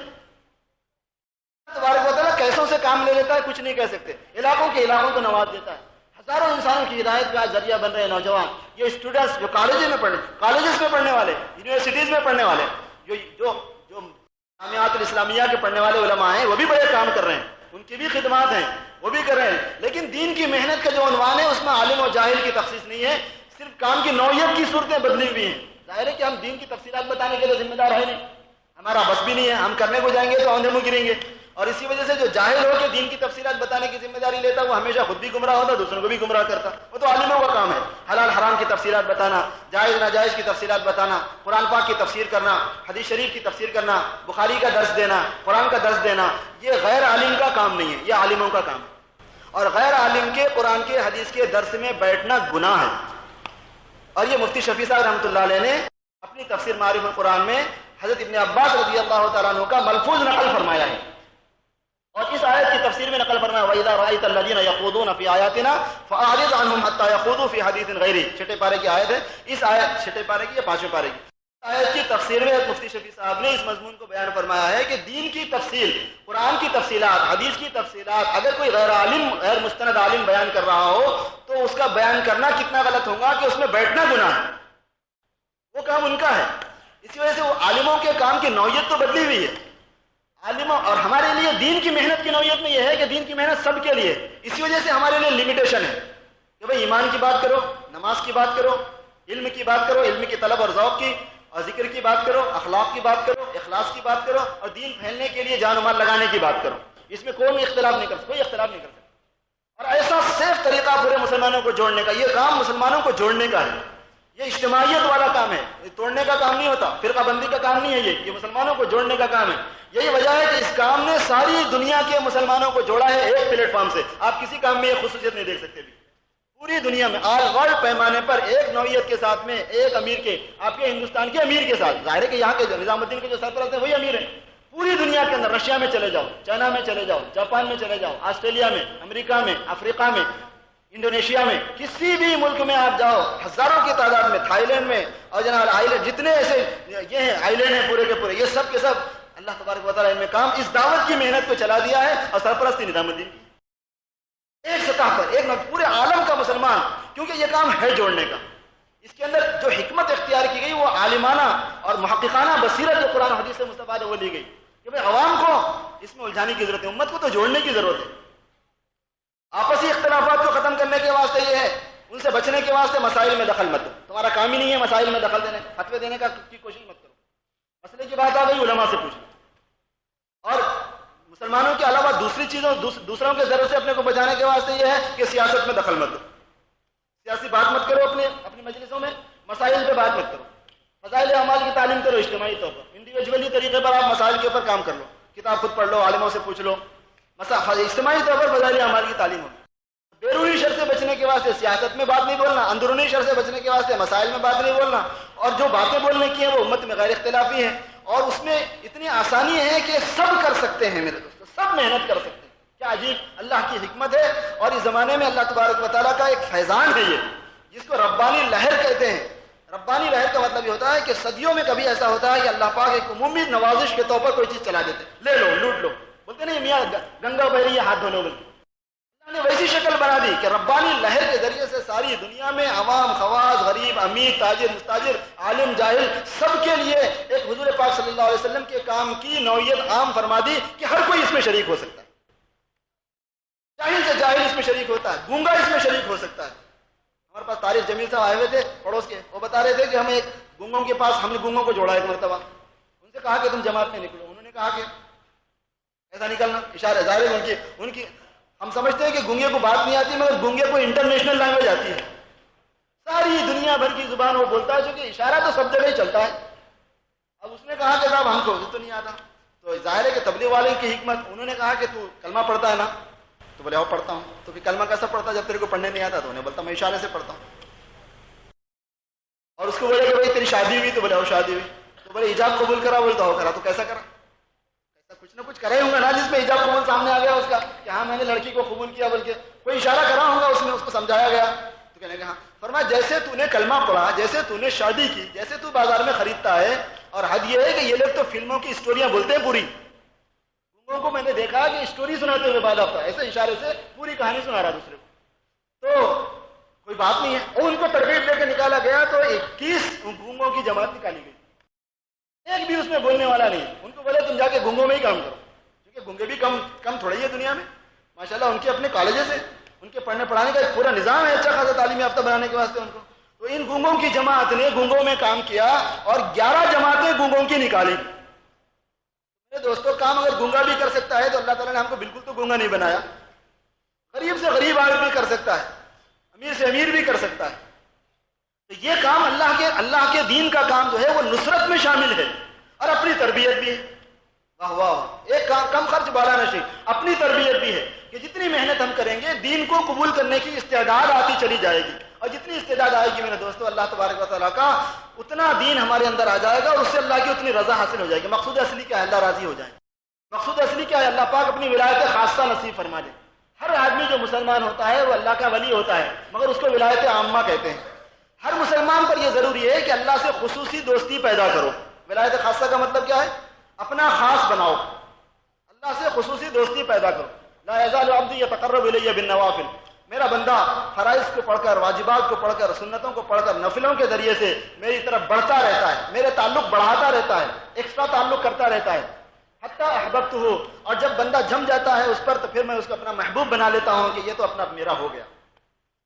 تبارک و تعالیٰ کیسوں سے کام لے لیتا ہے کچھ نہیں کہہ سکتے، علاقوں کو نواز دیتا ہے. ہزاروں انسانوں کی ہدایت کا ذریعہ بن رہے ہیں نوجوان. یہ اسٹوڈنٹس جو کالجز میں پڑھنے والے، یونیورسٹیز میں پڑھنے والے، جو جامعات الاسلامیہ کے پڑھنے والے علماء ہیں، وہ بھی بڑے کام کر رہے ہیں، ان کی بھی خدمات ہیں، وہ بھی کر رہے ہیں. لیکن دین کی محنت کا جو عنوان ہے اس میں عالم و جاہل کی تخصیص نہیں ہے، صرف کام کی نوعیت کی صورتیں بدلی ہوئی ہیں. ظاہر ہے کہ ہم دین کی تفصیلات بتانے کے لیے ذمہ دار ہے نہیں، ہمارا بس بھی نہیں ہے، ہم کرنے کو جائیں گے تو اندھے منہ گریں گے. اور اسی وجہ سے جو جاہل ہو کے دین کی تفصیلات بتانے کی ذمہ داری لیتا وہ ہمیشہ خود بھی گمراہ ہوتا، دوسروں کو بھی گمراہ کرتا. وہ تو عالموں کا کام ہے، حلال حرام کی تفصیلات بتانا، جائز ناجائز کی تفصیلات بتانا، قرآن پاک کی تفسیر کرنا، حدیث شریف کی تفسیر کرنا، بخاری کا درس دینا، قرآن کا درس دینا. یہ غیر عالم کا کام نہیں ہے، یہ عالموں کا کام ہے. اور غیر عالم کے قرآن کے حدیث کے درس میں بیٹھنا گناہ ہے. اور یہ مفتی شفیع صاحب رحمۃ اللہ علیہ نے اپنی تفسیر معارف القرآن میں حضرت ابن عباس رضی اللہ تعالیٰ عنہ کا ملفوظ نقل فرمایا ہے. اور اس آیت کی تفسیر میں نقل فرمایا وَإِذَا رَأَيْتَ الَّذِينَ يَخُوضُونَ فِي آيَاتِنَا فَأَعْرِضْ عَنْهُمْ حَتَّى يَخُوضُوا فِي حَدِيثٍ غَيْرِهِ. چھٹے پارے کی آیت ہے. اس آیت چھٹے پارے کی یا پانچویں پارے کی آیت کی تفسیر میں مفتی شفیع صاحب نے اس مضمون کو بیان فرمایا ہے کہ دین کی تفصیل، قرآن کی تفصیلات، حدیث کی تفصیلات اگر کوئی غیر مستند عالم بیان کر رہا ہو تو اس کا بیان کرنا کتنا غلط ہوگا کہ اس میں بیٹھنا گناہ ہے. وہ کام ان کا ہے. اسی وجہ سے وہ عالموں کے کام کی نوعیت تو بدلی ہوئی ہے. عالموں اور ہمارے لیے دین کی محنت کی نوعیت میں یہ ہے کہ دین کی محنت سب کے لیے. اسی وجہ سے ہمارے لیے لمیٹیشن ہے کہ بھئی ایمان کی بات کرو، نماز کی بات کرو، علم کی بات کرو، علم کی طلب اور ذوق کی، اور ذکر کی بات کرو، اخلاق کی بات کرو، اخلاص کی بات کرو، اور دین پھیلنے کے لیے جان و مال لگانے کی بات کرو. اس میں کوئی اختلاف نہیں کر سکتا. اور ایسا سیف طریقہ پورے مسلمانوں کو جوڑنے کا، یہ کام مسلمانوں کو جوڑنے کا ہے. یہ اجتماعیت والا کام ہے، یہ توڑنے کا کام نہیں ہوتا، فرقہ بندی کا کام نہیں ہے. یہ مسلمانوں کو جوڑنے کا کام ہے. یہی وجہ ہے کہ اس کام نے ساری دنیا کے مسلمانوں کو جوڑا ہے ایک پلیٹ فارم سے. آپ کسی کام میں یہ خصوصیت نہیں دیکھ سکتے بھی. پوری دنیا میں آل ورلڈ پیمانے پر ایک نوعیت کے ساتھ میں ایک امیر کے، آپ کے ہندوستان کے امیر کے ساتھ، ظاہر ہے کہ یہاں کے نظام الدین کے جو سرپرست ہیں وہی امیر ہیں. پوری دنیا کے اندر رشیا میں چلے جاؤ، چائنا میں چلے جاؤ، جاپان میں چلے جاؤ، آسٹریلیا میں، امریکہ میں، افریقہ میں، انڈونیشیا میں، کسی بھی ملک میں آپ جاؤ، ہزاروں کی تعداد میں، تھائی لینڈ میں، اور جناب آئیلینڈ، جتنے ایسے یہ ہیں آئی لینڈ ہیں پورے کے پورے، یہ سب کے سب اللہ تبارک و تعالیٰ ان میں کام اس دعوت کی محنت کو چلا دیا ہے. اور سرپرستی نظام الدین کی ایک سطح پر، ایک پورے عالم کا مسلمان، کیونکہ یہ کام ہے جوڑنے کا. اس کے اندر جو حکمت اختیار کی گئی وہ عالمانہ اور محققانہ بصیرت جو قرآن حدیث سے مستفاد ہے وہ لی گئی کہ بھئی عوام کو اس میں الجھانے کی ضرورت ہے، امت کو تو جوڑنے کی ضرورت ہے. آپسی اختلافات کو ختم کرنے کے واسطے یہ ہے، ان سے بچنے کے واسطے مسائل میں دخل مت دو. تمہارا کام ہی نہیں ہے مسائل میں دخل دینے، فتوے دینے کی کوشش مت کرو. مسئلے کی بات آ گئی علماء سے پوچھ لو. اور مسلمانوں کے علاوہ دوسری چیزوں، دوسروں کے ذرے سے اپنے کو بچانے کے واسطے یہ ہے کہ سیاست میں دخل مت دو. سیاسی بات مت کرو، اپنی مجلسوں میں مسائل پہ بات مت کرو. فضائل اعمال کی تعلیم کرو اجتماعی طور پر، انڈیویجولی طریقے پر آپ مسائل کے اوپر کام کر لو، کتاب خود پڑھ لو، عالموں سے پوچھ لو. اجتماعی طور پر فضائل اعمال کی تعلیم ہوگی. بیرونی شر سے بچنے کے واسطے سیاست میں بات نہیں بولنا، اندرونی شر سے بچنے کے واسطے مسائل میں بات نہیں بولنا. اور جو باتیں بولنے کی ہیں وہ امت میں غیر اختلافی ہیں، اور اس میں اتنی آسانی ہے کہ سب کر سکتے ہیں. میرے دوستو سب محنت کر سکتے ہیں. کیا عجیب اللہ کی حکمت ہے. اور اس زمانے میں اللہ تبارک و تعالیٰ کا ایک فیضان ہے یہ، جس کو ربانی لہر کہتے ہیں. ربانی لہر کا مطلب یہ ہوتا ہے کہ صدیوں میں کبھی ایسا ہوتا ہے کہ اللہ پاک ایک عمومی نوازش کے طور پر کوئی چیز چلا دیتے، لے لو، لوٹ لو. بولتے نہیں میاں گنگا بہ رہی ہے ہاتھ دھو لو. بلکہ اللہ نے ویسی شکل بنا دی کہ ربانی لہر کے ذریعے سے ساری دنیا میں عوام، خواص، غریب، امیر، تاجر، مستاجر، عالم، جاہل، سب کے لیے ایک حضور پاک صلی اللہ علیہ وسلم کے کام کی نوعیت عام فرما دی کہ ہر کوئی اس میں شریک ہو سکتا ہے. جاہل سے جاہل اس میں شریک ہوتا ہے، گونگا اس میں شریک ہو سکتا ہے. ہمارے پاس طارق جمیل صاحب آئے ہوئے تھے پڑوس کے, وہ بتا رہے تھے کہ ہمیں گنگوں کے پاس, ہم نے گنگوں کو جوڑا ایک مرتبہ, ان سے کہا کہ تم جماعت میں نکلو, انہوں نے کہا کہ ایسا نکلنا اشارہ ظاہر ہے ان کی ہم سمجھتے ہیں کہ گنگے کو بات نہیں آتی, مگر گنگے کو انٹرنیشنل لینگویج آتی ہے, ساری دنیا بھر کی زبان وہ بولتا ہے, چونکہ اشارہ تو سب جگہ ہی چلتا ہے. اب اس نے کہا کہ صاحب ہم کو تو نہیں آتا, تو ظاہر ہے کہ تبلیغ والے کی حکمت, انہوں نے کہا کہ تو کلمہ پڑھتا ہے نا, تو بولے اور پڑھتا ہوں. تو پھر کلمہ کیسا پڑھتا جب تیرے کو پڑھنے نہیں آتا؟ تو انہیں بولتا میں اشارے سے پڑھتا ہوں. اور اس کو بولے کہ بھائی تیری شادی ہوئی؟ تو بولے اور شادی ہوئی. تو بولے ایجاب قبول کرا؟ بولے تو کرا. تو کیسا کرا؟ ایسا کچھ نہ کچھ کرے ہوں گا نا جس میں ایجاب قبول سامنے آ گیا اس کا, کہ ہاں میں نے لڑکی کو قبول کیا, بلکہ کوئی اشارہ کرا ہوگا اس میں, اس کو سمجھایا گیا. تو کہنے کہا فرمایا جیسے تو نے کلمہ پڑھا, جیسے تو نے شادی کی, جیسے تو بازار میں خریدتا ہے. اور حد یہ ہے کہ یہ لوگ تو فلموں کی اسٹوریاں بولتے ہیں پوری. گنگوں کو میں نے دیکھا کہ اسٹوری سناتے ہوئے بعد ہفتہ ایسے اشارے سے پوری کہانی سنا رہا دوسرے کو. تو کوئی بات نہیں ہے. اور ان کو ترغیب دے کے نکالا گیا تو 21 گنگوں کی جماعت نکالی گئی, ایک بھی اس میں بولنے والا نہیں. ان کو بولے تم جا کے گنگوں میں ہی کام کرو, کیونکہ گنگے بھی کم تھوڑی ہے دنیا میں. ماشاءاللہ ان کے اپنے کالجز ہیں, ان کے پڑھنے پڑھانے کا ایک پورا نظام ہے اچھا خاصا تعلیم یافتہ بنانے کے واسطے ان کو. تو ان گنگوں کی جماعت نے گنگوں میں کام کیا اور 11 جماعتیں گنگوں کی نکالی. میرے دوستوں, کام اگر گنگا بھی کر سکتا ہے تو اللہ تعالیٰ نے ہم کو بالکل تو گنگا نہیں بنایا. غریب سے غریب آدمی بھی کر سکتا ہے, امیر سے امیر بھی کر سکتا ہے. تو یہ کام اللہ کے دین کا کام جو ہے وہ نصرت میں شامل ہے اور اپنی تربیت بھی ہے. واہ واہ, ایک کم خرچ بالا نشی, اپنی تربیت بھی ہے کہ جتنی محنت ہم کریں گے دین کو قبول کرنے کی استعداد آتی چلی جائے گی, اور جتنی استعداد آئے گی میرے دوستوں اللہ تبارک و تعالیٰ کا اتنا دین ہمارے اندر آ جائے گا, اور اس سے اللہ کی اتنی رضا حاصل ہو جائے گی. مقصود اصلی کیا ہے؟ اللہ راضی ہو جائے. مقصود اصلی کیا ہے؟ اللہ پاک اپنی ولایت خاصہ نصیب فرما دے. ہر آدمی جو مسلمان ہوتا ہے وہ اللہ کا ولی ہوتا ہے, مگر اس کو ولایت عامہ کہتے ہیں. ہر مسلمان پر یہ ضروری ہے کہ اللہ سے خصوصی دوستی پیدا کرو. ولایت خاصہ کا مطلب کیا ہے؟ اپنا خاص بناؤ, اللہ سے خصوصی دوستی پیدا کرو. لا یزال عبدی یتقرب الی بالنوافل, میرا بندہ فرائض کو پڑھ کر, واجبات کو پڑھ کر, سنتوں کو پڑھ کر, نفلوں کے ذریعے سے میری طرف بڑھتا رہتا ہے, میرے تعلق بڑھاتا رہتا ہے, ایکسٹرا تعلق کرتا رہتا ہے. حتی احببتہ, اور جب بندہ جم جاتا ہے اس پر تو پھر میں اس کو اپنا محبوب بنا لیتا ہوں کہ یہ تو اپنا میرا ہو گیا.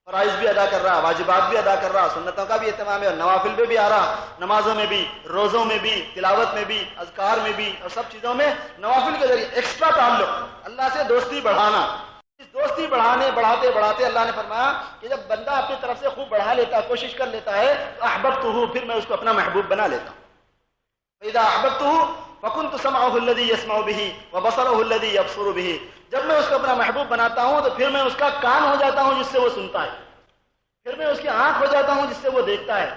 فرائض بھی ادا کر رہا, واجبات بھی ادا کر رہا, سنتوں کا بھی اہتمام ہے, اور نوافل میں بھی آ رہا, نمازوں میں بھی, روزوں میں بھی, تلاوت میں بھی, اذکار میں بھی, اور سب چیزوں میں نوافل کے ذریعے ایکسٹرا تعلق, اللہ سے دوستی بڑھانا. اس دوستی بڑھاتے بڑھاتے اللہ نے فرمایا کہ جب بندہ اپنی طرف سے خوب بڑھا لیتا ہے, کوشش کر لیتا ہے, تو احببتہ, پھر میں اس کو اپنا محبوب بنا لیتا ہوں. فاذا احببتہ فكنت سمعه الذي يسمع به وبصره الذي يبصر به, جب میں اس کو اپنا محبوب بناتا ہوں تو پھر میں اس کا کان ہو جاتا ہوں جس سے وہ سنتا ہے, پھر میں اس کی آنکھ ہو جاتا ہوں جس سے وہ دیکھتا ہے,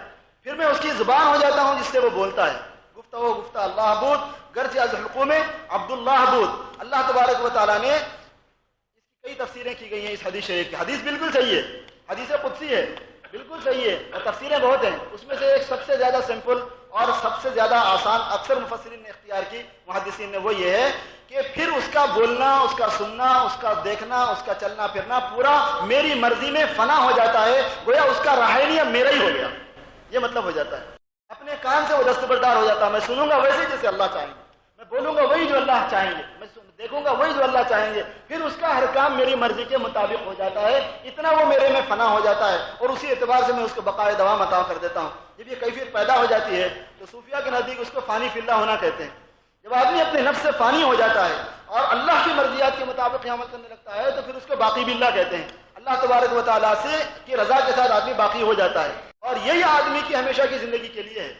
پھر میں اس کی زبان ہو جاتا ہوں جس سے وہ بولتا ہے. گفتہ اللہ بود گرچہ از حلقوم عبداللہ بود. اللہ تبارک و تعالیٰ نے, اس کی کئی تفسیریں کی گئی ہیں اس حدیث شریف کی. حدیث بالکل صحیح ہے, حدیث قدسی ہے, بالکل صحیح ہے, اور تفسیریں بہت ہیں. اس میں سے ایک سب سے زیادہ سمپل اور سب سے زیادہ آسان اکثر مفسرین نے اختیار کی, محدثین نے, وہ یہ ہے کہ پھر اس کا بولنا, اس کا سننا, اس کا دیکھنا, اس کا چلنا پھرنا پورا میری مرضی میں فنا ہو جاتا ہے, گویا اس کا رہائنی اب میرا ہی ہو گیا. یہ مطلب ہو جاتا ہے. اپنے کان سے وہ دستبردار ہو جاتا ہے. میں سنوں گا ویسے جیسے اللہ چاہیں گے, میں بولوں گا وہی جو اللہ چاہیں گے, میں دیکھوں گا وہی جو اللہ چاہیں گے, پھر اس کا ہر کام میری مرضی کے مطابق ہو جاتا ہے. اتنا وہ میرے میں فنا ہو جاتا ہے, اور اسی اعتبار سے میں اس کو بقائے دوام عطا کر دیتا ہوں. جب یہ کیفیت پیدا ہو جاتی ہے تو صوفیہ کے نزدیک اس کو فانی فی اللہ ہونا کہتے ہیں. جب آدمی اپنے نفس سے فانی ہو جاتا ہے اور اللہ کی مرضیات کے مطابق عمل کرنے لگتا ہے تو پھر اس کو باقی باللہ کہتے ہیں. اللہ تبارک و تعالیٰ سے کی رضا کے ساتھ آدمی باقی ہو جاتا ہے, اور یہی آدمی کی ہمیشہ کی زندگی کے لیے ہے.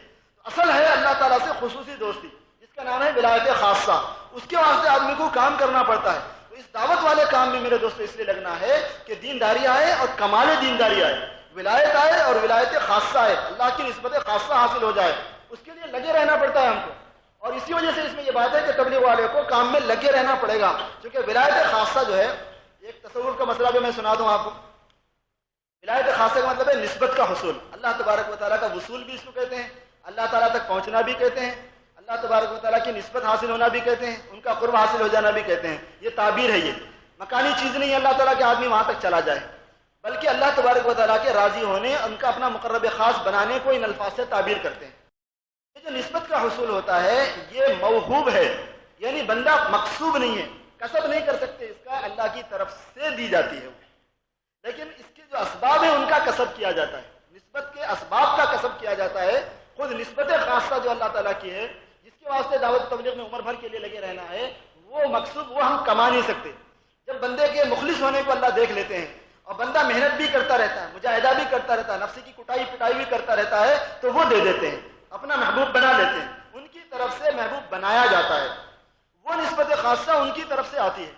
اصل ہے اللہ تعالیٰ سے خصوصی دوستی, جس کا نام ہے ولایت خاصہ. اس کے واسطے آدمی کو کام کرنا پڑتا ہے. تو اس دعوت والے کام میں میرے دوستو اس لیے لگنا ہے کہ دینداری آئے اور کمال دینداری آئے, ولایت آئے اور ولایت خاصہ آئے, اللہ کی نسبت خاصہ حاصل ہو جائے. اس کے لیے لگے رہنا پڑتا ہے ہم کو, اور اسی وجہ سے اس میں یہ بات ہے کہ تبلیغ والے کو کام میں لگے رہنا پڑے گا. کیونکہ ولایت خاصہ جو ہے, ایک تصور کا مسئلہ بھی میں سنا دوں آپ کو. ولایت خاصہ کا مطلب ہے نسبت کا حصول. اللہ تبارک و تعالیٰ کا وصول بھی اس کو کہتے ہیں, اللہ تعالیٰ تک پہنچنا بھی کہتے ہیں, اللہ تبارک و تعالیٰ کی نسبت حاصل ہونا بھی کہتے ہیں, ان کا قرب حاصل ہو جانا بھی کہتے ہیں. یہ تعبیر ہے, یہ مکانی چیز نہیں ہے اللہ تعالیٰ کے آدمی وہاں تک چلا جائے, بلکہ اللہ تبارک و تعالیٰ کے راضی ہونے, ان کا اپنا مقرب خاص بنانے کو ان الفاظ سے تعبیر کرتے ہیں. یہ جو نسبت کا حصول ہوتا ہے یہ موہوب ہے, یعنی بندہ مقصوب نہیں ہے, کسب نہیں کر سکتے, اس کا اللہ کی طرف سے دی جاتی ہے. لیکن اس کے جو اسباب ہیں ان کا کسب کیا جاتا ہے، نسبت کے اسباب کا کسب کیا جاتا ہے. خود نسبت خاصہ جو اللہ تعالیٰ کی ہے، جس کے واسطے دعوت تبلیغ میں عمر بھر کے لیے لگے رہنا ہے، وہ مقصود وہ ہم کما نہیں سکتے. جب بندے کے مخلص ہونے کو اللہ دیکھ لیتے ہیں اور بندہ محنت بھی کرتا رہتا ہے، مجاہدہ بھی کرتا رہتا ہے، نفس کی کٹائی پٹائی بھی کرتا رہتا ہے، تو وہ دے دیتے ہیں، اپنا محبوب بنا لیتے ہیں. ان کی طرف سے محبوب بنایا جاتا ہے، وہ نسبت خاصہ ان کی طرف سے آتی ہے.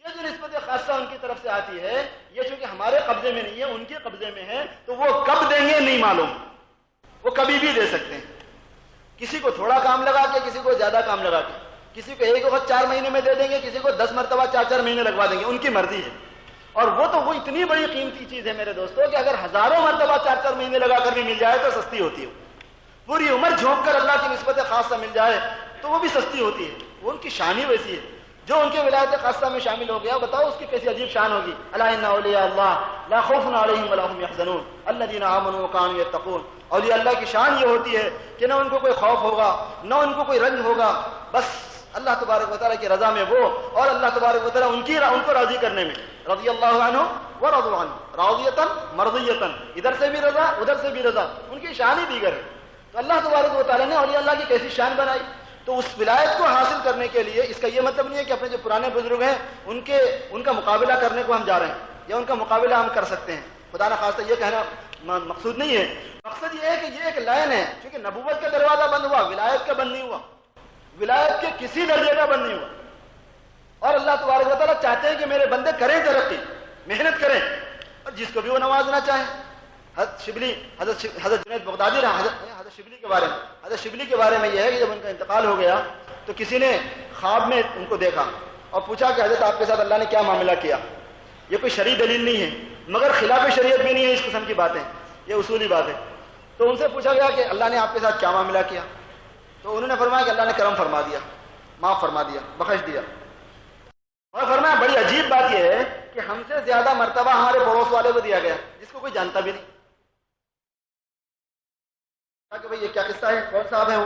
یہ جو نسبت خاصہ ان کی طرف سے آتی ہے، یہ چونکہ ہمارے قبضے میں نہیں ہے، ان کے قبضے میں ہے، تو وہ کب دیں گے نہیں معلوم، وہ کبھی بھی دے سکتے ہیں. کسی کو تھوڑا کام لگا کے، کسی کو زیادہ کام لگا کے، کسی کو ایک وقت 4 مہینے میں دے دیں گے، کسی کو 10 مرتبہ 4 مہینے لگوا دیں گے، ان کی مرضی ہے. اور وہ تو وہ اتنی بڑی قیمتی چیز ہے میرے دوستوں کہ اگر ہزاروں مرتبہ 4 مہینے لگا کر بھی مل جائے تو سستی ہوتی ہے. پوری عمر جھونک کر اللہ کی نسبت خاصہ مل جائے تو وہ بھی سستی ہوتی ہے. وہ ان کی شان ہی ویسی ہے. جو ان کے ولایت خاصہ میں شامل ہو گیا، بتاؤ اس کی کیسی عجیب شان ہوگی. الا ان اولیاء اللہ لا خوف علیہم ولا هم يحزنون الذين آمنوا وكانوا يتقون. اولیاء اللہ کی شان یہ ہوتی ہے کہ نہ ان کو کوئی خوف ہوگا، نہ ان کو کوئی رنج ہوگا، بس اللہ تبارک و تعالیٰ کی رضا میں وہ، اور اللہ تبارک و تعالیٰ ان کو راضی کرنے میں. رضی اللہ عنہ ورضوا عنہ راضیۃ مرضیۃ، ادھر سے بھی رضا ادھر سے بھی رضا، ان کی شان ہی دیگر ہے. تو اللہ تبارک و تعالیٰ نے اولیاء اللہ کی کیسی شان بنائی. تو اس ولایت کو حاصل کرنے کے لیے اس کا یہ مطلب نہیں ہے کہ اپنے جو پرانے بزرگ ہیں ان کا مقابلہ کرنے کو ہم جا رہے ہیں یا ان کا مقابلہ ہم کر سکتے ہیں. خدا نہ خواستہ یہ کہنا مقصود نہیں ہے. مقصد یہ ہے کہ یہ ایک لائن ہے، کیونکہ نبوت کا دروازہ بند ہوا، ولایت کا بند نہیں ہوا، ولایت کے کسی درجے کا بند نہیں ہوا. اور اللہ تبارک و تعالیٰ چاہتے ہیں کہ میرے بندے کریں ترقی، محنت کریں، اور جس کو بھی وہ نوازنا چاہیں. حضرت جنید بغدادی حضرت شبلی کے بارے میں، حضرت شبلی کے بارے میں یہ ہے کہ جب ان کا انتقال ہو گیا تو کسی نے خواب میں ان کو دیکھا اور پوچھا کہ حضرت آپ کے ساتھ اللہ نے کیا معاملہ کیا. یہ کوئی شرعی دلیل نہیں ہے، مگر خلاف شریعت بھی نہیں ہے اس قسم کی باتیں، یہ اصولی بات ہے. تو ان سے پوچھا گیا کہ اللہ نے آپ کے ساتھ کیا معاملہ کیا. تو انہوں نے فرمایا کہ اللہ نے کرم فرما دیا، معاف فرما دیا، بخش دیا. اور فرمایا بڑی عجیب بات یہ ہے کہ ہم سے زیادہ مرتبہ ہمارے پڑوس والے کو دیا گیا جس کو کوئی جانتا بھی نہیں. کہ بھئی یہ کیا قصہ ہے، کون صاحب ہے وہ؟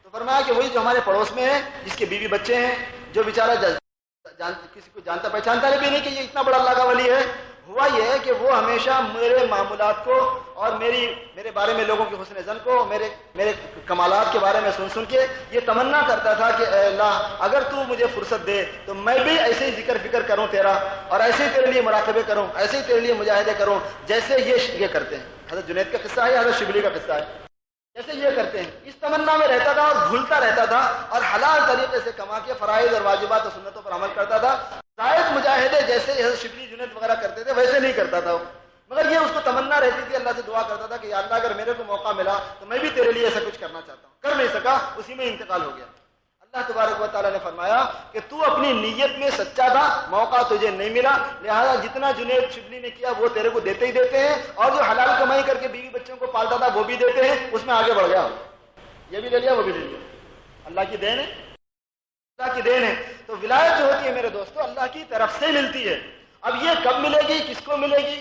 تو فرمایا کہ وہی جو ہمارے پڑوس میں ہے، جس کے بیوی بچے ہیں، جو بیچارہ کسی کو جانتا پہچانتا بھی نہیں کہ یہ اتنا بڑا اللہ کا ولی ہے. ہوا یہ ہے کہ وہ ہمیشہ میرے معمولات کو اور میرے بارے میں لوگوں کے حسن ظن کو، میرے کمالات کے بارے میں سن کے یہ تمنا کرتا تھا کہ اے اللہ اگر تو مجھے فرصت دے تو میں بھی ایسے ہی ذکر فکر کروں تیرا، اور ایسے ہی تیرے لیے مراقبے کروں، ایسے ہی تیرے لیے مجاہدے کروں جیسے یہ کرتے ہیں. حضرت جنید کا قصہ ہے، حضرت شبلی کا قصہ ہے، جیسے یہ کرتے ہیں. اس تمنا میں رہتا تھا اور بھولتا رہتا تھا اور حلال طریقے سے کما کے فرائض اور واجبات اور سنتوں پر عمل کرتا تھا. زائد مجاہدے جیسے حضرت شبلی جنید وغیرہ کرتے تھے ویسے نہیں کرتا تھا. مگر یہ اس کو تمنا رہتی تھی، اللہ سے دعا کرتا تھا کہ یا اللہ اگر میرے کو موقع ملا تو میں بھی تیرے لیے ایسا کچھ کرنا چاہتا ہوں. کر نہیں سکا، اسی میں انتقال ہو گیا. اللہ تبارک و تعالیٰ نے فرمایا کہ تو اپنی نیت میں سچا تھا، موقع تجھے نہیں ملا، لہذا جتنا جنید شبلی نے کیا وہ تیرے کو دیتے ہی دیتے ہیں، اور جو حلال کمائی کر کے بیوی بچوں کو پالتا تھا وہ بھی دیتے ہیں. اس میں آگے بڑھ گیا، یہ بھی لے لیا وہ بھی لے لیا. اللہ کی دین ہے، اللہ کی دین ہے. تو ولایت جو ہوتی ہے میرے دوستو اللہ کی طرف سے ملتی ہے. اب یہ کب ملے گی، کس کو ملے گی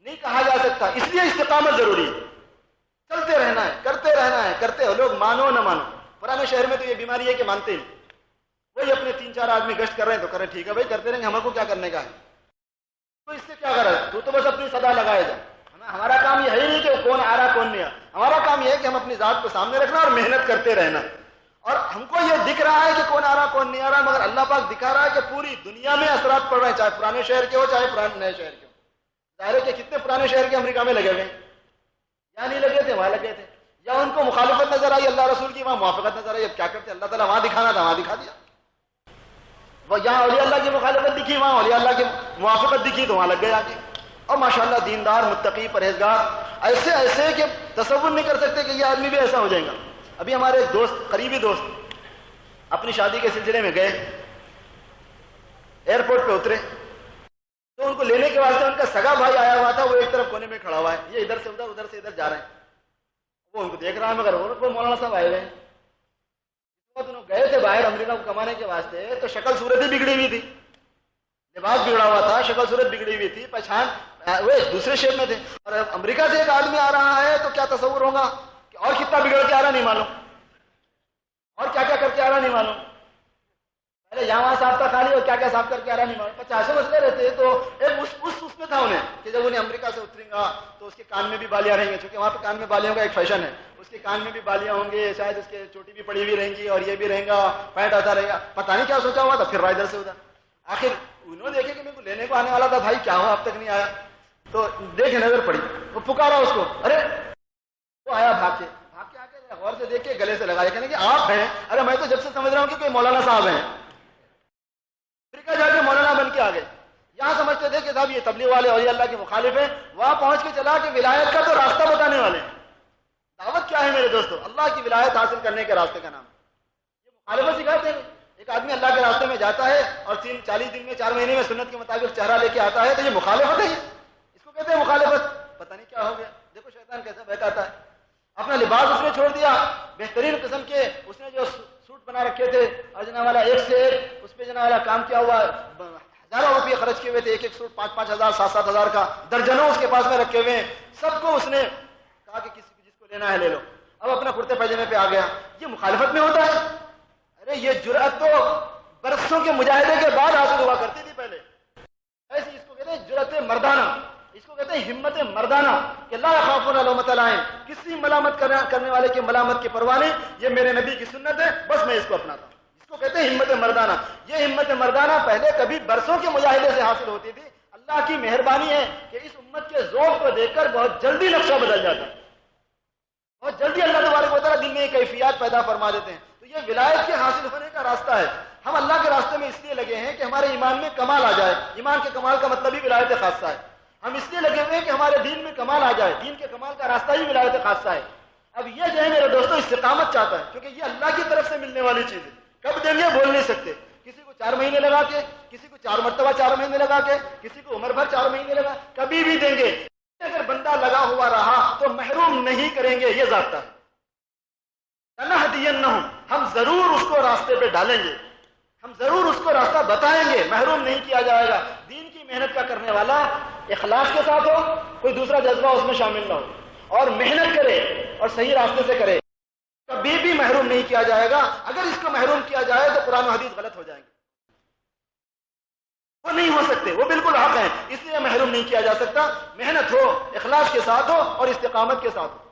نہیں کہا جا سکتا، اس لیے استقامت ضروری ہے. چلتے رہنا ہے، کرتے رہنا ہے، کرتے ہو لوگ مانو نہ مانو. پرانے شہر میں تو یہ بیماری ہے کہ مانتے ہیں، وہی اپنے 3-4 آدمی گشت کر رہے ہیں تو کریں، ٹھیک ہے بھائی کرتے رہیں گے، ہمارے کو کیا کرنے کا ہے، تو اس سے کیا کرے، تو بس اپنی صدا لگائے جا. ہمارا کام یہ ہے نہیں کہ کون آ رہا کون نہیں آ رہا، ہمارا کام یہ ہے کہ ہم اپنی ذات کو سامنے رکھنا اور محنت کرتے رہنا. اور ہم کو یہ دکھ رہا ہے کہ کون آ رہا کون نہیں آ رہا، مگر اللہ پاک دکھا رہا ہے کہ پوری دنیا میں اثرات پڑ رہے ہیں، چاہے پرانے شہر کے ہو چاہے نئے شہر کے ہو. ظاہر ہے کہ کتنے پرانے شہر کے امریکہ میں لگے ہوئے ہیں، یا نہیں لگے تھے وہاں لگے تھے، یا ان کو مخالفت نظر آئی اللہ رسول کی، وہاں موافقت نظر آئی. اب کیا کرتے، اللہ تعالیٰ وہاں دکھانا تھا وہاں دکھا دیا. وہ یہاں اولیاء اللہ کی مخالفت دکھی، وہاں اولیاء اللہ کی موافقت دکھی تو وہاں لگ گئے آگے. اور ماشاءاللہ دیندار متقی پرہیزگار ایسے ایسے کہ تصور نہیں کر سکتے کہ یہ آدمی بھی ایسا ہو جائے گا. ابھی ہمارے ایک دوست، قریبی دوست، اپنی شادی کے سلسلے میں گئے، ایئرپورٹ پہ اترے تو ان کو لینے کے واسطے ان کا سگا بھائی آیا ہوا تھا، وہ ایک طرف کونے میں کھڑا ہوا ہے، یہ ادھر سے ادھر ادھر سے ادھر جا رہے ہیں. وہ ان کو دیکھ رہا ہے مگر وہ مولانا صاحب آئے ہوئے ہیں. انہوں گئے تھے باہر امریکہ کو کمانے کے واسطے تو شکل صورت ہی بگڑی ہوئی تھی، لباس بگڑا ہوا تھا، شکل صورت بگڑی ہوئی تھی، پہچان وہ دوسرے شہر میں تھے. اور امریکہ سے ایک آدمی آ رہا ہے تو کیا تصور ہوگا کہ اور کتنا بگڑ کے آ رہا نہیں معلوم، اور کیا کیا کر کے آ رہا نہیں معلوم. پہلے یہاں وہاں صاف تھا خالی اور کیا کیا صاف کر کے آ رہا نہیں 50 مسئلے رہتے ہیں. تو ایک اس میں تھا انہیں کہ جب انہیں امریکہ سے اتریں گا تو اس کے کان میں بھی بالیاں رہیں گے, چونکہ وہاں پہ کان میں بالیوں کا ایک فیشن ہے, اس کے کان میں بھی بالیاں ہوں گے, شاید اس کے چوٹی بھی پڑی ہوئی رہیں گی اور یہ بھی رہیں گا, پینٹ آتا رہے گا, پتہ نہیں کیا سوچا ہوا تھا. پھر رائے ادھر سے ادھر, آخر انہوں نے دیکھے کہ میرے کو لینے کو آنے والا تھا, بھائی کیا ہوا اب تک نہیں آیا, تو دیکھے نظر پڑی, وہ پکارا اس کو, ارے وہ آیا بھاگ کے آ کے غور سے دیکھ کے گلے سے لگایا, کہنے کہ آپ ہیں, ارے میں تو جب سے سمجھ رہا ہوں کہ کوئی مولانا صاحب ہیں, امریکہ جا کے مولانا بن کے آ گئے. یہاں سمجھتے تھے کہ صاحب یہ تبلیغ والے اولیاء اللہ کے مخالف ہیں, وہاں پہنچ کے چلا کہ ولایت کا تو راستہ بتانے والے ہیں. دعوت کیا ہے میرے دوستو؟ اللہ کی ولایت حاصل کرنے کے راستے کا نام ہے. یہ مخالفت سکھاتے ہیں. ایک آدمی اللہ کے راستے میں جاتا ہے اور 40 دن میں 4 مہینے میں سنت کے مطابق چہرہ لے کے آتا ہے, تو یہ مخالفت ہے. اس کو کہتے ہیں مخالفت. پتہ نہیں کیا ہو گیا, دیکھو شیطان کیسے بہکاتا ہے. اپنا لباس اس نے چھوڑ دیا, بہترین قسم کے اس نے جو سوٹ بنا رکھے تھے اور جناب والا ایک سے ایک اس پہ جناب والا کام کیا ہوا, ہزاروں روپئے خرچ کیے ہوئے تھے, ایک ایک سوٹ 5-5 ہزار 7-7 ہزار کا, درجنوں اس کے پاس میں رکھے ہوئے ہیں. سب کو اس نے کہا کہ کسی کو جس کو لینا ہے لے لو. اب اپنا کرتے پاجامے پہ آ گیا. یہ مخالفت میں ہوتا ہے. ارے یہ جرأت تو برسوں کے مجاہدے کے بعد حاصل ہوا کرتی تھی پہلے. ایسی اس کو کہتے ہیں جرأت مردانہ, اس کو کہتے ہیں ہمت مردانہ, کہ لا یخافون لومۃ لائم, کسی ملامت کرنے والے کی ملامت کی پرواہ نہیں. یہ میرے نبی کی سنت ہے, بس میں اس کو اپناتا ہوں. اس کو کہتے ہیں ہمت مردانہ. یہ ہمت مردانہ پہلے کبھی برسوں کے مجاہدے سے حاصل ہوتی تھی. اللہ کی مہربانی ہے کہ اس امت کے ذوق کو دیکھ کر بہت جلدی نقشہ بدل جاتا ہے, بہت جلدی اللہ تبارک و تعالیٰ دل میں کیفیات پیدا فرما دیتے ہیں. تو یہ ولایت کے حاصل ہونے کا راستہ ہے. ہم اللہ کے راستے میں اس لیے لگے ہیں کہ ہمارے ایمان میں کمال آ جائے. ایمان کے کمال کا مطلب ہی ولایت خاصہ ہے. ہم اس لیے لگے ہوئے ہیں کہ ہمارے دین میں کمال آ جائے. دین کے کمال کا راستہ ہی ولایت خاصہ ہے. اب یہ جو ہے میرے دوستوں استقامت چاہتا ہے, کیونکہ یہ اللہ کی طرف سے ملنے والی چیز ہے. کب دیں گے بول نہیں سکتے. کسی کو 4 مہینے لگا کے, کسی کو 4 مرتبہ 4 مہینے لگا کے, کسی کو عمر بھر 4 مہینے لگا, کبھی بھی دیں گے. اگر بندہ لگا ہوا رہا تو محروم نہیں کریں گے, یہ ضابطہ ہے. لنہدینہم, ہم ضرور اس کو راستے پہ ڈالیں گے, ہم ضرور اس کو راستہ بتائیں گے, محروم نہیں کیا جائے گا. دین کی محنت کا کرنے والا اخلاص کے ساتھ ہو, کوئی دوسرا جذبہ اس میں شامل نہ ہو, اور محنت کرے اور صحیح راستے سے کرے, کبھی بھی محروم نہیں کیا جائے گا. اگر اس کو محروم کیا جائے تو قرآن و حدیث غلط ہو جائیں گے, وہ نہیں ہو سکتے, وہ بالکل حق ہیں, اس لیے محروم نہیں کیا جا سکتا. محنت ہو, اخلاص کے ساتھ ہو اور استقامت کے ساتھ ہو.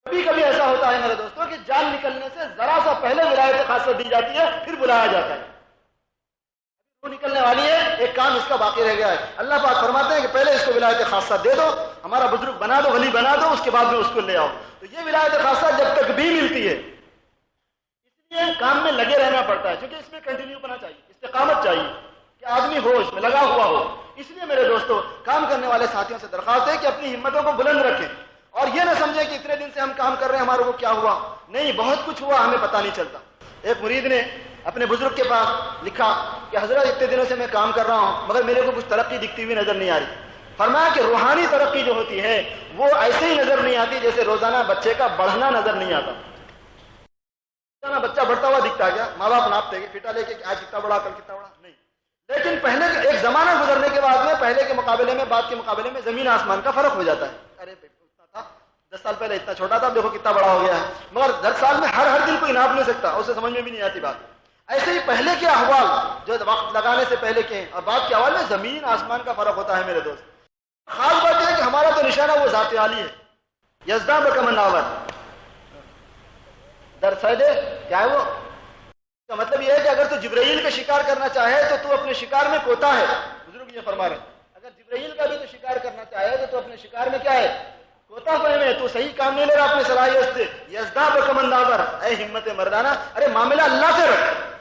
کبھی کبھی ایسا ہوتا ہے میرے دوستوں کہ جان نکلنے سے ذرا سا پہلے ولایت خاصہ دی جاتی ہے, پھر بلایا جاتا ہے. وہ نکلنے والی ہے, ایک کام اس کا باقی رہ گیا ہے. اللہ پاک فرماتے ہیں کہ پہلے اس کو ولایت خاصہ دے دو, ہمارا بزرگ بنا دو, ولی بنا دو, اس کے بعد میں اس کو لے آؤ. تو یہ ولایت خاصہ جب تک بھی ملتی ہے, اس لیے کام میں لگے رہنا پڑتا ہے, کیونکہ اس میں کنٹینیو کرنا چاہیے, استقامت چاہیے کہ آدمی ہوش میں لگا ہوا ہو. اس لیے میرے دوستوں کام کرنے والے ساتھیوں سے درخواست ہے کہ اپنی ہمتوں کو بلند رکھیں, اور یہ نہ سمجھیں کہ اتنے دن سے ہم کام کر رہے ہیں, ہمارے کو کیا ہوا. نہیں, بہت کچھ ہوا, ہمیں پتہ نہیں چلتا. ایک مرید نے اپنے بزرگ کے پاس لکھا کہ حضرت اتنے دنوں سے میں کام کر رہا ہوں مگر میرے کو کچھ ترقی دکھتی ہوئی نظر نہیں آ رہی. فرمایا کہ روحانی ترقی جو ہوتی ہے وہ ایسے ہی نظر نہیں آتی جیسے روزانہ بچے کا بڑھنا نظر نہیں آتا. روزانہ بچہ بڑھتا ہوا دکھتا گیا, ماں باپ ناپتے گئے فیٹا لے کے آج کتنا بڑا کل کتنا بڑا, نہیں. لیکن پہلے ایک زمانہ گزرنے کے بعد میں پہلے کے مقابلے میں بعد کے مقابلے میں زمین آسمان کا فرق ہو جاتا ہے. ارے اتنا تھا 10 سال پہلے اتنا چھوٹا تھا, دیکھو کتنا بڑا ہو گیا ہے. مگر 10 سال میں ہر دن کوئی ناپ نہیں سکتا, اسے سمجھ میں بھی نہیں آتی بات. ایسے ہی پہلے کے احوال جو وقت لگانے سے پہلے کے اور بعد کے احوال میں زمین آسمان کا فرق ہوتا ہے میرے دوست. خاص بات یہ ہے کہ ہمارا تو نشانہ وہ ذات عالی ہے. یزدان بکمناور در سیدے کیا ہے, وہ کا مطلب یہ ہے کہ اگر تو جبرائیل کا شکار کرنا چاہے تو اپنے شکار میں کوتا ہے. بزرگ یہ فرما رہے ہیں اگر جبرائیل کا بھی تو شکار کرنا چاہے تو اپنے شکار میں کیا ہے, کوتا فہم ہے, تو صحیح کام نہیں لے رہا اپنے صلاحیت سے. یزدان بکمناور, اے ہمت مردانہ, ارے معاملہ اللہ سے رکھ,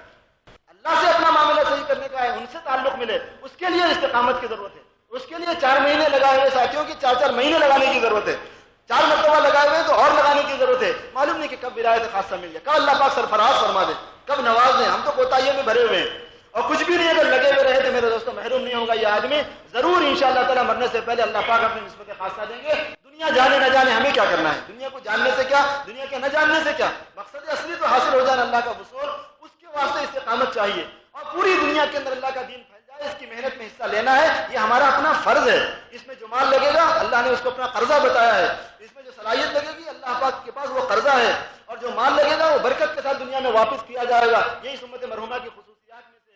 اللہ سے اپنا معاملہ صحیح کرنے کا ہے, ان سے تعلق ملے. اس کے لیے استقامت کی ضرورت ہے. اس کے لیے 4 مہینے لگائے ہوئے ساتھیوں کی 4 مہینے لگانے کی ضرورت ہے. 4 مرتبہ لگائے ہوئے تو اور لگانے کی ضرورت ہے. معلوم نہیں کہ کب ولایت خاصہ مل جائے, کب اللہ پاک سرفراز فرما دے, کب نواز دیں. ہم تو کوتاہیوں میں بھرے ہوئے ہیں اور کچھ بھی نہیں اگر لگے ہوئے رہے تو میرے دوستوں محروم نہیں ہوگا یہ آدمی. ضرور انشاءاللہ تعالی مرنے سے پہلے اللہ پاک اپنی نسبت خاصہ دیں گے. دنیا جانے نہ جانے ہمیں کیا کرنا ہے, دنیا کو جاننے سے کیا, دنیا کے نہ جاننے سے کیا. مقصد اصلی تو حاصل ہو جانا اللہ کا وصول, اس کے واسطے استقامت چاہیے اور پوری دنیا کے اندر اللہ کا دین پھیل جائے. اس کی محنت میں حصہ لینا ہے, یہ ہمارا اپنا فرض ہے. اس میں جو مال لگے گا اللہ نے اس کو اپنا قرضہ بتایا ہے. اس میں جو صلاحیت لگے گی اللہ پاک کے پاس وہ قرضہ ہے, اور جو مال لگے گا وہ برکت کے ساتھ دنیا میں واپس کیا جائے گا. یہی سنت مرحومہ کی خصوصیات میں سے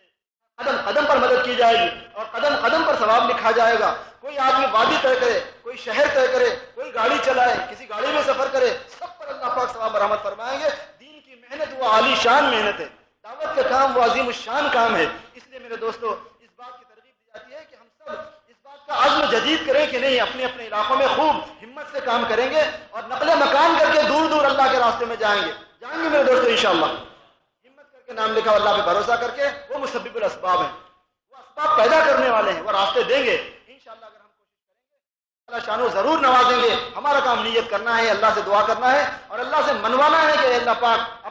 قدم قدم پر مدد کی جائے گی اور قدم قدم پر ثواب لکھا جائے گا. کوئی آدمی وادی طے کرے, کوئی شہر طے کرے, کوئی گاڑی چلائے, کسی گاڑی میں سفر کرے, سب پر اللہ پاک ثواب رحمت فرمائیں گے. دین کی محنت وہ عالی شان محنت ہے, دعوت کا کام وہ عظیم الشان کام ہے. اس لیے میرے دوستو اس بات کی ترغیب دی جاتی ہے کہ ہم سب اس بات کا عزم جدید کریں کہ نہیں, اپنے اپنے علاقوں میں خوب ہمت سے کام کریں گے اور نقل مکان کر کے دور دور اللہ کے راستے میں جائیں گے میرے دوستو انشاءاللہ. ہمت کر کے نام لکھا, اللہ پہ بھروسہ کر کے, وہ مسبب الاسباب ہیں, وہ اسباب پیدا کرنے والے ہیں, وہ راستے دیں گے انشاءاللہ. اگر ہم کوشش کریں گے اللہ شانو ضرور نوازیں گے. ہمارا کام نیت کرنا ہے, اللہ سے دعا کرنا ہے اور اللہ سے منوانا ہے کہ اللہ پاک